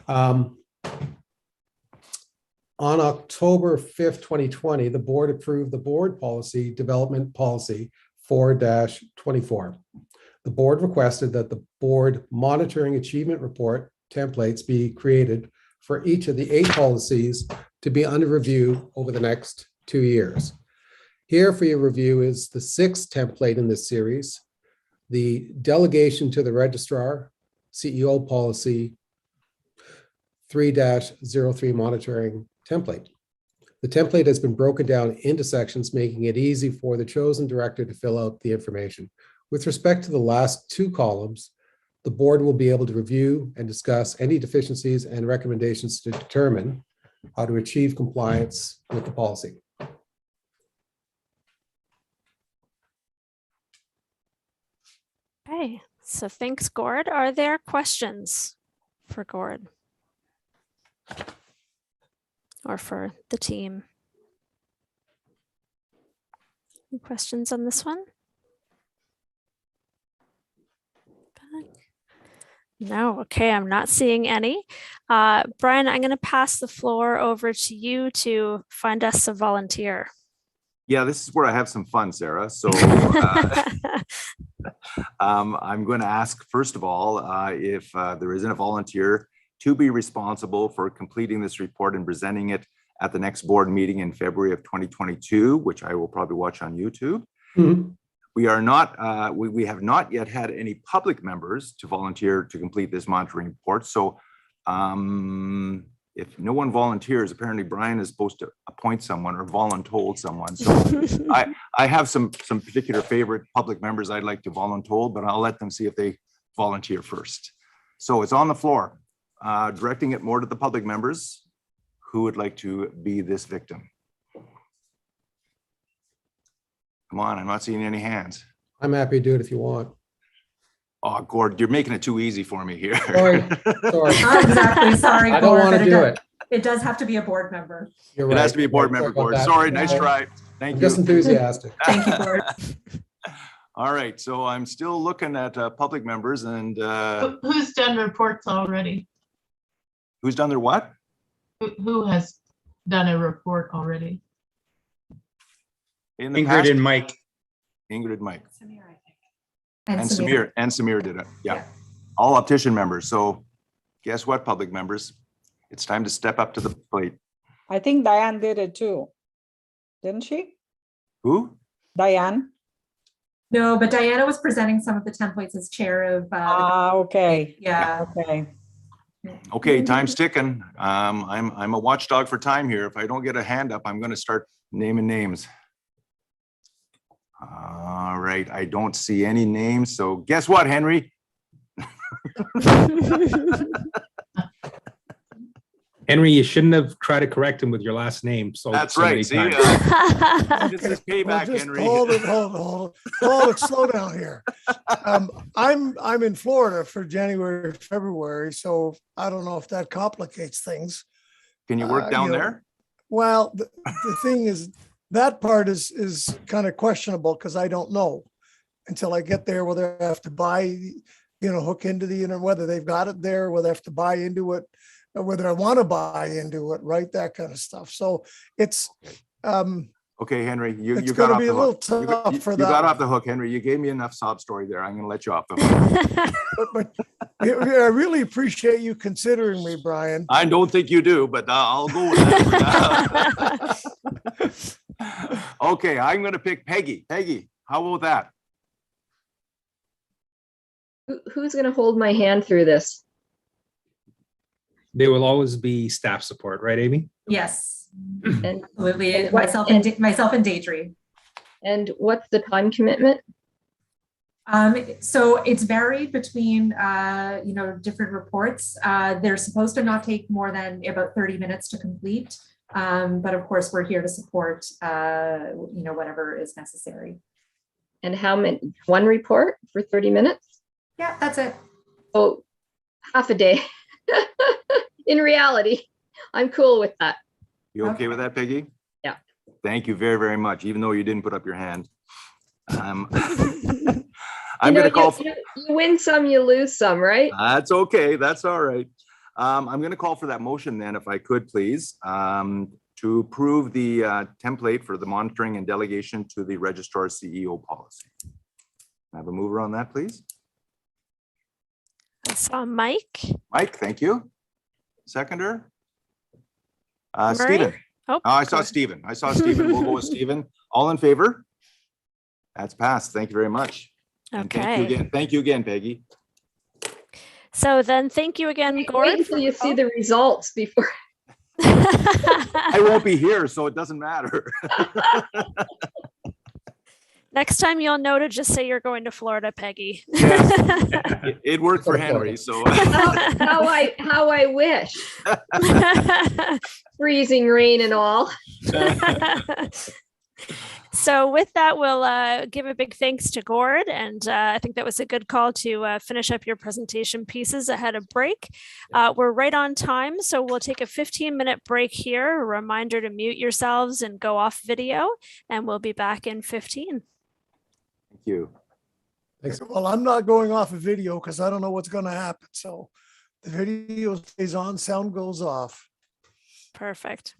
On October 5th, 2020, the board approved the board policy development policy 4-24. The board requested that the board monitoring achievement report templates be created for each of the 8 policies to be under review over the next 2 years. Here for your review is the 6th template in this series, the delegation to the registrar, CEO policy 3-03 monitoring template. The template has been broken down into sections, making it easy for the chosen director to fill out the information. With respect to the last 2 columns, the board will be able to review and discuss any deficiencies and recommendations to determine how to achieve compliance with the policy. Okay, so thanks, Gord. Are there questions for Gord or for the team? Any questions on this one? No, okay, I'm not seeing any. Brian, I'm going to pass the floor over to you to find us a volunteer. Yeah, this is where I have some fun, Sarah. So I'm going to ask, first of all, if there isn't a volunteer to be responsible for completing this report and presenting it at the next board meeting in February of 2022, which I will probably watch on YouTube. Mhm. We are not, we have not yet had any public members to volunteer to complete this monitoring report. So if no one volunteers, apparently Brian is supposed to appoint someone or voluntold someone. So I have some particular favorite public members I'd like to voluntold, but I'll let them see if they volunteer first. So it's on the floor, directing it more to the public members who would like to be this victim. Come on, I'm not seeing any hands. I'm happy to do it if you want. Oh, Gord, you're making it too easy for me here. Sorry, sorry. Not exactly, sorry, I don't Gord, want but to do does- it. It does have to be a board member. You're It right. has to be a board Sorry member, about Gord. that. Sorry, nice No, try. Thank I'm you. just enthusiastic. Thank you, Gord. All right, so I'm still looking at public members and Who's done reports already? who's done their what? Who has done a report already? In the Ingrid past, and Mike. Ingrid and Mike. And And Samir. Samir did it. Yeah. All optician members. So guess what, public members? It's time to step up to the plate. I think Diane did it too. Didn't she? Who? Diane? No, but Diana was presenting some of the templates as chair of. Okay. Yeah. Okay. Okay, time's ticking. I'm a watchdog for time here. If I don't get a hand up, I'm going to start naming names. All right, I don't see any names. So guess what, Henry? Henry, you shouldn't have tried to correct him with your last name. So That's so many right. See, times. this is Well, payback, just Henry. hold it, slow down here. I'm in Florida for January, February, so I don't know if that complicates things. Can you work down you know, there? Well, the thing is, that part is kind of questionable because I don't know until I get there whether I have to buy, hook into the internet, whether they've got it there, whether I have to buy into it, or whether I want to buy into it, right? That kind of stuff. So it's Okay, Henry, you it's got gonna off be the a little hook. tough for You that got one. off the hook, Henry. You gave me enough sob story there. I'm going to let you off the hook. but I really appreciate you considering me, Brian. I don't think you do, but I'll go with that. Okay, I'm going to pick Peggy. Peggy, how about that? Who's going to hold my hand through this? There will always be staff support, right, Amy? Yes, And absolutely. And what- Myself and Deidre. and what's the time commitment? So it's varied between, different reports. They're supposed to not take more than about 30 minutes to complete. But of course, we're here to support, whatever is necessary. And how many? One report for 30 minutes? Yeah, that's it. Oh, half a day. In reality, I'm cool with that. You okay with that, Peggy? Yeah. Thank you very, very much, even though you didn't put up your hand. I'm You going know, to call. you win some, you lose some, right? That's okay. That's all right. I'm going to call for that motion then, if I could, please, to approve the template for the monitoring and delegation to the registrar CEO policy. Have a mover on that, please. I saw Mike. Mike, thank you. Seconder. Murray? Stephen. Oh, I saw good. Stephen. I saw Stephen. We'll go with Stephen. All in favor? That's passed. Thank you very much. And thank you Okay. again. Thank you again, Peggy. So then thank you again, Gord. Wait until you see the results before. I won't be here, so it doesn't matter. Next time you'll know to just say you're going to Florida, Peggy. It worked for Henry, so. How I wish. Freezing rain and all. So with that, we'll give a big thanks to Gord, and I think that was a good call to finish up your presentation pieces ahead of break. We're right on time, so we'll take a 15-minute break here. A reminder to mute yourselves and go off video, and we'll be back in 15. Thank you. Well, I'm not going off a video because I don't know what's going to happen. So the video stays on, sound goes off. Perfect.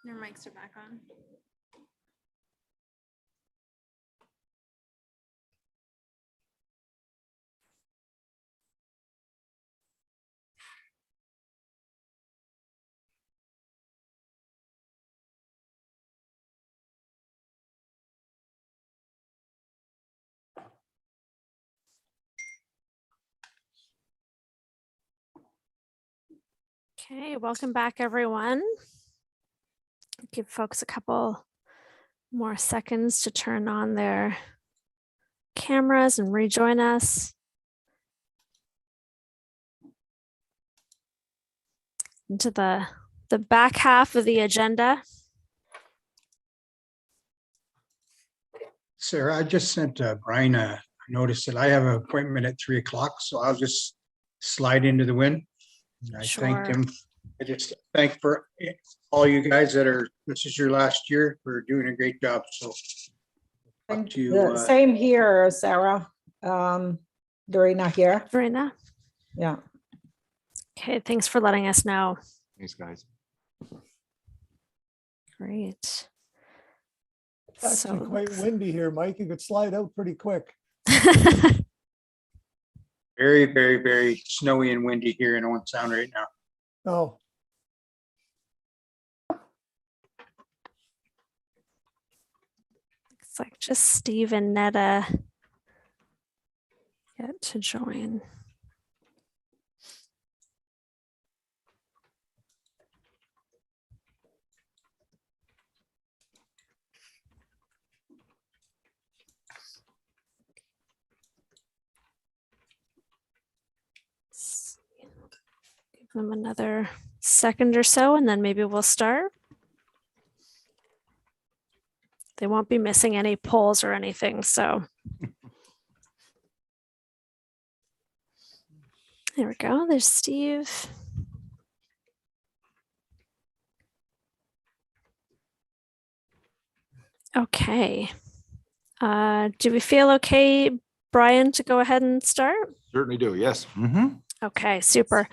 Your mics are back on. Okay, welcome back, everyone. Give folks a couple more seconds to turn on their cameras and rejoin us. Into the back half of the agenda. Sarah, I just sent Brian a notice that I have an appointment at 3 o'clock, so I'll just slide into the wind. And I thank Sure. him. I just thank for all you guys this is your last year for doing a great job. So up to you. The same here, Sarah. Dorina here. Dorina? Yeah. Okay, thanks for letting us know. Thanks, guys. Great. It's actually quite windy here, Mike. You could slide out pretty quick. Very, very, very snowy and windy here in Owen Sound right now. Oh, Looks like just Steve and Netta get to join. Give them another second or so, and then maybe we'll start. They won't be missing any polls or anything, so. There we go. There's Steve. Okay. Do we feel okay, Brian, to go ahead and start? Certainly do, yes. Mhm. Okay, super.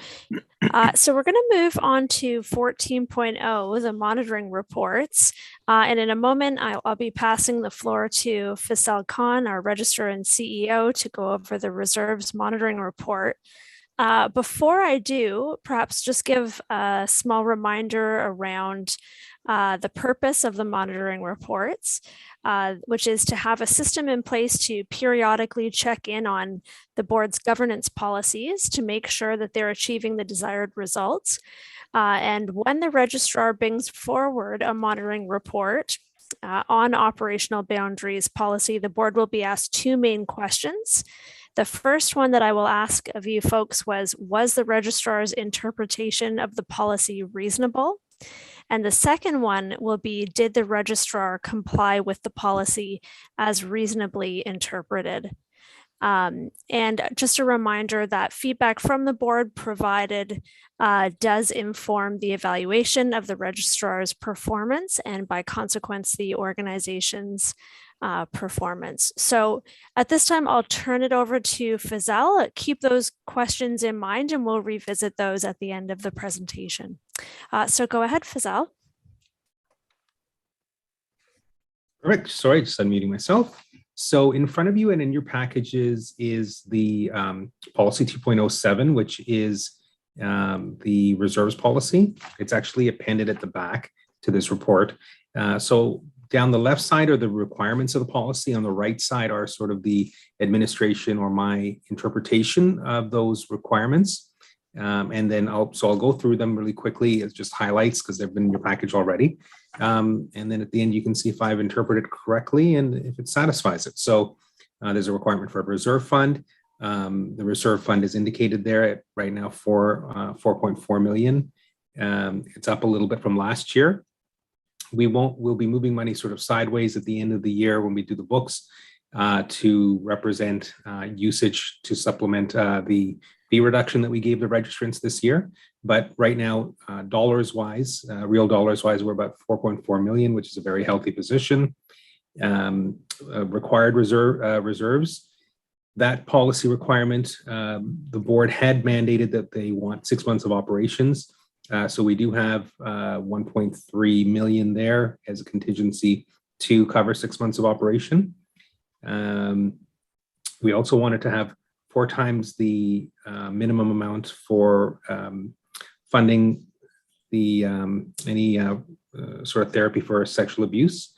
So we're going to move on to 14.0, the monitoring reports. And in a moment, I'll be passing the floor to Faisal Khan, our registrar and CEO, to go over the reserves monitoring report. Before I do, perhaps just give a small reminder around the purpose of the monitoring reports, which is to have a system in place to periodically check in on the board's governance policies to make sure that they're achieving the desired results. And when the registrar brings forward a monitoring report on operational boundaries policy, the board will be asked two main questions. The first one that I will ask of you folks was the registrar's interpretation of the policy reasonable? And the second one will be, did the registrar comply with the policy as reasonably interpreted? And just a reminder that feedback from the board provided does inform the evaluation of the registrar's performance and by consequence, the organization's performance. So at this time, I'll turn it over to Faisal. Keep those questions in mind and we'll revisit those at the end of the presentation. So go ahead, Faisal. Perfect. Sorry, just unmuting myself. So in front of you and in your packages is the policy 2.07, which is the reserves policy. It's actually appended at the back to this report. So down the left side are the requirements of the policy. On the right side are sort of the administration or my interpretation of those requirements. And then I'll go through them really quickly as just highlights because they've been in your package already. And then at the end, you can see if I've interpreted correctly and if it satisfies it. So there's a requirement for a reserve fund. The reserve fund is indicated there at right now for 4.4 million. It's up a little bit from last year. We'll be moving money sort of sideways at the end of the year when we do the books to represent usage to supplement the fee reduction that we gave the registrants this year. But right now, dollars wise, real dollars wise, we're about 4.4 million, which is a very healthy position. Required reserves. That policy requirement, the board had mandated that they want 6 months of operations. So we do have 1.3 million there as a contingency to cover 6 months of operation. We also wanted to have 4 times the minimum amount for funding the any sort of therapy for sexual abuse.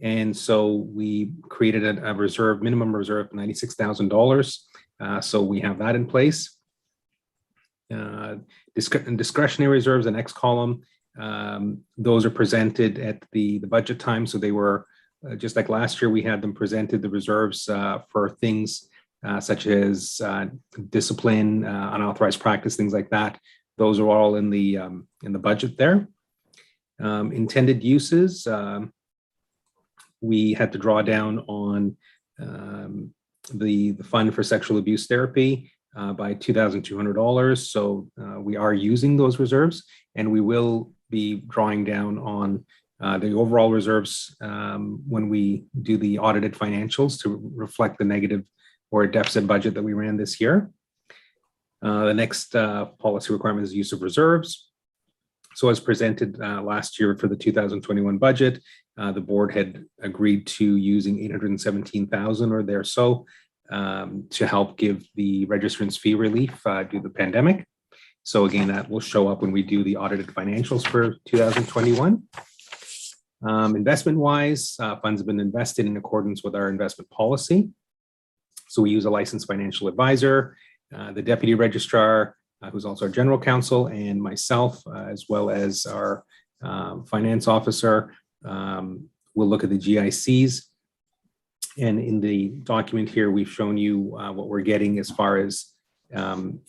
And so we created a reserve, minimum reserve of $96,000. So we have that in place. Discretionary reserves, the next column, those are presented at the budget time. So they were just like last year, we had them presented, the reserves for things such as discipline, unauthorized practice, things like that. Those are all in the budget there. Intended uses, we had to draw down on the fund for sexual abuse therapy by $2,200. So we are using those reserves, and we will be drawing down on the overall reserves when we do the audited financials to reflect the negative or deficit budget that we ran this year. The next policy requirement is use of reserves. So as presented last year for the 2021 budget, the board had agreed to using $817,000 or there so to help give the registrants fee relief due to the pandemic. So again, that will show up when we do the audited financials for 2021. Investment-wise, funds have been invested in accordance with our investment policy. So we use a licensed financial advisor, the deputy registrar, who's also our general counsel, and myself, as well as our finance officer, will look at the GICs. And in the document here, we've shown you what we're getting as far as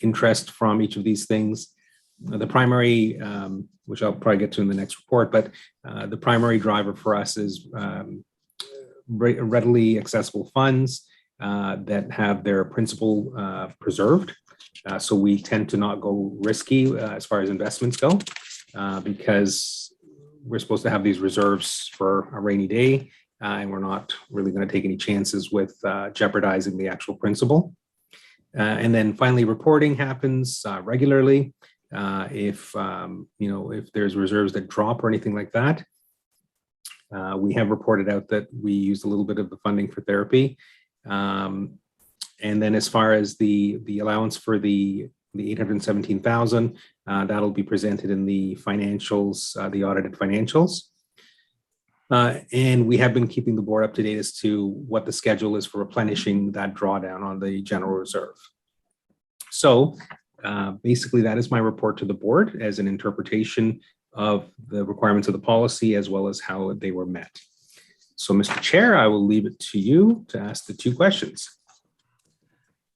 interest from each of these things. The primary, which I'll probably get to in the next report, but the primary driver for us is readily accessible funds that have their principal preserved. So we tend to not go risky as far as investments go because we're supposed to have these reserves for a rainy day, and we're not really going to take any chances with jeopardizing the actual principal. And then finally, reporting happens regularly. If if there's reserves that drop or anything like that, we have reported out that we used a little bit of the funding for therapy. And then as far as the allowance for the $817,000, that'll be presented in the financials, the audited financials. And we have been keeping the board up to date as to what the schedule is for replenishing that drawdown on the general reserve. So basically that is my report to the board as an interpretation of the requirements of the policy as well as how they were met. So Mr. Chair, I will leave it to you to ask the 2 questions.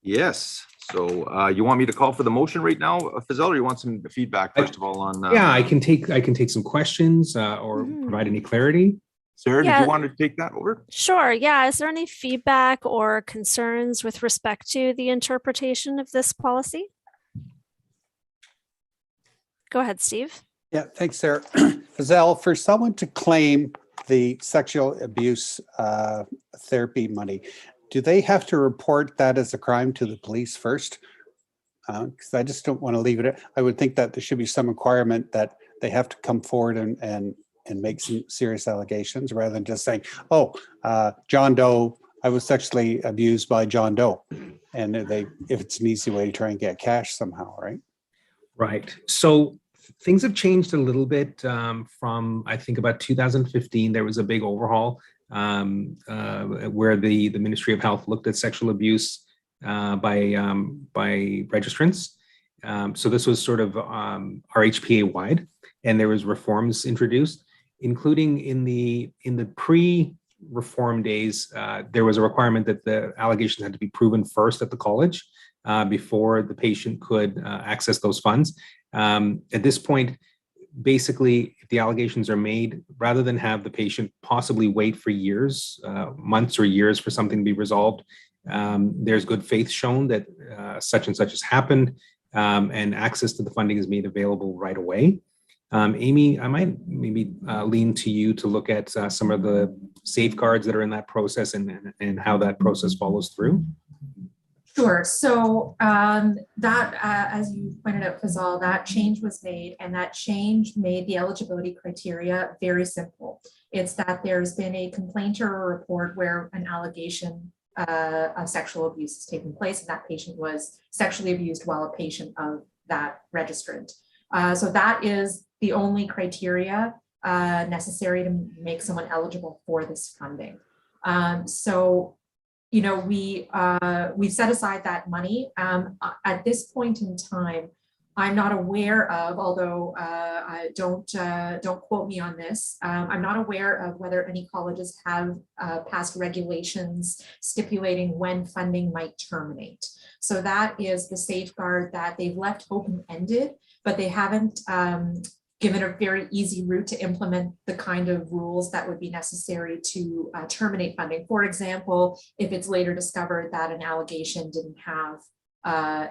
Yes. So you want me to call for the motion right now, Fazelle, or you want some feedback first of all on? Yeah, I can take some questions or provide any clarity. Sarah, did you want to take that over? Sure. Yeah. Is there any feedback or concerns with respect to the interpretation of this policy? Go ahead, Steve. Yeah, thanks, Sarah. Fazelle, for someone to claim the sexual abuse therapy money, do they have to report that as a crime to the police first? Because I just don't want to leave it. I would think that there should be some requirement that they have to come forward and make some serious allegations rather than just saying, oh, John Doe, I was sexually abused by John Doe. And if it's an easy way to try and get cash somehow, right? Right. So things have changed a little bit from, I think, about 2015. There was a big overhaul where the Ministry of Health looked at sexual abuse by registrants. So this was sort of RHPA wide, and there was reforms introduced, including in the pre-reform days. There was a requirement that the allegations had to be proven first at the college before the patient could access those funds. At this point, basically, if the allegations are made, rather than have the patient possibly wait for years, months or years for something to be resolved, there's good faith shown that such and such has happened, and access to the funding is made available right away. Amy, I might maybe lean to you to look at some of the safeguards that are in that process and how that process follows through. Sure. So as you pointed out, Fazal, that change was made, and that change made the eligibility criteria very simple. It's that there's been a complaint or a report where an allegation of sexual abuse has taken place, and that patient was sexually abused while a patient of that registrant. So that is the only criteria necessary to make someone eligible for this funding. You know, we've set aside that money. At this point in time, I'm not aware of, although I don't quote me on this, I'm not aware of whether any colleges have passed regulations stipulating when funding might terminate. So that is the safeguard that they've left open-ended, but they haven't given a very easy route to implement the kind of rules that would be necessary to terminate funding. For example, if it's later discovered that an allegation didn't have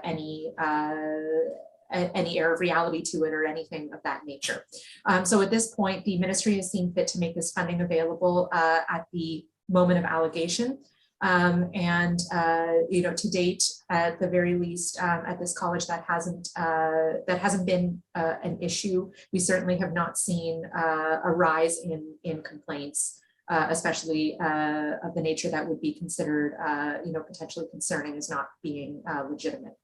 any air of reality to it or anything of that nature. So at this point, the ministry has seen fit to make this funding available at the moment of allegation. You know, to date, at the very least, at this college, that hasn't been an issue. We certainly have not seen a rise in complaints, especially of the nature that would be considered, you know, potentially concerning as not being legitimate.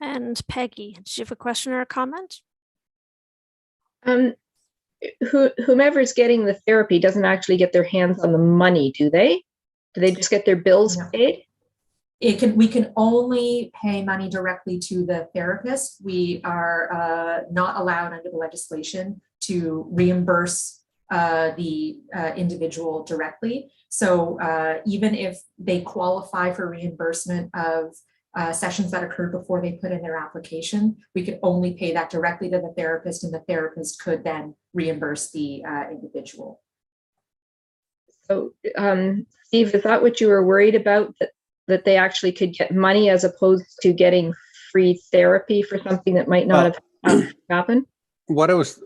And Peggy, did you have a question or a comment? Whomever's getting the therapy doesn't actually get their hands on the money, do they? Do they just get their bills paid? We can only pay money directly to the therapist. We are not allowed under the legislation to reimburse the individual directly. So even if they qualify for reimbursement of sessions that occurred before they put in their application, we could only pay that directly to the therapist, and the therapist could then reimburse the individual. So, Steve, is that what you were worried about, that they actually could get money as opposed to getting free therapy for something that might not have happened? What I was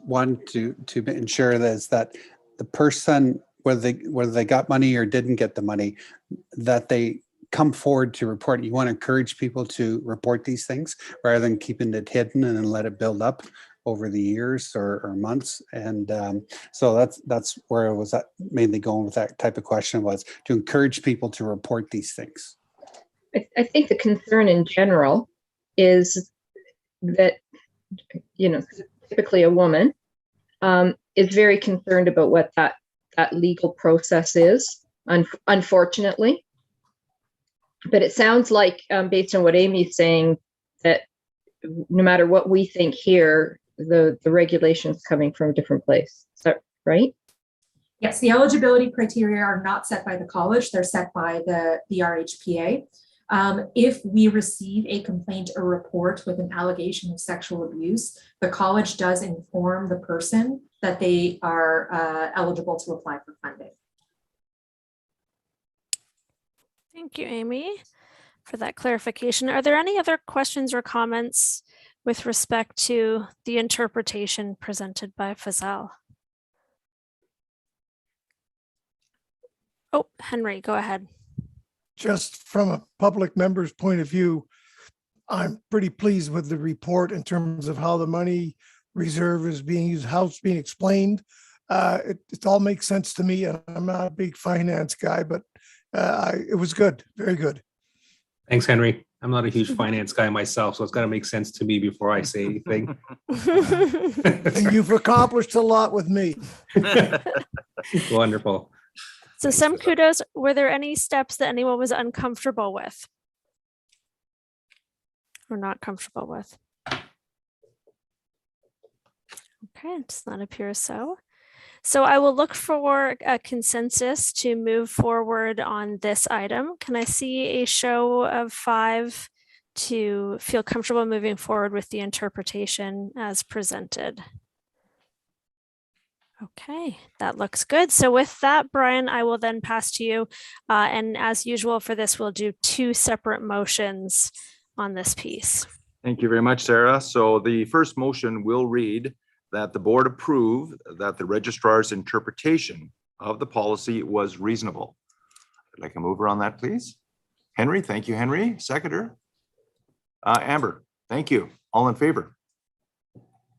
wanting to ensure is that the person, whether they got money or didn't get the money, that they come forward to report. You want to encourage people to report these things rather than keeping it hidden and then let it build up over the years or months. And so that's where I was mainly going with that type of question, was to encourage people to report these things. I think the concern in general is that, you know, typically a woman is very concerned about what that legal process is, unfortunately. But it sounds like, based on what Amy's saying, that no matter what we think here, the regulation's coming from a different place. Is that right? Yes, the eligibility criteria are not set by the college, they're set by the RHPA. If we receive a complaint or report with an allegation of sexual abuse, the college does inform the person that they are eligible to apply for funding. Thank you, Amy, for that clarification. Are there any other questions or comments with respect to the interpretation presented by Fazal? Oh, Henry, go ahead. Just from a public member's point of view, I'm pretty pleased with the report in terms of how the money reserve is being used, how it's being explained. It all makes sense to me. And I'm not a big finance guy, but it was good, very good. Thanks, Henry. I'm not a huge finance guy myself, so it's got to make sense to me before I say anything. And you've accomplished a lot with me. Wonderful. So some kudos. Were there any steps that anyone was uncomfortable with or not comfortable with? Okay, it does not appear so. So I will look for a consensus to move forward on this item. Can I see a show of 5 to feel comfortable moving forward with the interpretation as presented? Okay, that looks good. So with that, Brian, I will then pass to you. And as usual for this, we'll do 2 separate motions on this piece. Thank you very much, Sarah. So the first motion will read that the board approve that the registrar's interpretation of the policy was reasonable. I'd like a mover on that, please. Henry, thank you, Henry. Seconder. Amber, thank you. All in favor?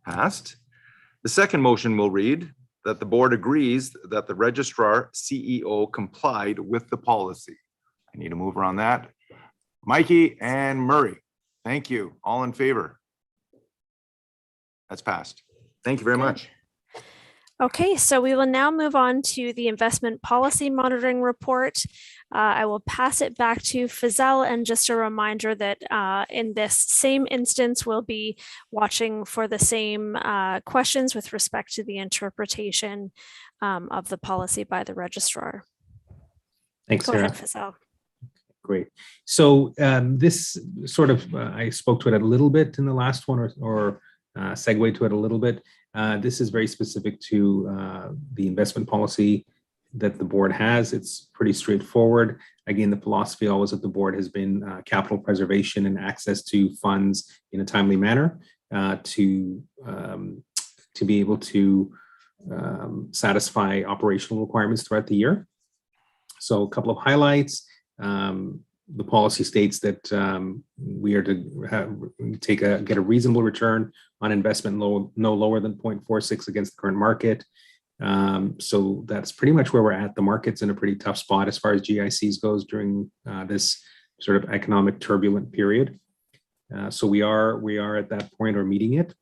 Passed. The second motion will read that the board agrees that the registrar CEO complied with the policy. I need a mover on that. Mikey and Murray, thank you. All in favor? That's passed. Thank you very much. Okay, so we will now move on to the investment policy monitoring report. I will pass it back to Fazelle, and just a reminder that in this same instance, we'll be watching for the same questions with respect to the interpretation of the policy by the registrar. Thanks, Go Sarah. ahead, Fazelle. Great. So this sort of, I spoke to it a little bit in the last one, or segue to it a little bit. This is very specific to the investment policy that the board has. It's pretty straightforward. Again, the philosophy always of the board has been capital preservation and access to funds in a timely manner to be able to satisfy operational requirements throughout the year. So a couple of highlights. The policy states that we are to get a reasonable return on investment no lower than 0.46 against the current market. So that's pretty much where we're at. The market's in a pretty tough spot as far as GICs goes during this sort of economic turbulent period. So we are at that point or meeting it.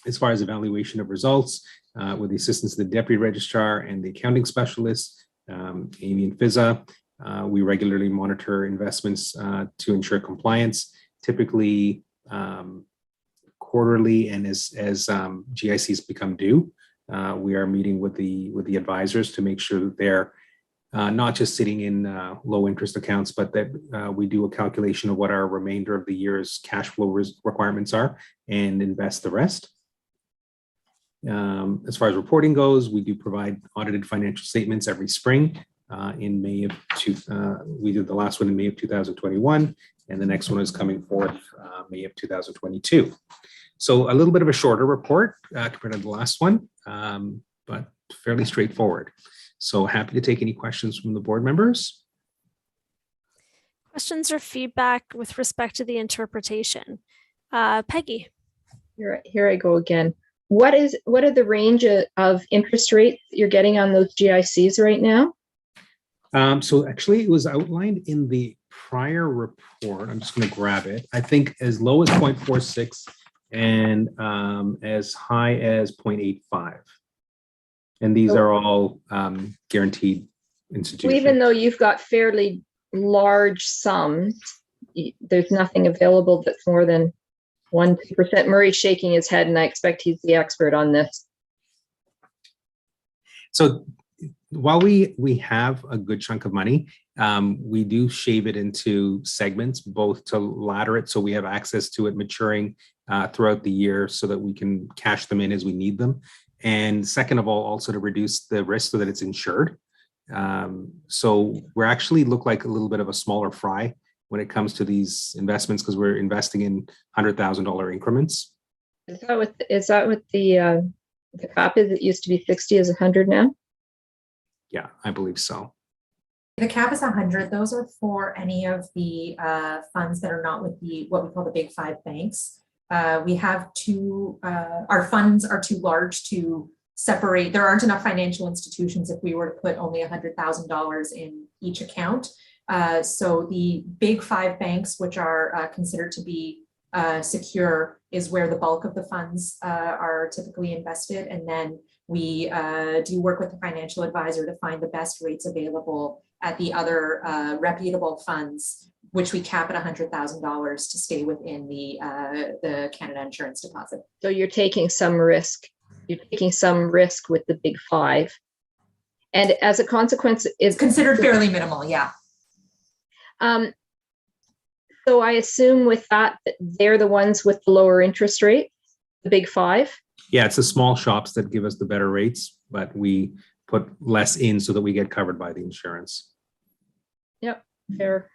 As far as evaluation of results, with the assistance of the deputy registrar and the accounting specialists, Amy and Fizza, we regularly monitor investments to ensure compliance, typically quarterly, and as GICs become due, we are meeting with the advisors to make sure that they're not just sitting in low interest accounts, but that we do a calculation of what our remainder of the year's cash flow requirements are and invest the rest. As far as reporting goes, we do provide audited financial statements every spring. In May of we did the last one in May of 2021, and the next one is coming forth May of 2022. So a little bit of a shorter report compared to the last one, but fairly straightforward. So happy to take any questions from the board members. Questions or feedback with respect to the interpretation? Peggy. Here I go again. What are the range of interest rates you're getting on those GICs right now? So actually it was outlined in the prior report. I'm just going to grab it. I think as low as 0.46 and as high as 0.85. And these are all guaranteed institutions. So even though you've got fairly large sums, there's nothing available that's more than 1-2%. Murray's shaking his head, and I expect he's the expert on this. So while we have a good chunk of money, we do shave it into segments, both to ladder it so we have access to it maturing throughout the year so that we can cash them in as we need them. And second of all, also to reduce the risk so that it's insured. So we're actually look like a little bit of a smaller fry when it comes to these investments because we're investing in $100,000 increments. Is that what the cap is? It used to be 60, is 100 now? Yeah, I believe so. The cap is 100. Those are for any of the funds that are not with what we call the big five banks. We have our funds are too large to separate. There aren't enough financial institutions if we were to put only $100,000 in each account. So the big five banks, which are considered to be secure, is where the bulk of the funds are typically invested. And then we do work with the financial advisor to find the best rates available at the other reputable funds, which we cap at $100,000 to stay within the Canada Insurance Deposit. So you're taking some risk. You're taking some risk with the big five. And as a consequence, it's considered fairly minimal, yeah. So I assume with that they're the ones with the lower interest rate, the big five? Yeah, it's the small shops that give us the better rates, but we put less in so that we get covered by the insurance. Yep, fair.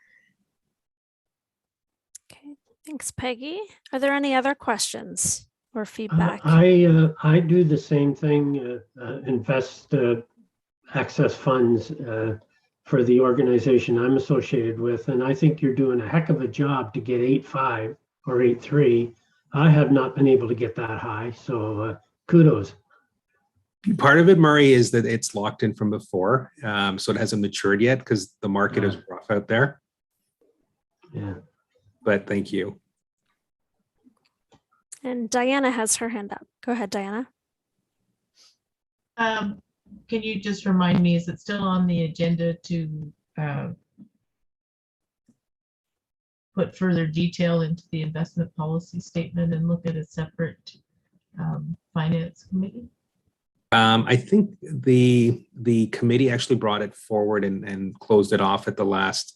Okay, thanks, Peggy. Are there any other questions or feedback? I do the same thing, invest access funds for the organization I'm associated with. And I think you're doing a heck of a job to get 8.5 or 8.3. I have not been able to get that high, so kudos. Part of it, Murray, is that it's locked in from before, so it hasn't matured yet because the market is rough out there. Yeah. But thank you. And Diana has her hand up. Go ahead, Diana. Can you just remind me, is it still on the agenda to put further detail into the investment policy statement and look at a separate finance committee? I think the committee actually brought it forward and closed it off at the last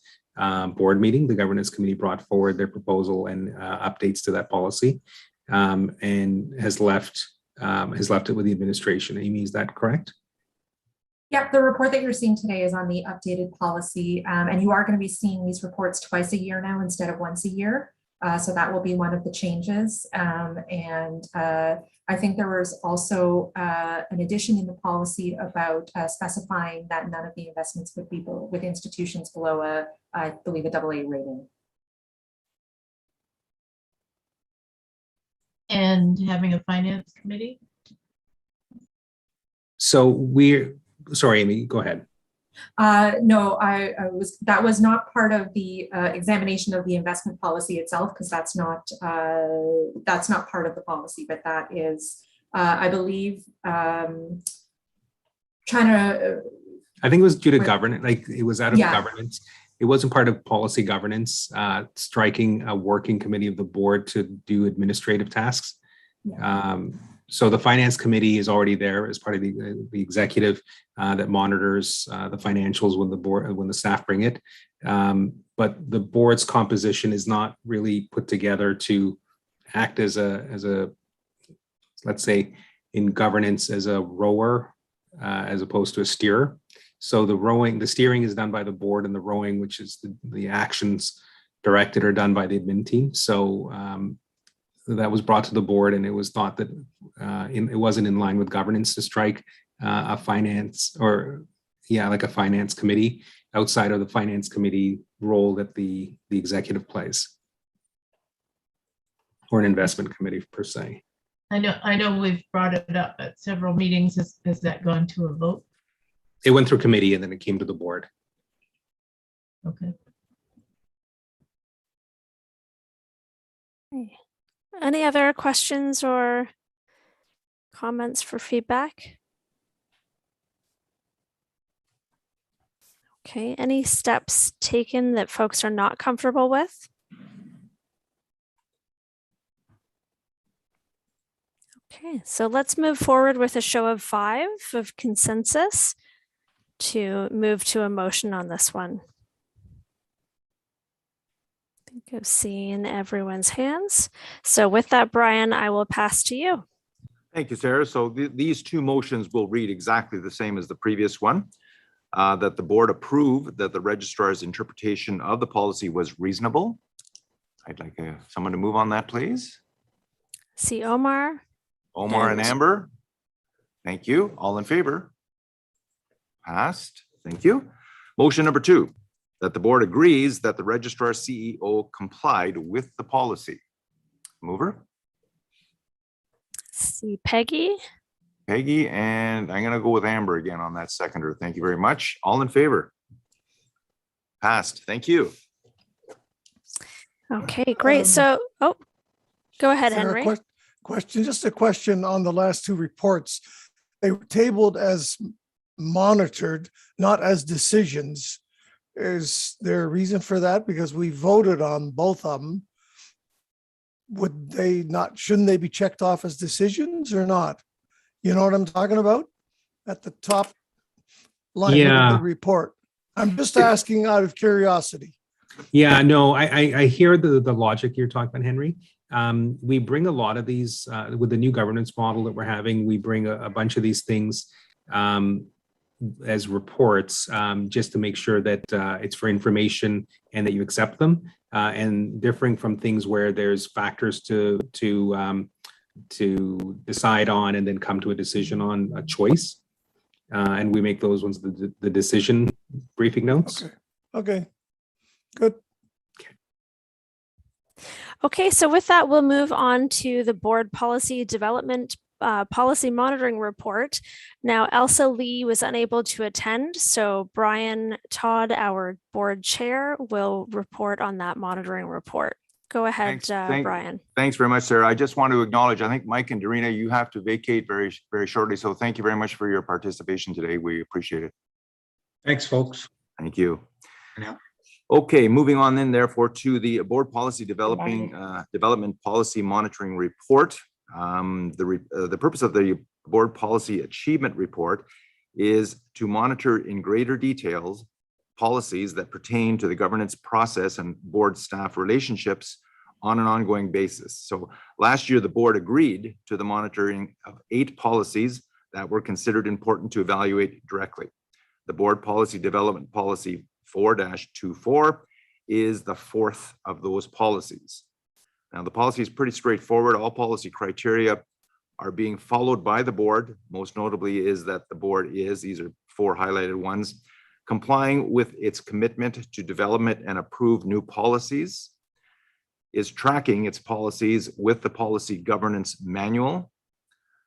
board meeting. The governance committee brought forward their proposal and updates to that policy, and has left it with the administration. Amy, is that correct? Yep, the report that you're seeing today is on the updated policy, and you are going to be seeing these reports twice a year now instead of once a year. So that will be one of the changes. I think there was also an addition in the policy about specifying that none of the investments would be with institutions below I believe, a AA rating. And having a finance committee? So sorry, Amy, go ahead. No, that was not part of the examination of the investment policy itself, because that's not part of the policy, but that is, I believe, trying to. I think it was due to governance, like it was out of Yeah. governance. It wasn't part of policy governance, striking a working committee of the board to do administrative tasks. So the finance committee is already there as part of the executive that monitors the financials when the staff bring it. But the board's composition is not really put together to act as a let's say in governance as a rower as opposed to a steerer. So the steering is done by the board, and the rowing, which is the actions directed, are done by the admin team. So that was brought to the board, and it was thought that it wasn't in line with governance to strike a finance committee outside of the finance committee role that the executive plays, or an investment committee per se. I know we've brought it up at several meetings. Has that gone to a vote? It went through committee and then it came to the board. Okay. Any other questions or comments for feedback? Okay, any steps taken that folks are not comfortable with? Okay, so let's move forward with a show of 5 of consensus to move to a motion on this one. I think I've seen everyone's hands. So with that, Brian, I will pass to you. Thank you, Sarah. So these two motions will read exactly the same as the previous one. That the board approve that the registrar's interpretation of the policy was reasonable. I'd like someone to move on that, please. See Omar. Omar and Amber. Thank you. All in favor? Passed. Thank you. Motion number 2, that the board agrees that the registrar CEO complied with the policy. Mover? See Peggy. Peggy, and I'm going to go with Amber again on that seconder. Thank you very much. All in favor? Passed. Thank you. Okay, great. So, go ahead, Sarah, Henry. Just a question on the last 2 reports. They were tabled as monitored, not as decisions. Is there a reason for that? Because we voted on both of them. Shouldn't they be checked off as decisions or not? You know what I'm talking about? At the top line of the report. I'm just asking out of curiosity. Yeah, no, I hear the logic you're talking about, Henry. We bring a lot of these with the new governance model that we're having. We bring a bunch of these things as reports just to make sure that it's for information and that you accept them, and differing from things where there's factors to decide on and then come to a decision on a choice. And we make those ones the decision briefing notes. Okay, good. Okay, so with that, we'll move on to the board policy development policy monitoring report. Now, Elsa Lee was unable to attend, so Brian Todd, our board chair, will report on that monitoring report. Go ahead, Brian. Thanks very much, Sarah. I just want to acknowledge, I think Mike and Darina, you have to vacate very, very shortly. So thank you very much for your participation today. We appreciate it. Thanks, folks. Thank you. Yeah. Okay, moving on then therefore to the board policy development policy monitoring report. The purpose of the board policy achievement report is to monitor in greater details policies that pertain to the governance process and board staff relationships on an ongoing basis. So last year, the board agreed to the monitoring of 8 policies that were considered important to evaluate directly. The board policy development policy 4-24 is the 4th of those policies. Now, the policy is pretty straightforward. All policy criteria are being followed by the board. Most notably is that the board is, these are 4 highlighted ones, complying with its commitment to development and approve new policies, is tracking its policies with the policy governance manual.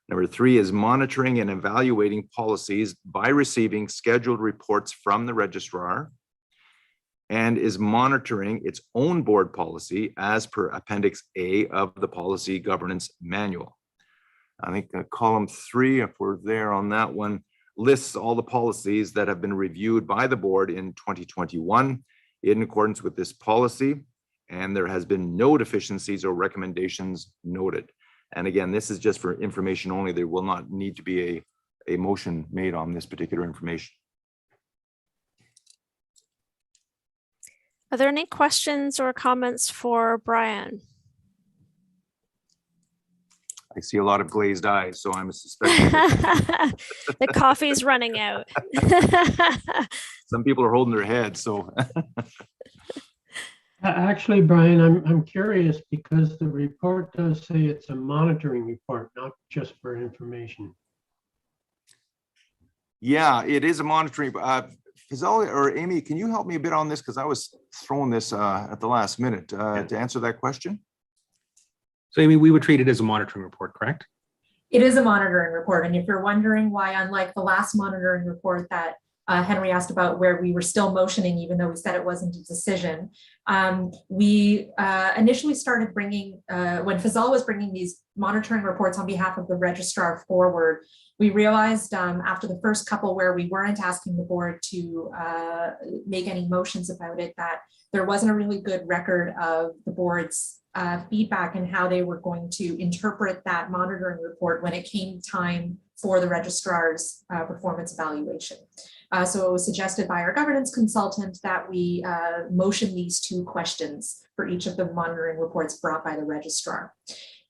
Number 3 is monitoring and evaluating policies by receiving scheduled reports from the registrar, and is monitoring its own board policy as per Appendix A of the policy governance manual. I think column 3, if we're there on that one, lists all the policies that have been reviewed by the board in 2021 in accordance with this policy, and there has been no deficiencies or recommendations noted. And again, this is just for information only. There will not need to be a motion made on this particular information. Are there any questions or comments for Brian? I see a lot of glazed eyes, so I'm suspecting the coffee's running out. Some people are holding their heads, so. Actually, Brian, I'm curious because the report does say it's a monitoring report, not just for information. Yeah, it is a monitoring. Fazal or Amy, can you help me a bit on this? Because I was throwing this at the last minute to answer that question. So Amy, we would treat it as a monitoring report, correct? It is a monitoring report. And if you're wondering why, unlike the last monitoring report that Henry asked about, where we were still motioning, even though we said it wasn't a decision, we initially started bringing, when Fazal was bringing these monitoring reports on behalf of the registrar forward, we realized after the first couple where we weren't asking the board to make any motions about it, that there wasn't a really good record of the board's feedback and how they were going to interpret that monitoring report when it came time for the registrar's performance evaluation. So it was suggested by our governance consultant that we motion these 2 questions for each of the monitoring reports brought by the registrar.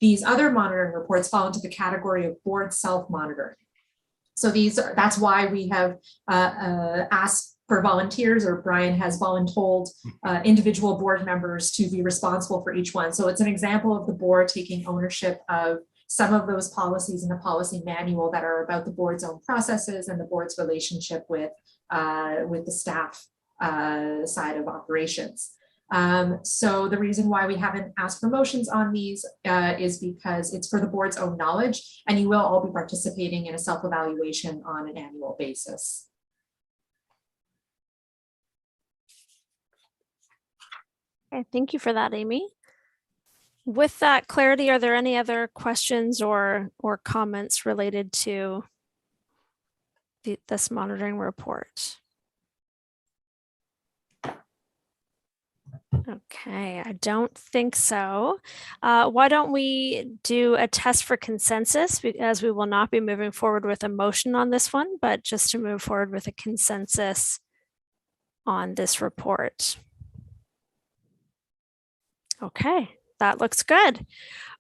These other monitoring reports fall into the category of board self-monitoring. So that's why we have asked for volunteers, or Brian has voluntold individual board members to be responsible for each one. So it's an example of the board taking ownership of some of those policies in the policy manual that are about the board's own processes and the board's relationship with the staff side of operations. So the reason why we haven't asked for motions on these is because it's for the board's own knowledge, and you will all be participating in a self-evaluation on an annual basis. Okay, thank you for that, Amy. With that clarity, are there any other questions or comments related to this monitoring report? Okay, I don't think so. Why don't we do a test for consensus, as we will not be moving forward with a motion on this one, but just to move forward with a consensus on this report. Okay, that looks good.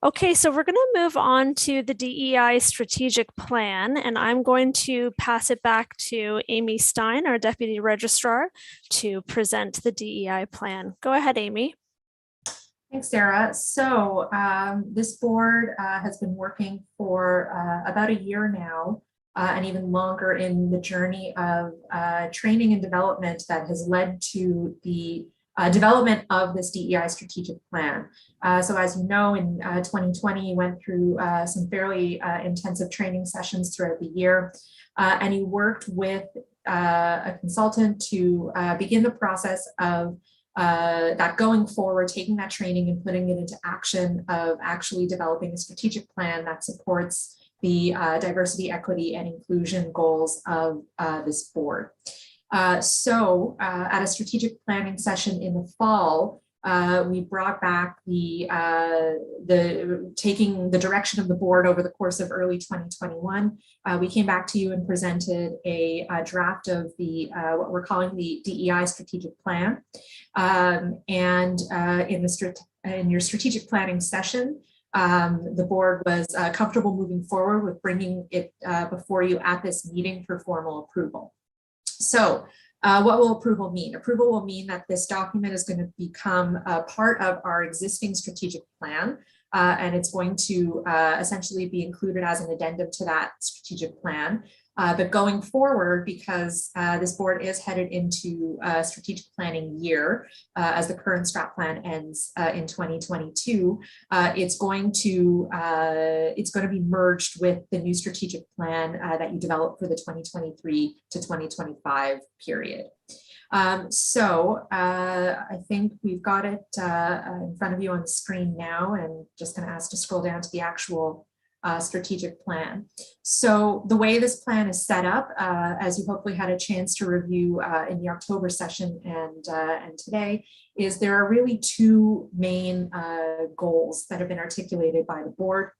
Okay, so we're going to move on to the DEI strategic plan, and I'm going to pass it back to Amy Stein, our Deputy Registrar, to present the DEI plan. Go ahead, Amy. Thanks, Sarah. So this board has been working for about a year now and even longer in the journey of training and development that has led to the development of this DEI strategic plan. So as you know, in 2020, you went through some fairly intensive training sessions throughout the year, and you worked with a consultant to begin the process of that going forward, taking that training and putting it into action of actually developing a strategic plan that supports the diversity, equity, and inclusion goals of this board. So at a strategic planning session in the fall, we brought back taking the direction of the board over the course of early 2021. We came back to you and presented a draft of the what we're calling the DEI strategic plan. In your strategic planning session, the board was comfortable moving forward with bringing it before you at this meeting for formal approval. So what will approval mean? Approval will mean that this document is going to become a part of our existing strategic plan, and it's going to essentially be included as an addendum to that strategic plan. But going forward, because this board is headed into a strategic planning year, as the current strat plan ends in 2022, it's going to be merged with the new strategic plan that you develop for the 2023 to 2025 period. So I think we've got it in front of you on the screen now, and just going to ask to scroll down to the actual strategic plan. So the way this plan is set up, as you hopefully had a chance to review in the October session and today, is there are really two main goals that have been articulated by the board.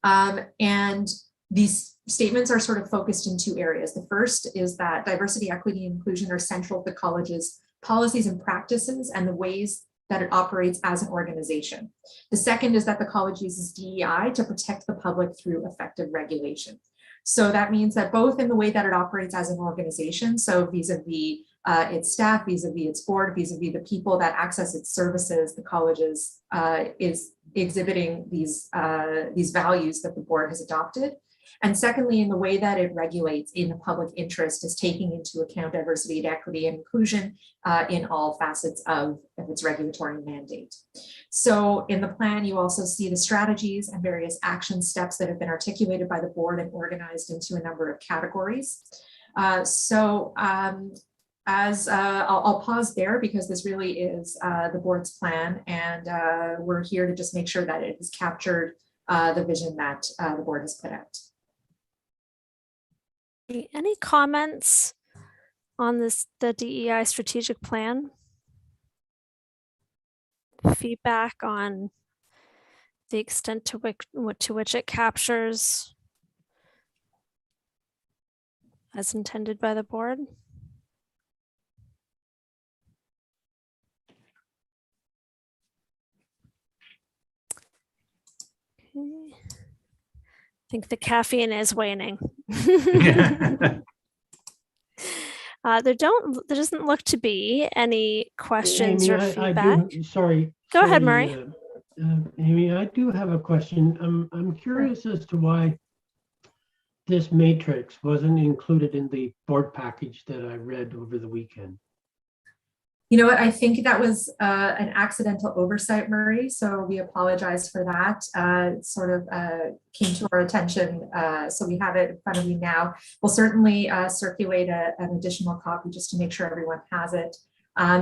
And these statements are sort of focused in two areas. The first is that diversity, equity, and inclusion are central to the college's policies and practices and the ways that it operates as an organization. The second is that the college uses DEI to protect the public through effective regulation. So that means that both in the way that it operates as an organization, so vis-a-vis its staff, vis-a-vis its board, vis-a-vis the people that access its services, the college is exhibiting these values that the board has adopted. And secondly, in the way that it regulates in the public interest is taking into account diversity, equity, and inclusion in all facets of its regulatory mandate. So in the plan, you also see the strategies and various action steps that have been articulated by the board and organized into a number of categories. I'll pause there because this really is the board's plan, and we're here to just make sure that it has captured the vision that the board has put out. Any comments on the DEI strategic plan? Feedback on the extent to which it captures as intended by the board? Okay. I think the caffeine is waning. There doesn't look to be any questions Amy, or feedback. Sorry. Go ahead, Murray. Amy, I do have a question. I'm curious as to why this matrix wasn't included in the board package that I read over the weekend. You know what, I think that was an accidental oversight, Murray, so we apologize for that. It sort of came to our attention, so we have it in front of you now. We'll certainly circulate an additional copy just to make sure everyone has it.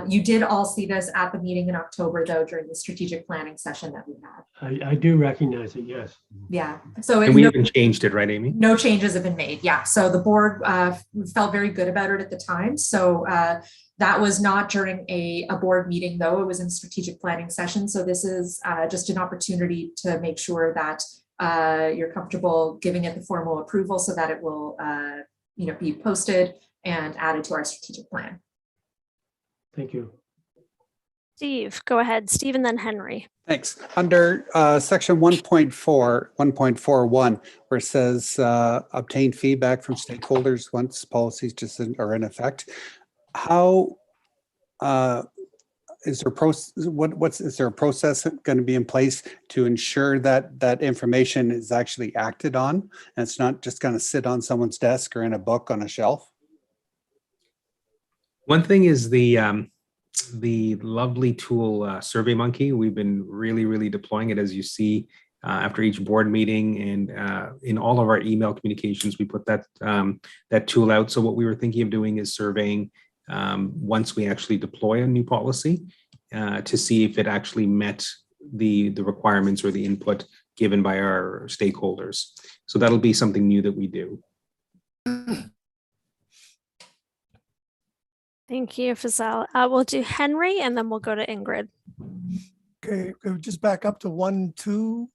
You did all see this at the meeting in October, though, during the strategic planning session that we had. I do recognize it, yes. Yeah. So and we even changed it, right, Amy? No changes have been made. Yeah. So the board felt very good about it at the time. So that was not during a board meeting, though. It was in strategic planning session. So this is just an opportunity to make sure that you're comfortable giving it the formal approval so that it will be posted and added to our strategic plan. Thank you. Steve, go ahead. Steve and then Henry. Thanks. Under section 1.41, where it says obtain feedback from stakeholders once policies just are in effect, how is there a process going to be in place to ensure that that information is actually acted on and it's not just going to sit on someone's desk or in a book on a shelf? One thing is the lovely tool SurveyMonkey. We've been really deploying it, as you see, after each board meeting, and in all of our email communications, we put that that tool out. So what we were thinking of doing is surveying once we actually deploy a new policy to see if it actually met the requirements or the input given by our stakeholders. So that'll be something new that we do. Thank you, Fazal. We'll do Henry, and then we'll go to Ingrid. Okay, just back up to 1, 2.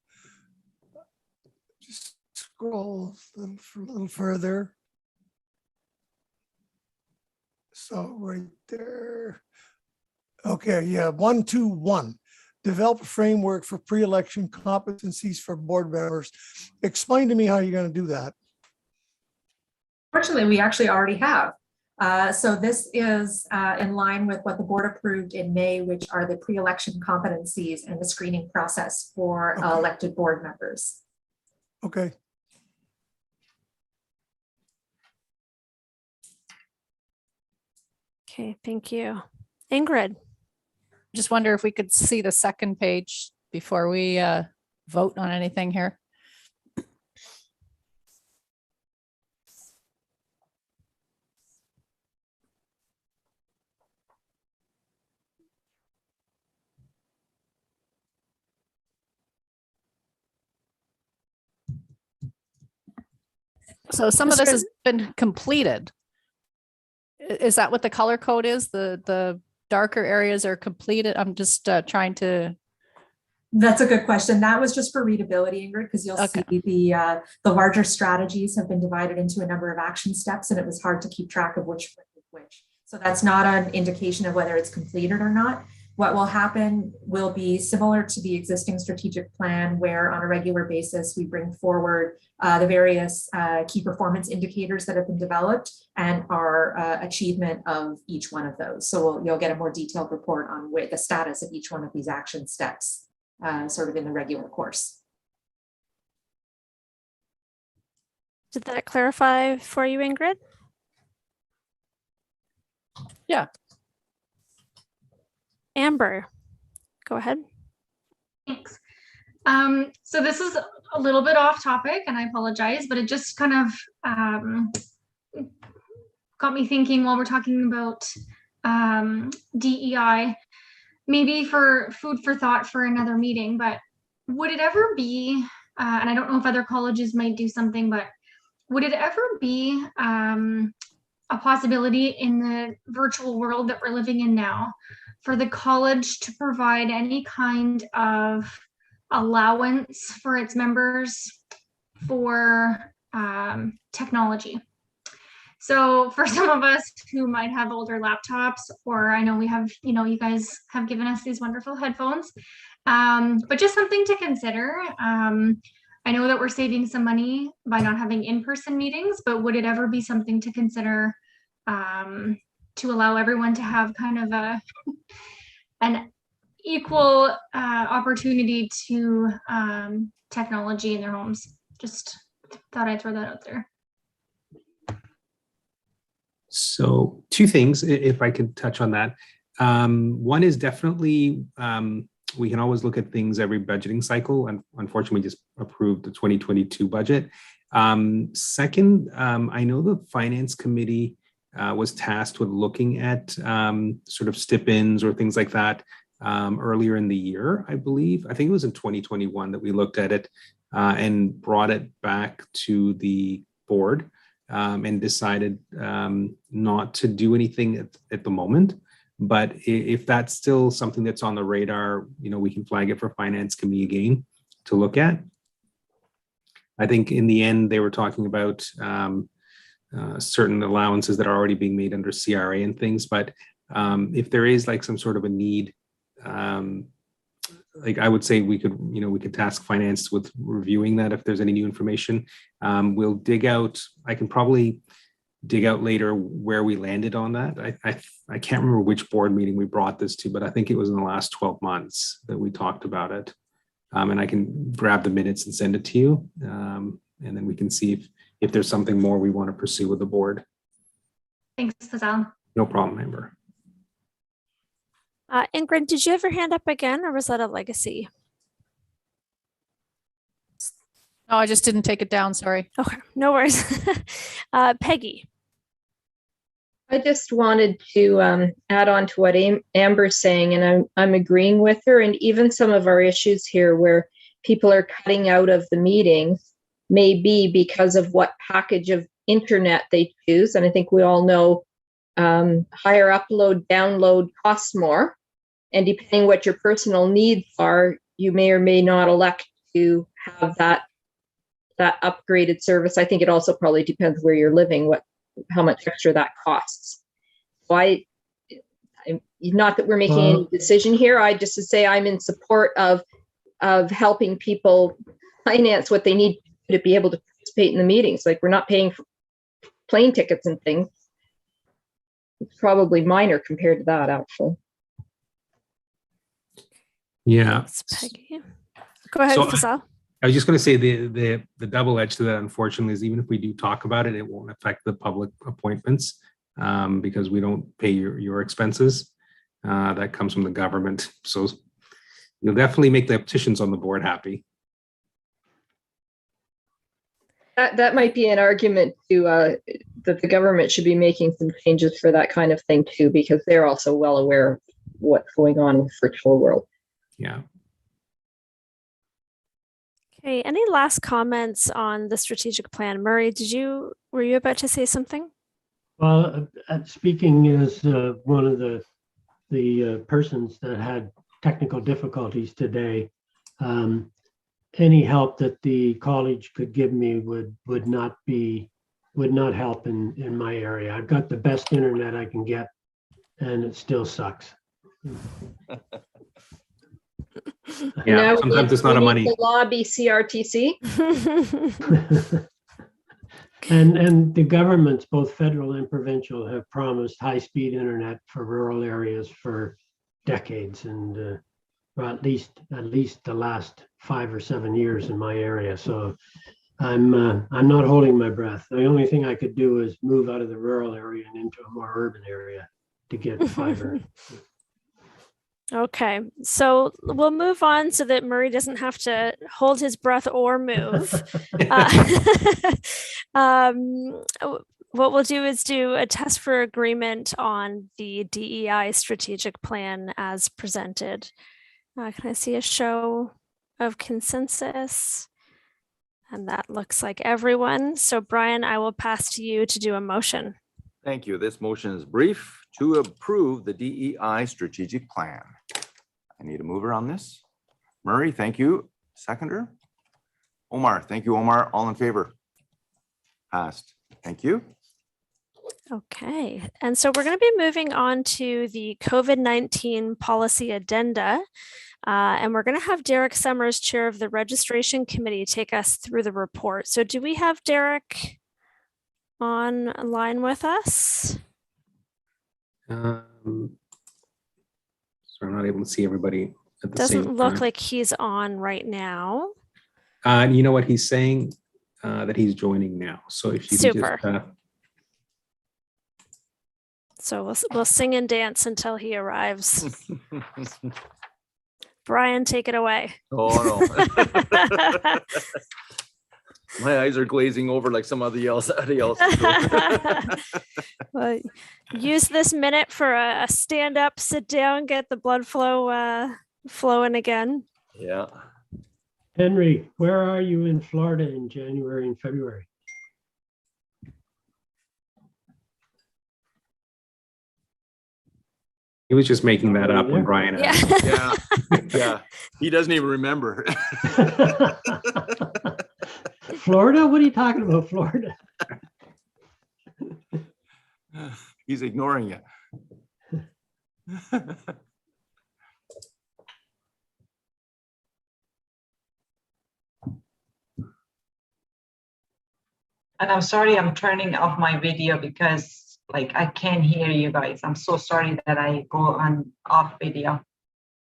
Just scroll a little further. So right there. Okay, yeah, 1, 2, 1. Develop a framework for pre-election competencies for board members. Explain to me how you're going to do that. Fortunately, we actually already have. So this is in line with what the board approved in May, which are the pre-election competencies and the screening process for elected board members. Okay. Okay, thank you. Ingrid. Just wonder if we could see the second page before we vote on anything here. So some of this has been completed. Is that what the color code is? The darker areas are completed? I'm just trying to. That's a good question. That was just for readability, Ingrid, because you'll see the larger strategies have been divided into a number of action steps, and it was hard to keep track of which. So that's not an indication of whether it's completed or not. What will happen will be similar to the existing strategic plan, where on a regular basis, we bring forward the various key performance indicators that have been developed and our achievement of each one of those. So you'll get a more detailed report on the status of each one of these action steps, sort of in the regular course. Did that clarify for you, Ingrid? Yeah. Amber, go ahead. Thanks. So this is a little bit off topic, and I apologize, but it just kind of got me thinking while we're talking about DEI, maybe for food for thought for another meeting, but would it ever be, and I don't know if other colleges might do something, but would it ever be a possibility in the virtual world that we're living in now for the college to provide any kind of allowance for its members for technology? So for some of us who might have older laptops, or I know we have, you guys have given us these wonderful headphones, but just something to consider. I know that we're saving some money by not having in-person meetings, but would it ever be something to consider to allow everyone to have kind of an equal opportunity to technology in their homes? Just thought I'd throw that out there. So two things, if I could touch on that. One is definitely, we can always look at things every budgeting cycle. And unfortunately, we just approved the 2022 budget. Second, I know the finance committee was tasked with looking at sort of stipends or things like that earlier in the year, I believe. I think it was in 2021 that we looked at it and brought it back to the board and decided not to do anything at the moment. But if that's still something that's on the radar, we can flag it for finance committee again to look at. I think in the end, they were talking about certain allowances that are already being made under CRA and things. But if there is like some sort of a need, like I would say we could task finance with reviewing that if there's any new information. We'll dig out, I can probably dig out later where we landed on that. I can't remember which board meeting we brought this to, but I think it was in the last 12 months that we talked about it. And I can grab the minutes and send it to you. And then we can see if there's something more we want to pursue with the board. Thanks, Fazal. No problem, Amber. Ingrid, did you have your hand up again, or was that a legacy? No, I just didn't take it down. Sorry. Okay, no worries. Peggy. I just wanted to add on to what Amber's saying, and I'm agreeing with her. And even some of our issues here where people are cutting out of the meetings may be because of what package of internet they choose. And I think we all know higher upload, download costs more. And depending what your personal needs are, you may or may not elect to have that upgraded service. I think it also probably depends where you're living, how much extra that costs. So I'm not that we're making any decision here. I just to say I'm in support of helping people finance what they need to be able to participate in the meetings. Like, we're not paying for plane tickets and things. It's probably minor compared to that, actually. Yeah. Peggy. Go ahead, Fazal. I was just going to say the double edge to that, unfortunately, is even if we do talk about it, it won't affect the public appointments because we don't pay your expenses. That comes from the government. So you'll definitely make the petitions on the board happy. That might be an argument to that the government should be making some changes for that kind of thing too, because they're also well aware of what's going on in the virtual world. Yeah. Okay, any last comments on the strategic plan? Murray, were you about to say something? Well, speaking as one of the persons that had technical difficulties today, any help that the college could give me would not help in my area. I've got the best internet I can get, and it still sucks. Yeah, sometimes it's not a money. To lobby CRTC. And the governments, both federal and provincial, have promised high-speed internet for rural areas for decades, and or at least the last 5 or 7 years in my area. So I'm not holding my breath. The only thing I could do is move out of the rural area and into a more urban area to get fiber. Okay, so we'll move on so that Murray doesn't have to hold his breath or move. What we'll do is do a test for agreement on the DEI strategic plan as presented. Can I see a show of consensus? And that looks like everyone. So Brian, I will pass to you to do a motion. Thank you. This motion is brief: to approve the DEI strategic plan. I need a mover on this. Murray, thank you. Seconder? Omar, thank you, Omar. All in favor? Passed. Thank you. Okay, and so we're going to be moving on to the COVID-19 policy addenda. And we're going to have Derek Summers, chair of the registration committee, take us through the report. So do we have Derek online with us? So I'm not able to see everybody at the same time. Doesn't look like he's on right now. You know what he's saying? That he's joining now. So if you Super. Can just, So we'll sing and dance until he arrives. Brian, take it away. Oh, no. My eyes are glazing over like somebody else. Well, use this minute for a stand up, sit down, get the blood flow flowing again. Yeah. Henry, where are you in Florida in January and February? he was just making that up when Brian asked. Yeah. He doesn't even remember. Florida? What are you talking about, Florida? He's ignoring you. And I'm sorry, I'm turning off my video because like I can't hear you guys. I'm so sorry that I go on off video.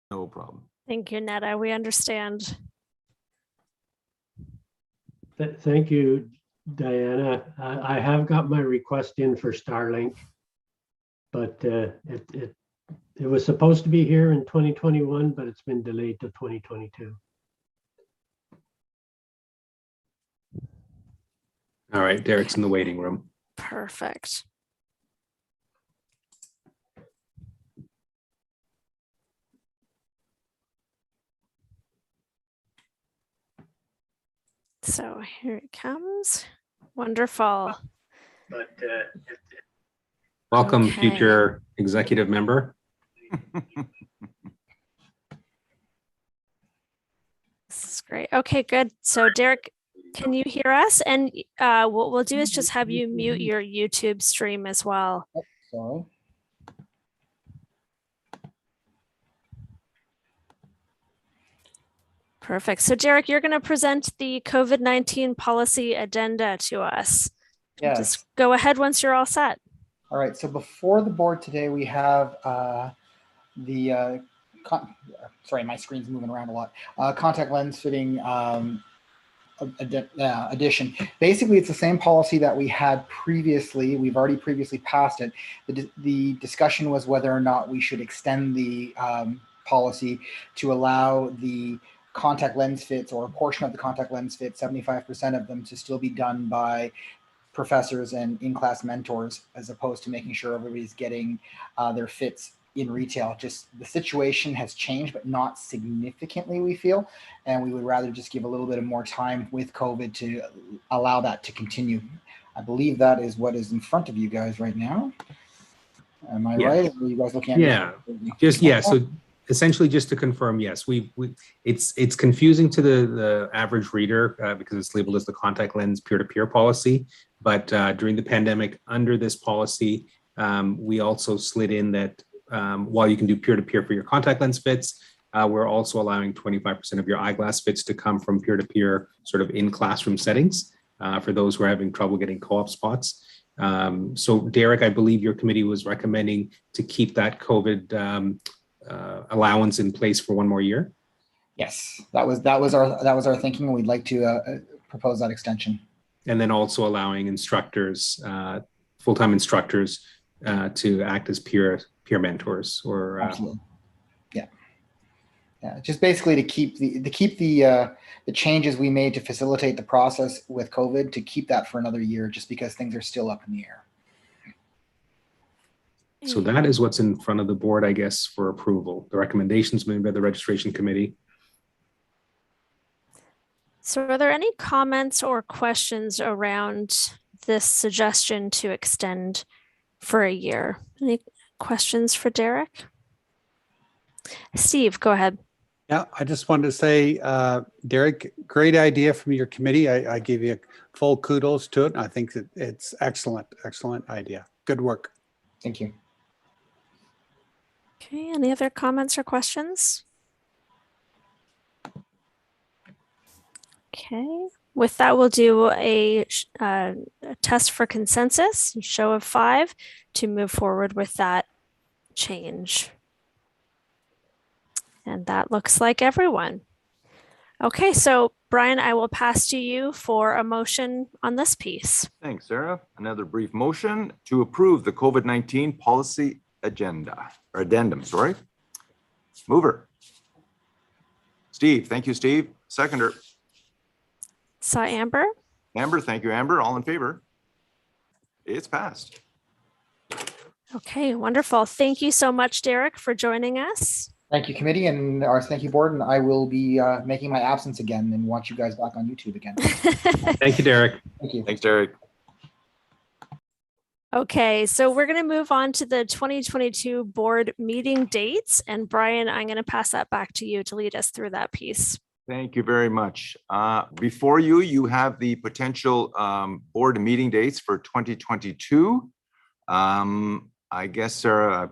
No problem. Thank you, Netta. We understand. Thank you, Diana. I have got my request in for Starlink, but it was supposed to be here in 2021, but it's been delayed to 2022. All right, Derek's in the waiting room. Perfect. So here it comes. Wonderful. But Welcome, Okay. future executive member. This is great. Okay, good. So Derek, can you hear us? And what we'll do is just have you mute your YouTube stream as well. Sorry. Perfect. So Derek, you're going to present the COVID-19 policy addenda to us. Yes. Just go ahead once you're all set. All right. So before the board today, we have sorry, my screen's moving around a lot. Contact lens fitting addition. Basically, it's the same policy that we had previously. We've already previously passed it. The discussion was whether or not we should extend the policy to allow the contact lens fits, or a portion of the contact lens fits, 75% of them, to still be done by professors and in-class mentors, as opposed to making sure everybody's getting their fits in retail. Just the situation has changed, but not significantly, we feel, and we would rather just give a little bit of more time with COVID to allow that to continue. I believe that is what is in front of you guys right now. Am I right? Or are you guys looking at Yeah, so essentially, just to confirm, yes, it's confusing to the average reader because it's labeled as the contact lens peer-to-peer policy. But during the pandemic, under this policy, we also slid in that while you can do peer-to-peer for your contact lens fits, we're also allowing 25% of your eyeglass fits to come from peer-to-peer sort of in classroom settings for those who are having trouble getting co-op spots. So Derek, I believe your committee was recommending to keep that COVID allowance in place for one more year. Yes, that was our thinking, and we'd like to propose that extension. And then also allowing instructors, full-time instructors, to act as peer mentors, or Absolutely. Yeah, just basically to keep the changes we made to facilitate the process with COVID, to keep that for another year, just because things are still up in the air. So that is what's in front of the board, I guess, for approval. The recommendations made by the registration committee. So are there any comments or questions around this suggestion to extend for a year? Any questions for Derek? Steve, go ahead. Yeah, I just wanted to say, Derek, great idea from your committee. I give you full kudos to it. I think that it's excellent idea. Good work. Thank you. Okay, any other comments or questions? Okay, with that, we'll do a test for consensus, show of 5, to move forward with that change. And that looks like everyone. Okay, so Brian, I will pass to you for a motion on this piece. Thanks, Sarah. Another brief motion to approve the COVID-19 policy agenda, or addendum, sorry. Mover. Steve, thank you, Steve. Seconder. Saw Amber. Amber, thank you, Amber. All in favor? It's passed. Okay, wonderful. Thank you so much, Derek, for joining us. Thank you, committee, and thank you, board. And I will be making my absence again and want you guys back on YouTube again. Thank you, Derek. Thank you. Thanks, Derek. Okay, so we're going to move on to the 2022 board meeting dates. And Brian, I'm going to pass that back to you to lead us through that piece. Thank you very much. Before you have the potential board meeting dates for 2022. I guess, Sarah,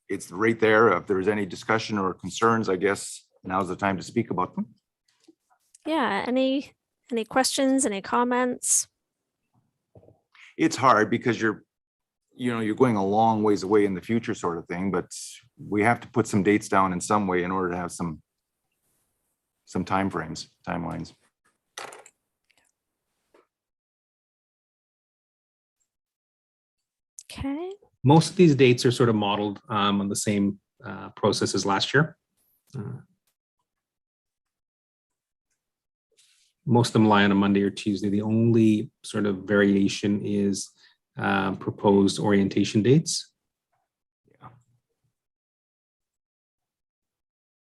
it's right there. If there's any discussion or concerns, I guess now's the time to speak about them. Yeah, any questions, any comments? it's hard because you're going a long ways away in the future sort of thing, but we have to put some dates down in some way in order to have some timelines. Okay. Most of these dates are sort of modeled on the same process as last year. Most of them lie on a Monday or Tuesday. The only sort of variation is proposed orientation dates.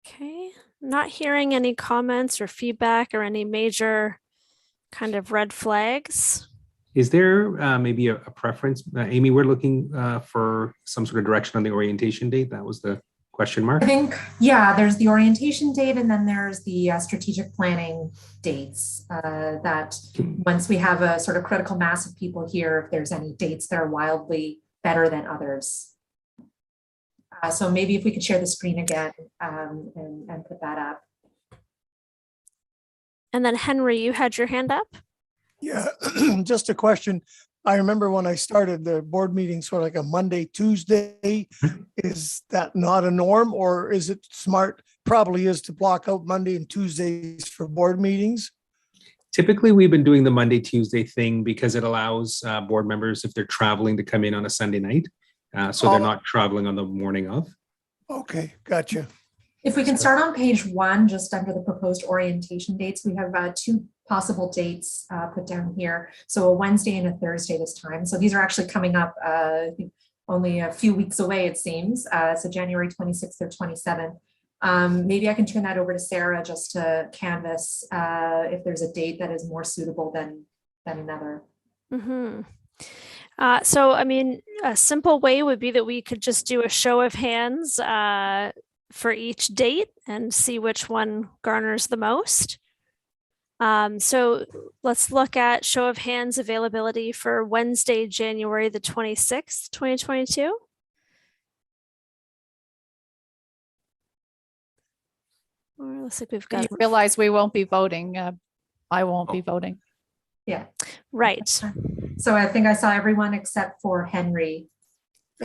Okay. Not hearing any comments or feedback or any major kind of red flags. Is there maybe a preference? Amy, we're looking for some sort of direction on the orientation date. That was the question mark. I think, yeah, there's the orientation date and then there's the strategic planning dates that once we have a sort of critical mass of people here, if there's any dates that are wildly better than others. So maybe if we could share the screen again and put that up. And then Henry, you had your hand up. Yeah, just a question. I remember when I started the board meetings for like a Monday, Tuesday. Is that not a norm, or is it smart? Probably is to block out Monday and Tuesdays for board meetings. Typically, we've been doing the Monday, Tuesday thing because it allows board members, if they're traveling, to come in on a Sunday night. So they're not traveling on the morning of. Okay, gotcha. If we can start on page 1, just under the proposed orientation dates, we have 2 possible dates put down here. So a Wednesday and a Thursday this time. So these are actually coming up I think only a few weeks away, it seems. So January 26th or 27th. Maybe I can turn that over to Sarah just to canvas if there's a date that is more suitable than another. Mm-hmm. So, I mean, a simple way would be that we could just do a show of hands for each date and see which one garners the most. So let's look at show of hands availability for Wednesday, January the 26th, 2022. Looks like we've got. You realize we won't be voting. I won't be voting. Yeah. Right. So I think I saw everyone except for Henry.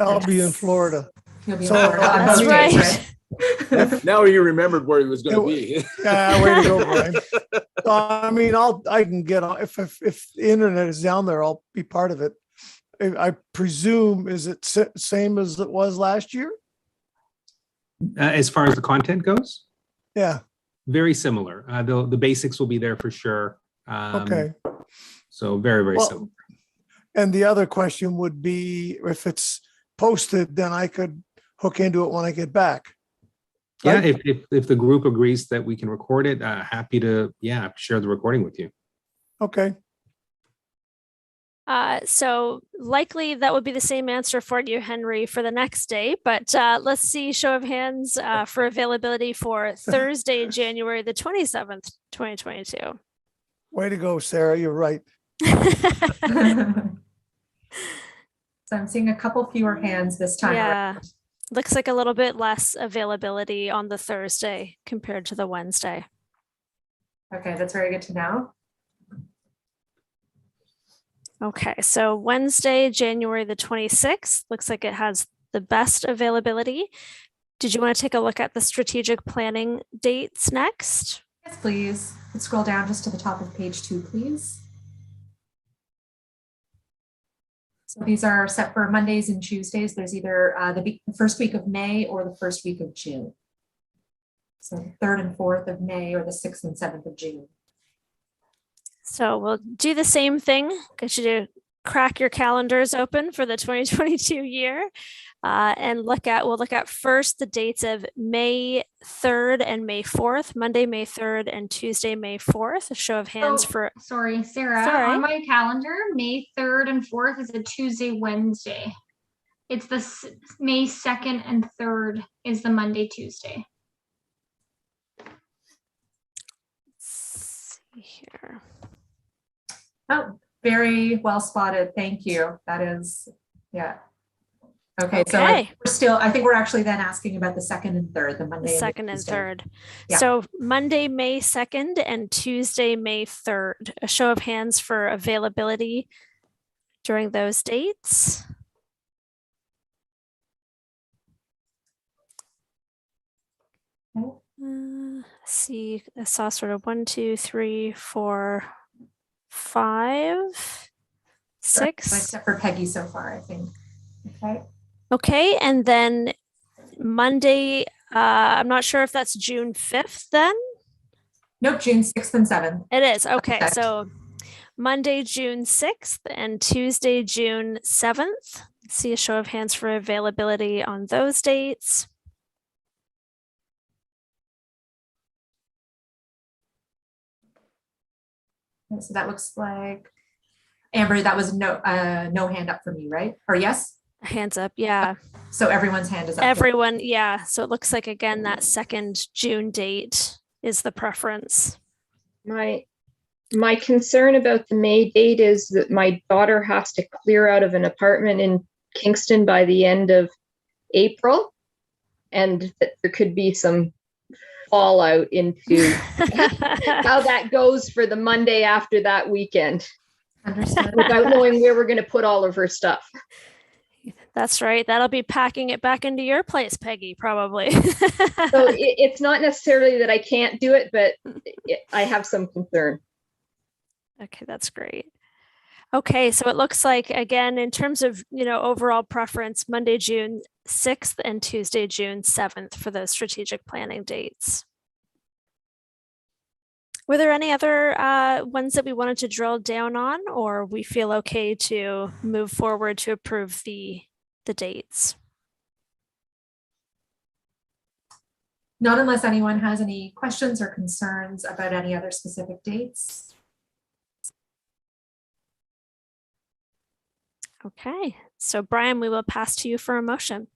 I'll be in Florida. You'll be in So- Florida on That's both right. days, right? Now he remembered where he was going to be. Yeah, way to go, Brian. So, I mean, I can get on if the internet is down there, I'll be part of it. I presume, is it same as it was last year? As far as the content goes, Yeah. very similar. The basics will be there for sure. Okay. So very Well, similar. And the other question would be if it's posted, then I could hook into it when I get back. Yeah, right? if the group agrees that we can record it, happy to share the recording with you. Okay. So likely that would be the same answer for you, Henry, for the next day, but let's see show of hands for availability for Thursday, January the 27th, 2022. Way to go, Sarah. You're right. So I'm seeing a couple fewer hands this time. Yeah, looks like a little bit less availability on the Thursday compared to the Wednesday. Okay, that's very good to know. Okay, so Wednesday, January the 26th, looks like it has the best availability. Did you want to take a look at the strategic planning dates next? Yes, please. Let's scroll down just to the top of page 2, please. So these are set for Mondays and Tuesdays. There's either the first week of May or the first week of June. So the 3rd and 4th of May or the 6th and 7th of June. So we'll do the same thing, get you to crack your calendars open for the 2022 year and we'll look at first the dates of May 3rd and May 4th, Monday, May 3rd and Tuesday, May 4th. A show of hands for. Sorry, Sarah. Sorry. On my calendar, May 3rd and 4th is a Tuesday, Wednesday. It's the May 2nd and 3rd is the Monday, Tuesday. Let's see here. Oh, very well spotted. Thank you. That is, yeah. Okay, so Okay. I think we're actually then asking about the 2nd and 3rd, the Monday. The and the 2nd and Tuesday. 3rd. Yeah. So Monday, May 2nd and Tuesday, May 3rd. A show of hands for availability during those dates. See, I saw sort of 1, 2, 3, 4, 5, 6. Except for Peggy so far, I think. Okay. Okay, and then Monday, I'm not sure if that's June 5th then? Nope, June 6th and 7th. It is, okay, so Monday, June 6th and Tuesday, June 7th. See a show of hands for availability on those dates. So that looks like, Amber, that was no hand up for me, right? Or yes? Hands up, yeah. So everyone's hand is up. Everyone, yeah. So it looks like, again, that 2nd June date is the preference. My concern about the May date is that my daughter has to clear out of an apartment in Kingston by the end of April, and that there could be some fallout into how that goes for the Monday after that weekend. Understand. Without knowing where we're going to put all of her stuff. That's right. That'll be packing it back into your place, Peggy, probably. So it's not necessarily that I can't do it, but I have some concern. Okay, that's great. Okay, so it looks like, again, in terms of, overall preference, Monday, June 6th and Tuesday, June 7th for those strategic planning dates. Were there any other ones that we wanted to drill down on, or we feel okay to move forward to approve the dates? Not unless anyone has any questions or concerns about any other specific dates. Okay, so Brian, we will pass to you for a motion.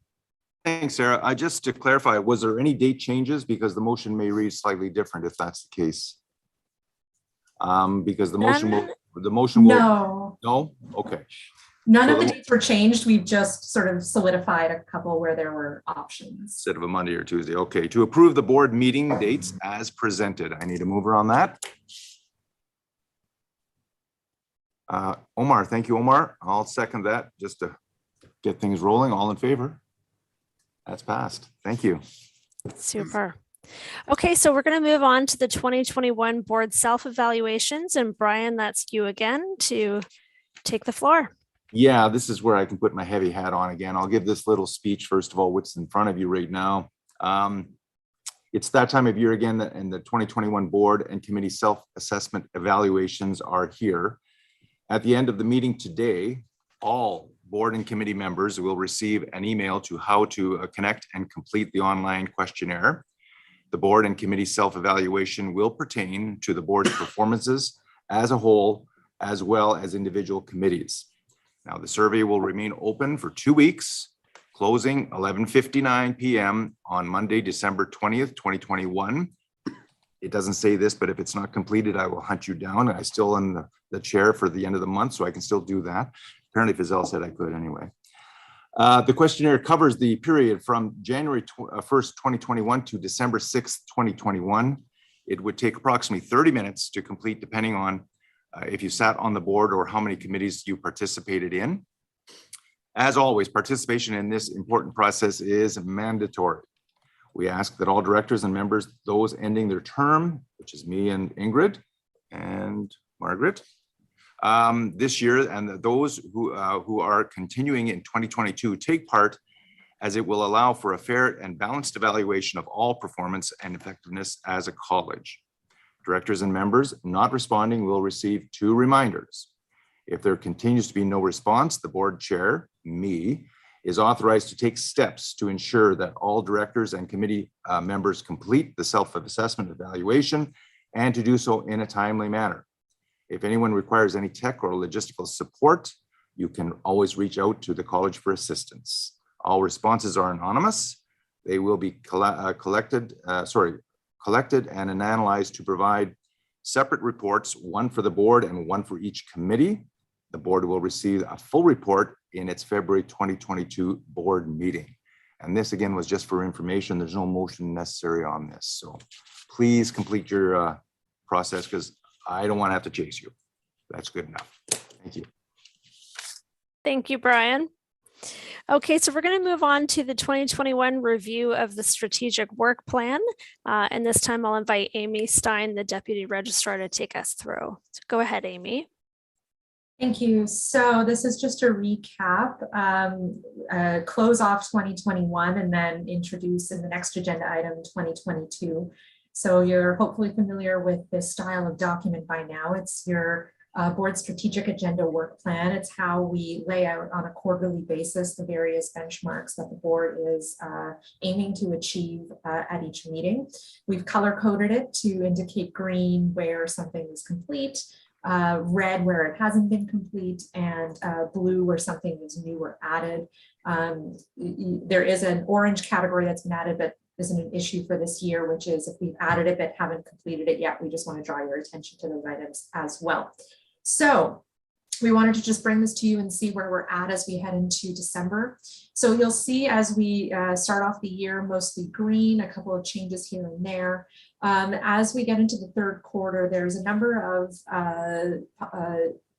Thanks, Sarah. Just to clarify, was there any date changes? Because the motion may read slightly different if that's the case. Because the motion will, no? Okay. None of the dates were changed. We've just sort of solidified a couple where there were options. Instead of a Monday or Tuesday. Okay, to approve the board meeting dates as presented. I need a mover on that. Omar, thank you, Omar. I'll second that just to get things rolling. All in favor? That's passed. Thank you. Super. Okay, so we're going to move on to the 2021 board self-evaluations. And Brian, that's you again to take the floor. Yeah, this is where I can put my heavy hat on again. I'll give this little speech, first of all, what's in front of you right now. It's that time of year again, and the 2021 board and committee self-assessment evaluations are here. At the end of the meeting today, all board and committee members will receive an email to how to connect and complete the online questionnaire. The board and committee self-evaluation will pertain to the board's performances as a whole, as well as individual committees. Now, the survey will remain open for 2 weeks, closing 11:59 p.m. on Monday, December 20th, 2021. It doesn't say this, but if it's not completed, I will hunt you down. I still am the chair for the end of the month, so I can still do that. Apparently, Fazelle said I could anyway. The questionnaire covers the period from January 1st, 2021 to December 6th, 2021. It would take approximately 30 minutes to complete, depending on if you sat on the board or how many committees you participated in. As always, participation in this important process is mandatory. We ask that all directors and members, those ending their term, which is me and Ingrid and Margaret, this year, and those who are continuing in 2022 take part, as it will allow for a fair and balanced evaluation of all performance and effectiveness as a college. Directors and members not responding will receive 2 reminders. If there continues to be no response, the board chair, me, is authorized to take steps to ensure that all directors and committee members complete the self-assessment evaluation and to do so in a timely manner. If anyone requires any tech or logistical support, you can always reach out to the college for assistance. All responses are anonymous. They will be collected and analyzed to provide separate reports, one for the board and one for each committee. The board will receive a full report in its February 2022 board meeting. And this again was just for information. There's no motion necessary on this. So please complete your process, because I don't want to have to chase you. That's good enough. Thank you. Thank you, Brian. Okay, so we're going to move on to the 2021 review of the strategic work plan. And this time I'll invite Amy Stein, the Deputy Registrar, to take us through. So go ahead, Amy. Thank you. So this is just a recap, close off 2021 and then introduce in the next agenda item 2022. So you're hopefully familiar with this style of document by now. It's your board strategic agenda work plan. It's how we lay out on a quarterly basis the various benchmarks that the board is aiming to achieve at each meeting. We've color coded it to indicate green where something is complete, red where it hasn't been complete, and blue where something is new or added. There is an orange category that's been added but isn't an issue for this year, which is if we've added it but haven't completed it yet, we just want to draw your attention to those items as well. So we wanted to just bring this to you and see where we're at as we head into December. So you'll see as we start off the year, mostly green, a couple of changes here and there. As we get into the third quarter, there's a number of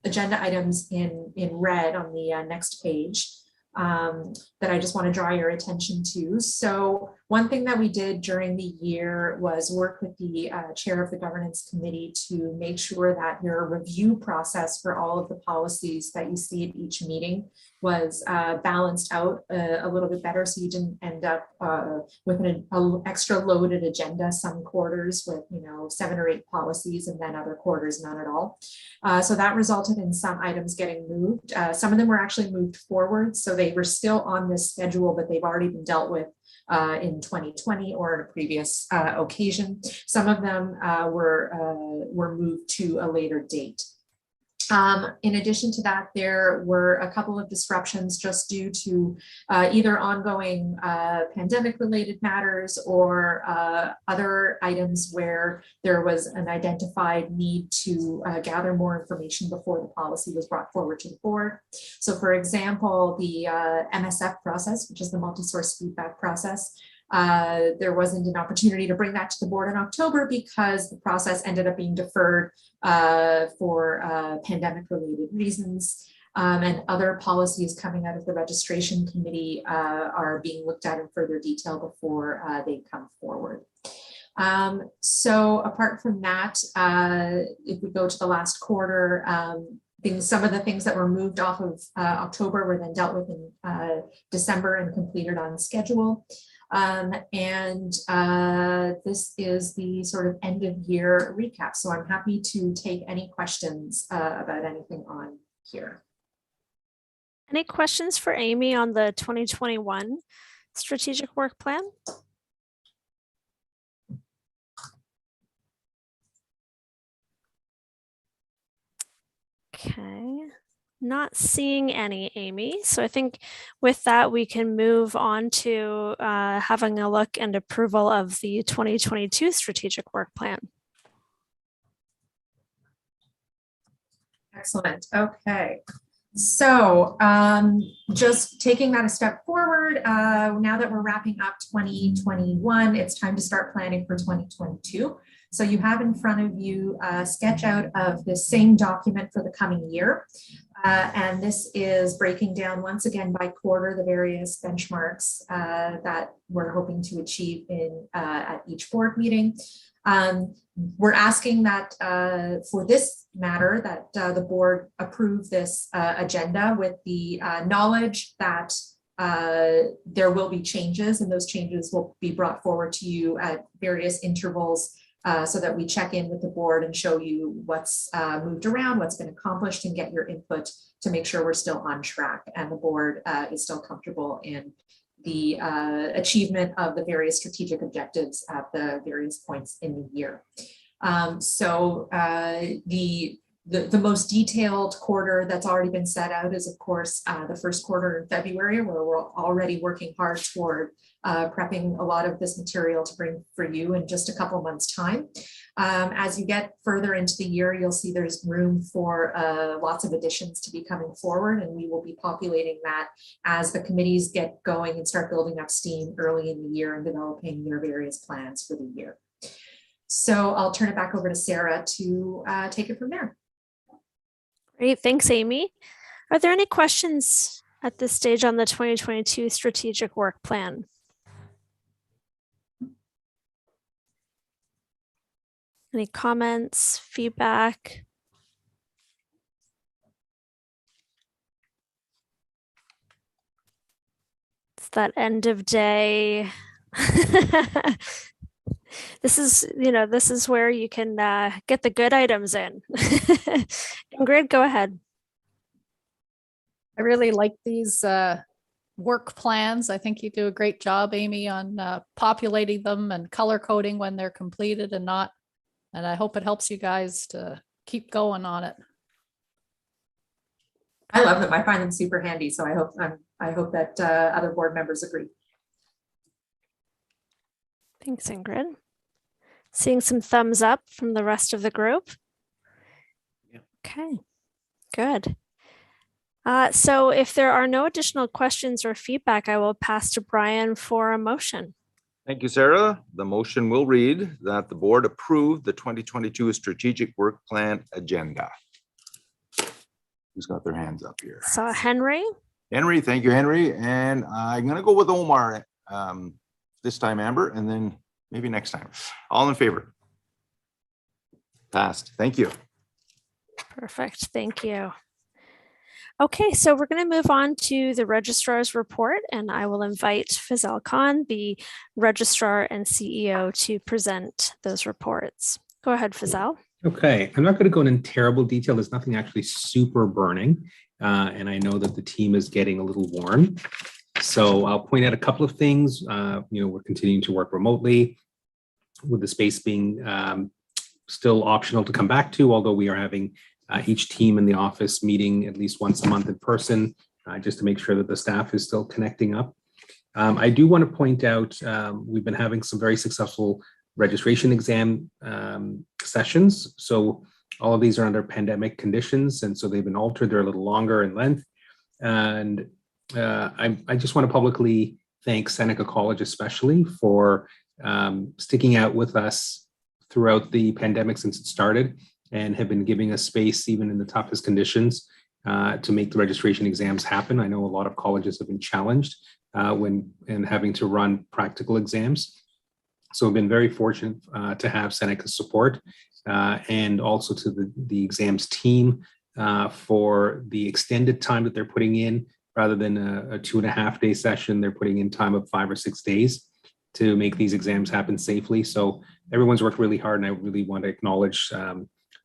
agenda items in red on the next page that I just want to draw your attention to. So one thing that we did during the year was work with the chair of the governance committee to make sure that your review process for all of the policies that you see at each meeting was balanced out a little bit better, so you didn't end up with an extra loaded agenda some quarters with 7 or 8 policies and then other quarters none at all. So that resulted in some items getting moved. Some of them were actually moved forward, so they were still on this schedule, but they've already been dealt with in 2020 or at a previous occasion. Some of them were moved to a later date. In addition to that, there were a couple of disruptions just due to either ongoing pandemic-related matters or other items where there was an identified need to gather more information before the policy was brought forward to the board. So for example, the MSF process, which is the multi-source feedback process, there wasn't an opportunity to bring that to the board in October because the process ended up being deferred for pandemic-related reasons. And other policies coming out of the registration committee are being looked at in further detail before they come forward. So apart from that, if we go to the last quarter, some of the things that were moved off of October were then dealt with in December and completed on schedule. This is the sort of end of year recap. So I'm happy to take any questions about anything on here. Any questions for Amy on the 2021 strategic work plan? Okay. Not seeing any, Amy. So I think with that, we can move on to having a look and approval of the 2022 strategic work plan. Excellent. Okay. So just taking that a step forward, now that we're wrapping up 2021, it's time to start planning for 2022. So you have in front of you a sketch out of the same document for the coming year. And this is breaking down once again by quarter the various benchmarks that we're hoping to achieve at each board meeting. We're asking that for this matter that the board approve this agenda with the knowledge that there will be changes, and those changes will be brought forward to you at various intervals so that we check in with the board and show you what's moved around, what's been accomplished, and get your input to make sure we're still on track and the board is still comfortable in the achievement of the various strategic objectives at the various points in the year. The most detailed quarter that's already been set out is, of course, the first quarter in February, where we're already working hard toward prepping a lot of this material to bring for you in just a couple months' time. As you get further into the year, you'll see there's room for lots of additions to be coming forward, and we will be populating that as the committees get going and start building up steam early in the year and developing their various plans for the year. So I'll turn it back over to Sarah to take it from there. Great, thanks, Amy. Are there any questions at this stage on the 2022 strategic work plan? Any comments, feedback? It's that end of day. This is where you can get the good items in. Ingrid, go ahead. I really like these work plans. I think you do a great job, Amy, on populating them and color coding when they're completed and not. And I hope it helps you guys to keep going on it. I love them. I find them super handy. So I hope that other board members agree. Thanks, Ingrid. Seeing some thumbs up from the rest of the group. Okay, good. So if there are no additional questions or feedback, I will pass to Brian for a motion. Thank you, Sarah. The motion will read that the board approve the 2022 strategic work plan agenda. Who's got their hands up here? So Henry. Henry, thank you, Henry. And I'm going to go with Omar this time, Amber, and then maybe next time. All in favor? Passed. Thank you. Perfect. Thank you. Okay, so we're going to move on to the registrar's report, and I will invite Fazal Khan, the registrar and CEO, to present those reports. Go ahead, Fazal. Okay, I'm not going to go into terrible detail. There's nothing actually super burning, and I know that the team is getting a little worn. So I'll point out a couple of things. We're continuing to work remotely, with the space being still optional to come back to, although we are having each team in the office meeting at least once a month in person, just to make sure that the staff is still connecting up. I do want to point out, we've been having some very successful registration exam sessions. So all of these are under pandemic conditions, and so they've been altered. They're a little longer in length. And I just want to publicly thank Seneca College especially for sticking out with us throughout the pandemic since it started, and have been giving us space even in the toughest conditions to make the registration exams happen. I know a lot of colleges have been challenged when having to run practical exams. So I've been very fortunate to have Seneca's support and also to the exams team for the extended time that they're putting in. Rather than a 2.5 day session, they're putting in time of 5 or 6 days to make these exams happen safely. So everyone's worked really hard, and I really want to acknowledge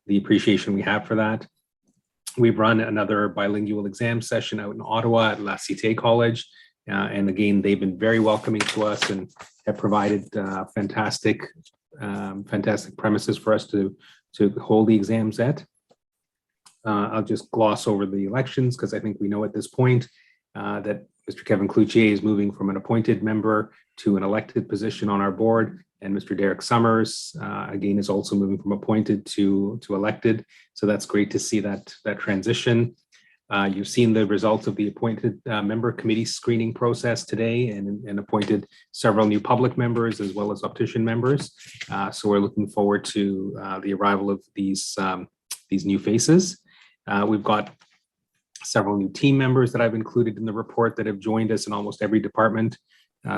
the appreciation we have for that. We've run another bilingual exam session out in Ottawa at La Cité College. And again, they've been very welcoming to us and have provided fantastic premises for us to hold the exams at. I'll just gloss over the elections because I think we know at this point that Mr. Kevin Cloutier is moving from an appointed member to an elected position on our board. And Mr. Derek Summers, again, is also moving from appointed to elected. So that's great to see that transition. You've seen the results of the appointed member committee screening process today, and appointed several new public members as well as optician members. So we're looking forward to the arrival of these new faces. We've got several new team members that I've included in the report that have joined us in almost every department.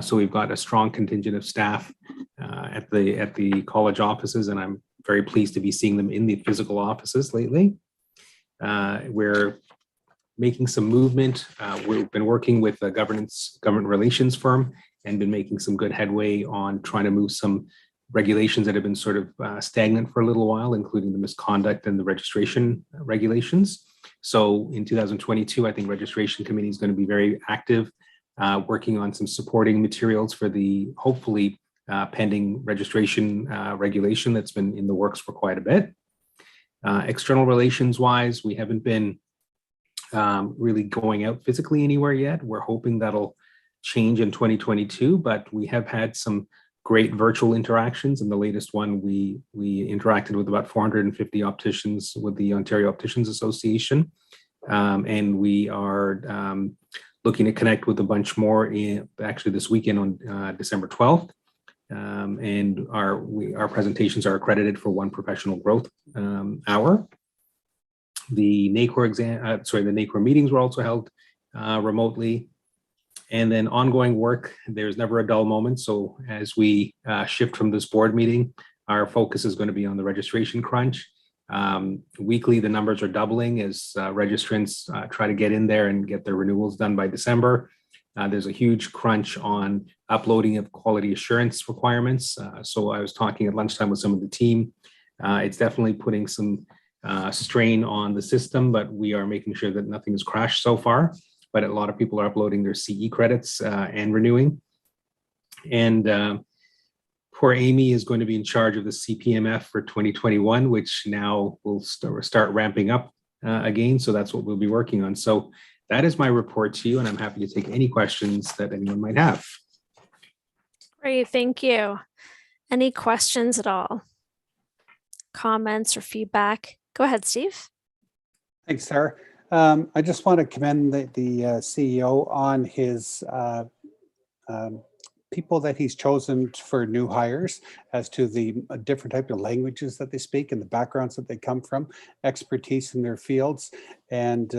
So we've got a strong contingent of staff at the college offices, and I'm very pleased to be seeing them in the physical offices lately. We're making some movement. We've been working with a government relations firm and been making some good headway on trying to move some regulations that have been sort of stagnant for a little while, including the misconduct and the registration regulations. So in 2022, I think registration committee is going to be very active, working on some supporting materials for the hopefully pending registration regulation that's been in the works for quite a bit. External relations wise, we haven't been really going out physically anywhere yet. We're hoping that'll change in 2022, but we have had some great virtual interactions. In the latest one, we interacted with about 450 opticians with the Ontario Opticians Association. And we are looking to connect with a bunch more actually this weekend on December 12th. And our presentations are accredited for one professional growth hour. The NACOR the NACOR meetings were also held remotely. And then ongoing work, there's never a dull moment. So as we shift from this board meeting, our focus is going to be on the registration crunch. Weekly, the numbers are doubling as registrants try to get in there and get their renewals done by December. There's a huge crunch on uploading of quality assurance requirements. So I was talking at lunchtime with some of the team. It's definitely putting some strain on the system, but we are making sure that nothing has crashed so far. But a lot of people are uploading their CE credits and renewing. And poor Amy is going to be in charge of the CPMF for 2021, which now will start ramping up again. So that's what we'll be working on. So that is my report to you, and I'm happy to take any questions that anyone might have. Great, thank you. Any questions at all? Comments or feedback? Go ahead, Steve. Thanks, Sarah. I just want to commend the CEO on his people that he's chosen for new hires as to the different type of languages that they speak and the backgrounds that they come from, expertise in their fields. And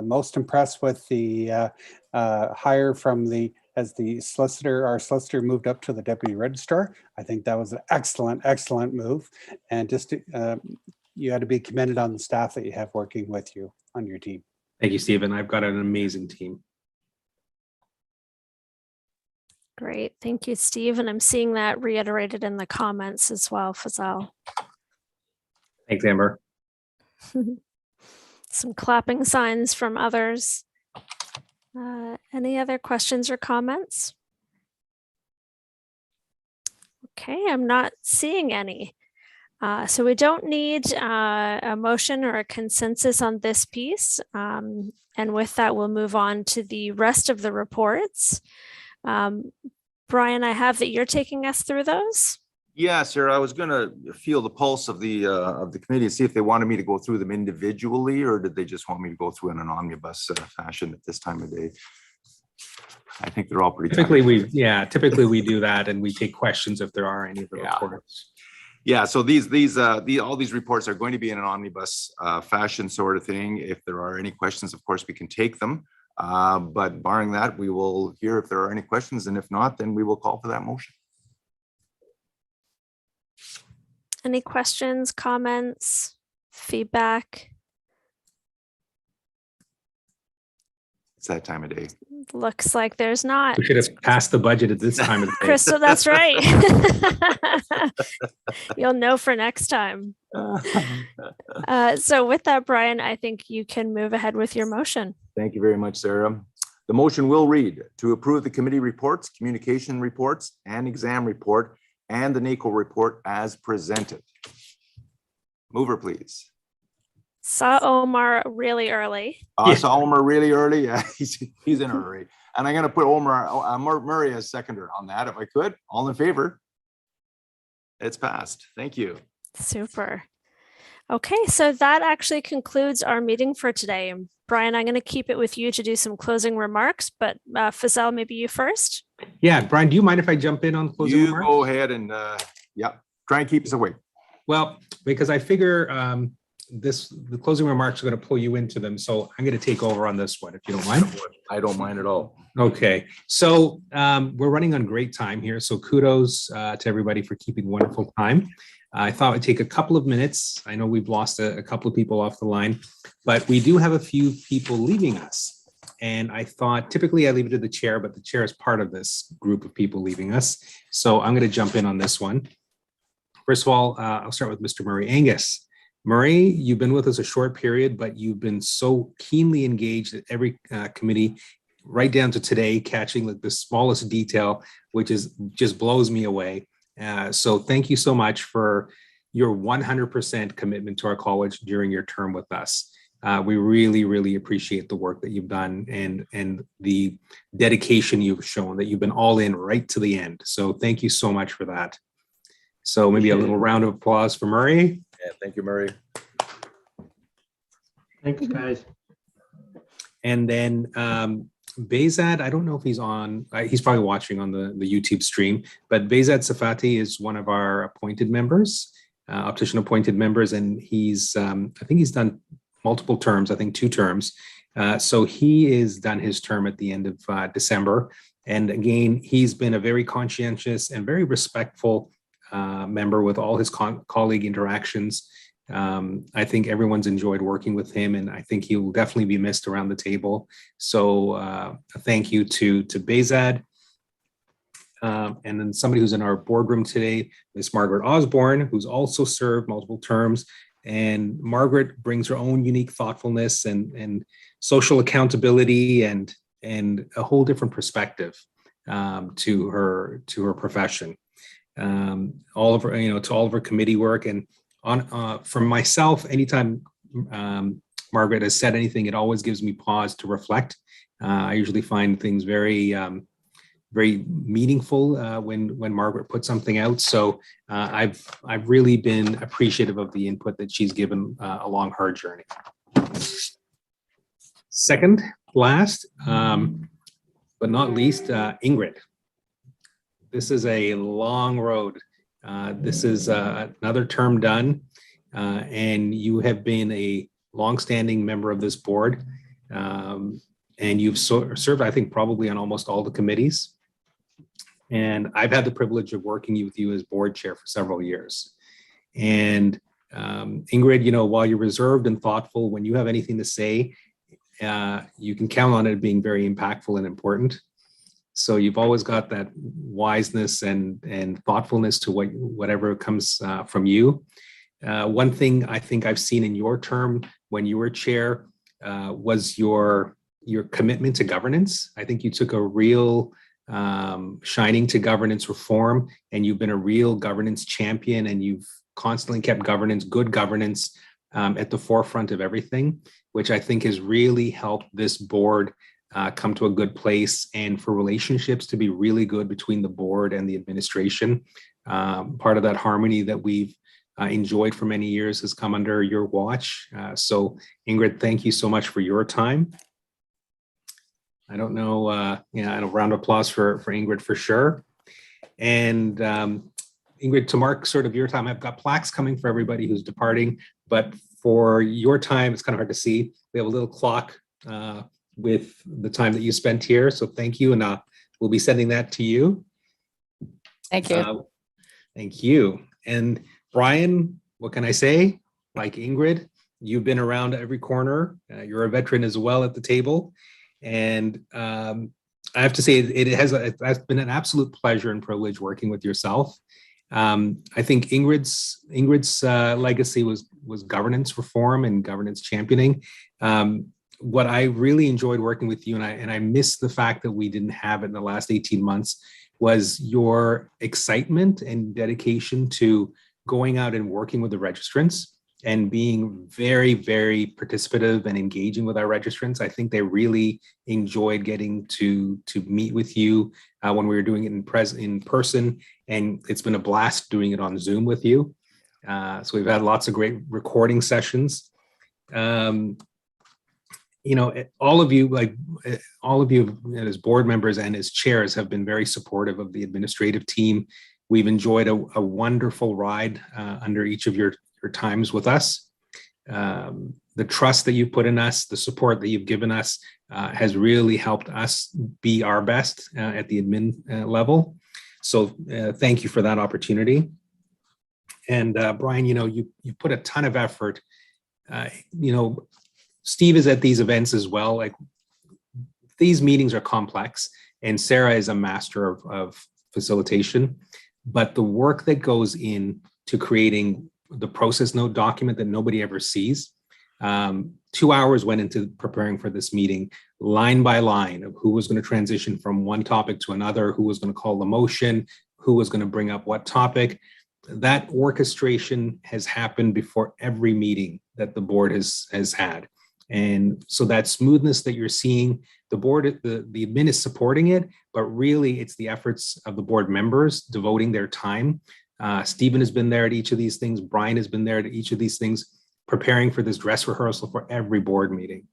most impressed with the hire from as the solicitor, our solicitor moved up to the deputy registrar. I think that was an excellent move. And just you had to be commended on the staff that you have working with you on your team. Thank you, Stephen. I've got an amazing team. Great, thank you, Steve. And I'm seeing that reiterated in the comments as well, Fazal. Thanks, Amber. Some clapping signs from others. Any other questions or comments? Okay, I'm not seeing any. So we don't need a motion or a consensus on this piece. And with that, we'll move on to the rest of the reports. Brian, I have that you're taking us through those. Yeah, Sarah, I was going to feel the pulse of the committee and see if they wanted me to go through them individually, or did they just want me to go through in an omnibus fashion at this time of day? I think they're all pretty. Typically we do that, and we take questions if there are any of the reports. Yeah, so all these reports are going to be in an omnibus fashion sort of thing. If there are any questions, of course, we can take them. But barring that, we will hear if there are any questions, and if not, then we will call for that motion. Any questions, comments, feedback? It's that time of day. Looks like there's not. We should have passed the budget at this time of the day. Crystal, that's right. You'll know for next time. So with that, Brian, I think you can move ahead with your motion. Thank you very much, Sarah. The motion will read to approve the committee reports, communication reports, and exam report, and the NACO report as presented. Mover, please. Saw Omar really early. I saw Omar really early. Yeah, he's in a hurry. And I'm going to put Omar Murray as seconder on that, if I could. All in favor? It's passed. Thank you. Super. Okay, so that actually concludes our meeting for today. And Brian, I'm going to keep it with you to do some closing remarks, but Fazal, maybe you first. Yeah, Brian, do you mind if I jump in on closing remarks? You go ahead and try and keep us awake. Well, because I figure the closing remarks are going to pull you into them, so I'm going to take over on this one, if you don't mind. I don't mind at all. Okay, so we're running on great time here, so kudos to everybody for keeping wonderful time. I thought I'd take a couple of minutes. I know we've lost a couple of people off the line, but we do have a few people leaving us. And I thought, typically I leave it to the chair, but the chair is part of this group of people leaving us. So I'm going to jump in on this one. First of all, I'll start with Mr. Murray Angus. Murray, you've been with us a short period, but you've been so keenly engaged at every committee, right down to today, catching like the smallest detail, which is just blows me away. So thank you so much for your 100% commitment to our college during your term with us. We really, really appreciate the work that you've done and the dedication you've shown, that you've been all in right to the end. So thank you so much for that. So maybe a little round of applause for Murray. Yeah, thank you, Murray. Thanks, guys. And then Behzad, I don't know if he's on, he's probably watching on the YouTube stream, but Behzad Safati is one of our appointed members, optician appointed members, and he's, I think he's done multiple terms, I think 2 terms. So he is done his term at the end of December. And again, he's been a very conscientious and very respectful member with all his colleague interactions. I think everyone's enjoyed working with him, and I think he will definitely be missed around the table. So a thank you to Behzad. And then somebody who's in our boardroom today, Miss Margaret Osborne, who's also served multiple terms. And Margaret brings her own unique thoughtfulness and social accountability and a whole different perspective to her profession. All of her, to all of her committee work, and for myself, anytime Margaret has said anything, it always gives me pause to reflect. I usually find things very meaningful when Margaret puts something out. So I've really been appreciative of the input that she's given along her journey. Second, last, but not least, Ingrid. This is a long road. This is another term done, and you have been a longstanding member of this board, and you've served, I think, probably on almost all the committees. And I've had the privilege of working with you as board chair for several years. And Ingrid, while you're reserved and thoughtful, when you have anything to say, you can count on it being very impactful and important. So you've always got that wiseness and thoughtfulness to whatever comes from you. One thing I think I've seen in your term when you were chair was your commitment to governance. I think you took a real shining to governance reform, and you've been a real governance champion, and you've constantly kept good governance at the forefront of everything, which I think has really helped this board come to a good place, and for relationships to be really good between the board and the administration. Part of that harmony that we've enjoyed for many years has come under your watch. So Ingrid, thank you so much for your time. I don't know, and a round of applause for Ingrid for sure. And Ingrid, to mark sort of your time, I've got plaques coming for everybody who's departing, but for your time, it's kind of hard to see. We have a little clock with the time that you spent here. So thank you. And we'll be sending that to you. Thank you. Thank you. And Brian, what can I say? Like Ingrid, you've been around every corner. You're a veteran as well at the table. And I have to say, it has been an absolute pleasure and privilege working with yourself. I think Ingrid's legacy was governance reform and governance championing. What I really enjoyed working with you, and I miss the fact that we didn't have it in the last 18 months, was your excitement and dedication to going out and working with the registrants and being very, very participative and engaging with our registrants. I think they really enjoyed getting to meet with you when we were doing it in person, and it's been a blast doing it on Zoom with you. So we've had lots of great recording sessions. All of you as board members and as chairs have been very supportive of the administrative team. We've enjoyed a wonderful ride under each of your times with us. The trust that you put in us, the support that you've given us has really helped us be our best at the admin level. So thank you for that opportunity. And Brian, you put a ton of effort. Steve is at these events as well. Like, these meetings are complex, and Sarah is a master of facilitation, but the work that goes into creating the process note document that nobody ever sees. 2 hours went into preparing for this meeting, line by line, of who was going to transition from one topic to another, who was going to call the motion, who was going to bring up what topic. That orchestration has happened before every meeting that the board has had. And so that smoothness that you're seeing, the board, the admin is supporting it, but really it's the efforts of the board members devoting their time. Stephen has been there at each of these things. Brian has been there at each of these things, preparing for this dress rehearsal for every board meeting.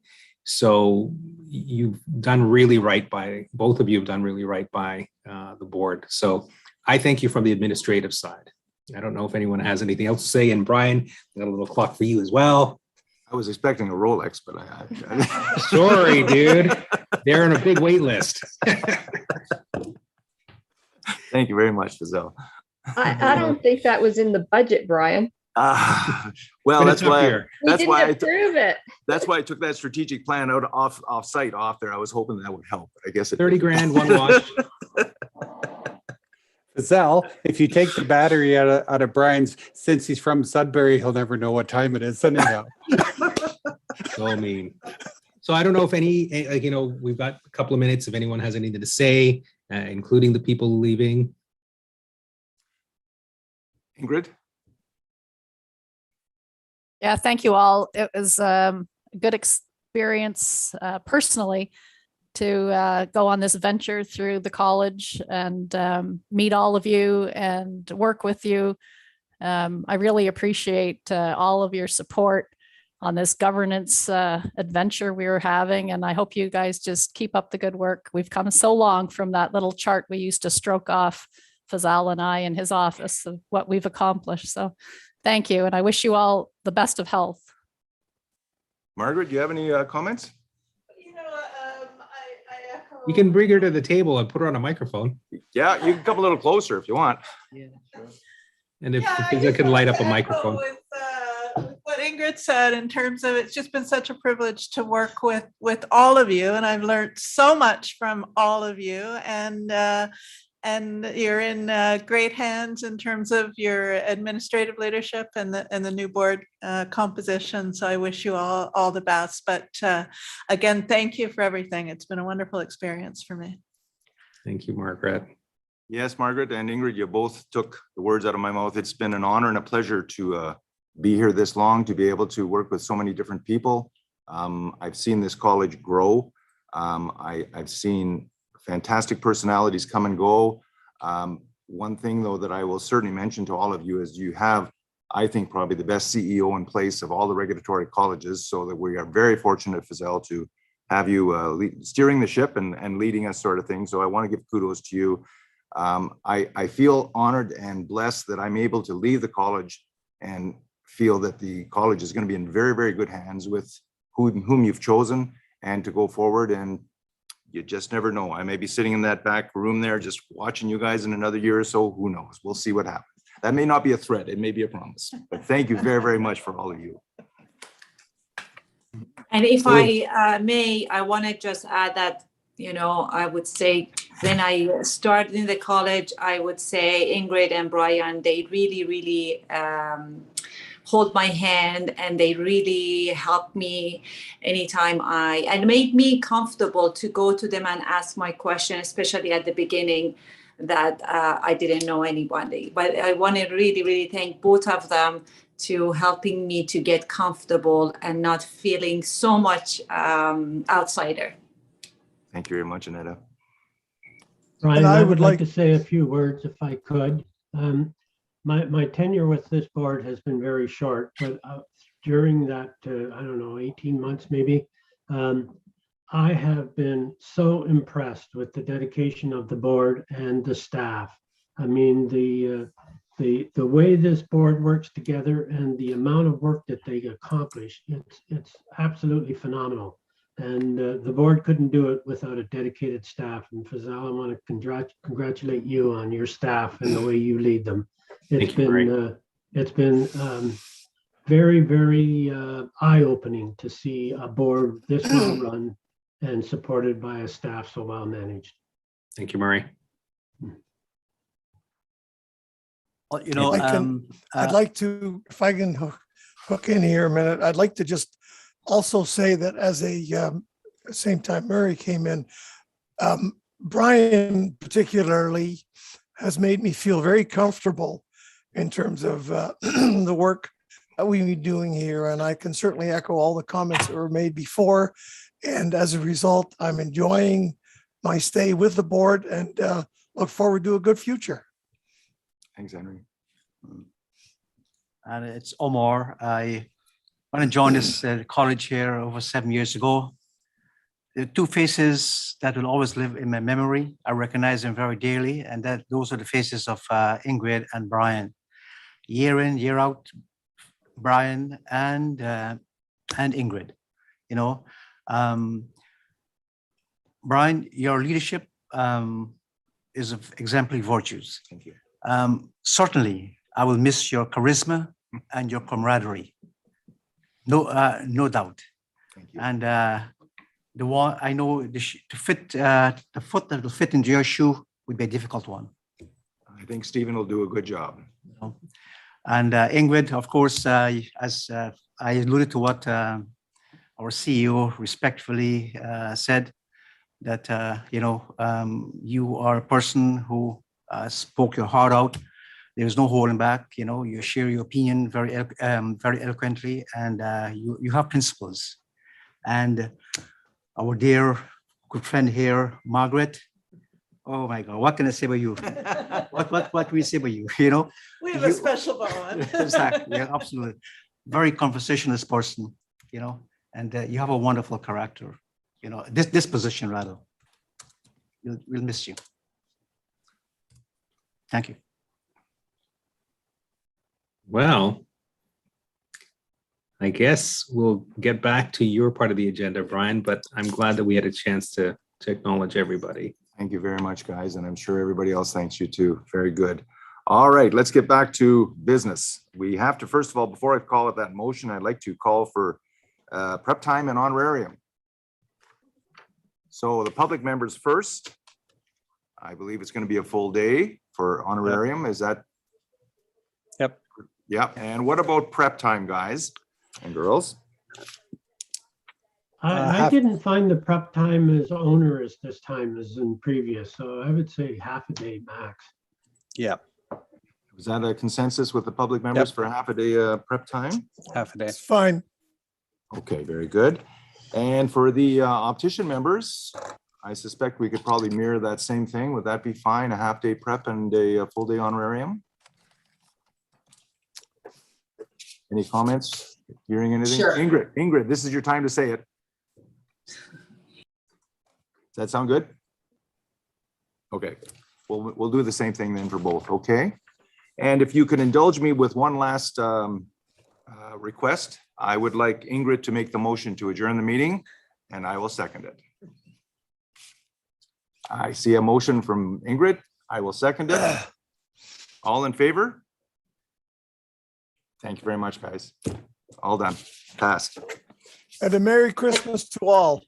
So you've done really right by, both of you have done really right by the board. So I thank you from the administrative side. I don't know if anyone has anything else to say. And Brian, I got a little clock for you as well. I was expecting a Rolex, but I Sorry, dude. They're on a big wait list. Thank you very much, Fazelle. I don't think that was in the budget, Brian. Well, Been a that's tough why. year. We That's didn't why. approve it. That's why I took that strategic plan out off site off there. I was hoping that would help, but I guess it 30 didn't. grand, one watch. Zell, if you take the battery out of Brian's, since he's from Sudbury, he'll never know what time it is anyhow. So mean. So I don't know if any, like, you know, we've got a couple of minutes if anyone has anything to say, including the people leaving. Ingrid? Yeah, thank you all. It was a good experience personally to go on this venture through the college and meet all of you and work with you. I really appreciate all of your support on this governance adventure we were having. And I hope you guys just keep up the good work. We've come so long from that little chart we used to stroke off, Fazal and I in his office, of what we've accomplished. So thank you. And I wish you all the best of health. Margaret, do you have any comments? You can bring her to the table and put her on a microphone. Yeah, you can come a little closer if you want. And if Fizza can light up a microphone. With what Ingrid said, in terms of it's just been such a privilege to work with all of you, and I've learned so much from all of you, and you're in great hands in terms of your administrative leadership and the new board composition. So I wish you all the best. But again, thank you for everything. It's been a wonderful experience for me. Thank you, Margaret. Yes, Margaret and Ingrid, you both took the words out of my mouth. It's been an honor and a pleasure to be here this long, to be able to work with so many different people. I've seen this college grow. I've seen fantastic personalities come and go. One thing, though, that I will certainly mention to all of you is you have, I think, probably the best CEO in place of all the regulatory colleges, so that we are very fortunate, Fazelle, to have you steering the ship and leading us, sort of thing. So I want to give kudos to you. I feel honored and blessed that I'm able to leave the college and feel that the college is going to be in very, very good hands with whom you've chosen, and to go forward. And you just never know. I may be sitting in that back room there just watching you guys in another year or so. Who knows? We'll see what happens. That may not be a threat. It may be a promise. But thank you very, very much for all of you. And if I may, I want to just add that, you know, I would say when I started in the college, I would say Ingrid and Brian, they really, really hold my hand, and they really helped me anytime and made me comfortable to go to them and ask my question, especially at the beginning that I didn't know anybody. But I want to really, really thank both of them to helping me to get comfortable and not feeling so much outsider. Thank you very much, Aneta. Brian, I would like to say a few words if I could. My tenure with this board has been very short, but during that, I don't know, 18 months maybe, I have been so impressed with the dedication of the board and the staff. I mean, the way this board works together and the amount of work that they accomplish, it's absolutely phenomenal. And the board couldn't do it without a dedicated staff. And Fazal, I want to congratulate you on your staff and the way you lead them. It's been very, very eye-opening to see a board this well run and supported by a staff so well managed. Thank you, Murray. Well, you know, I'd like to, if I can hook in here a minute, I'd like to just also say that as same time Murray came in, Brian particularly has made me feel very comfortable in terms of the work that we've been doing here. And I can certainly echo all the comments that were made before. And as a result, I'm enjoying my stay with the board and look forward to a good future. Thanks, Henry. And it's Omar. When I joined this college here over 7 years ago, there are two faces that will always live in my memory. I recognize them very dearly, and those are the faces of Ingrid and Brian. Year in, year out, Brian and and Ingrid. You know, Brian, your leadership is of exemplary virtues. Thank you. Certainly, I will miss your charisma and your camaraderie. No doubt. Thank you. And the one I know to fit the foot that will fit into your shoe would be a difficult one. I think Stephen will do a good job. And Ingrid, of course, as I alluded to what our CEO respectfully said, that you are a person who spoke your heart out. There is no holding back. You know, you share your opinion very eloquently, and you have principles. And our dear good friend here, Margaret. Oh my God, what can I say about you? what can we say about you? You know, We have a special bond. Exactly. Yeah, absolutely. Very conversationalist person. You know, and you have a wonderful character. You know, this position rather. We'll miss you. Thank you. Well, I guess we'll get back to your part of the agenda, Brian, but I'm glad that we had a chance to acknowledge everybody. Thank you very much, guys. And I'm sure everybody else thanks you too. Very good. All right, let's get back to business. We have to, first of all, before I call it that motion, I'd like to call for prep time and honorarium. So the public members first. I believe it's going to be a full day for honorarium. Is that? Yep. Yep. And what about prep time, guys and girls? I didn't find the prep time as onerous this time as in previous, so I would say half a day max. Yeah. Was that a consensus with the public members for half a day prep time? Half a day. It's fine. Okay, very good. And for the optician members, I suspect we could probably mirror that same thing. Would that be fine? A half day prep and a full day honorarium? Any comments? Hearing anything? Sure. Ingrid, this is your time to say it. Does that sound good? Okay, we'll do the same thing then for both, okay? And if you could indulge me with one last request, I would like Ingrid to make the motion to adjourn the meeting, and I will second it. I see a motion from Ingrid. I will second it. All in favor? Thank you very much, guys. All done. Passed. And a Merry Christmas to all.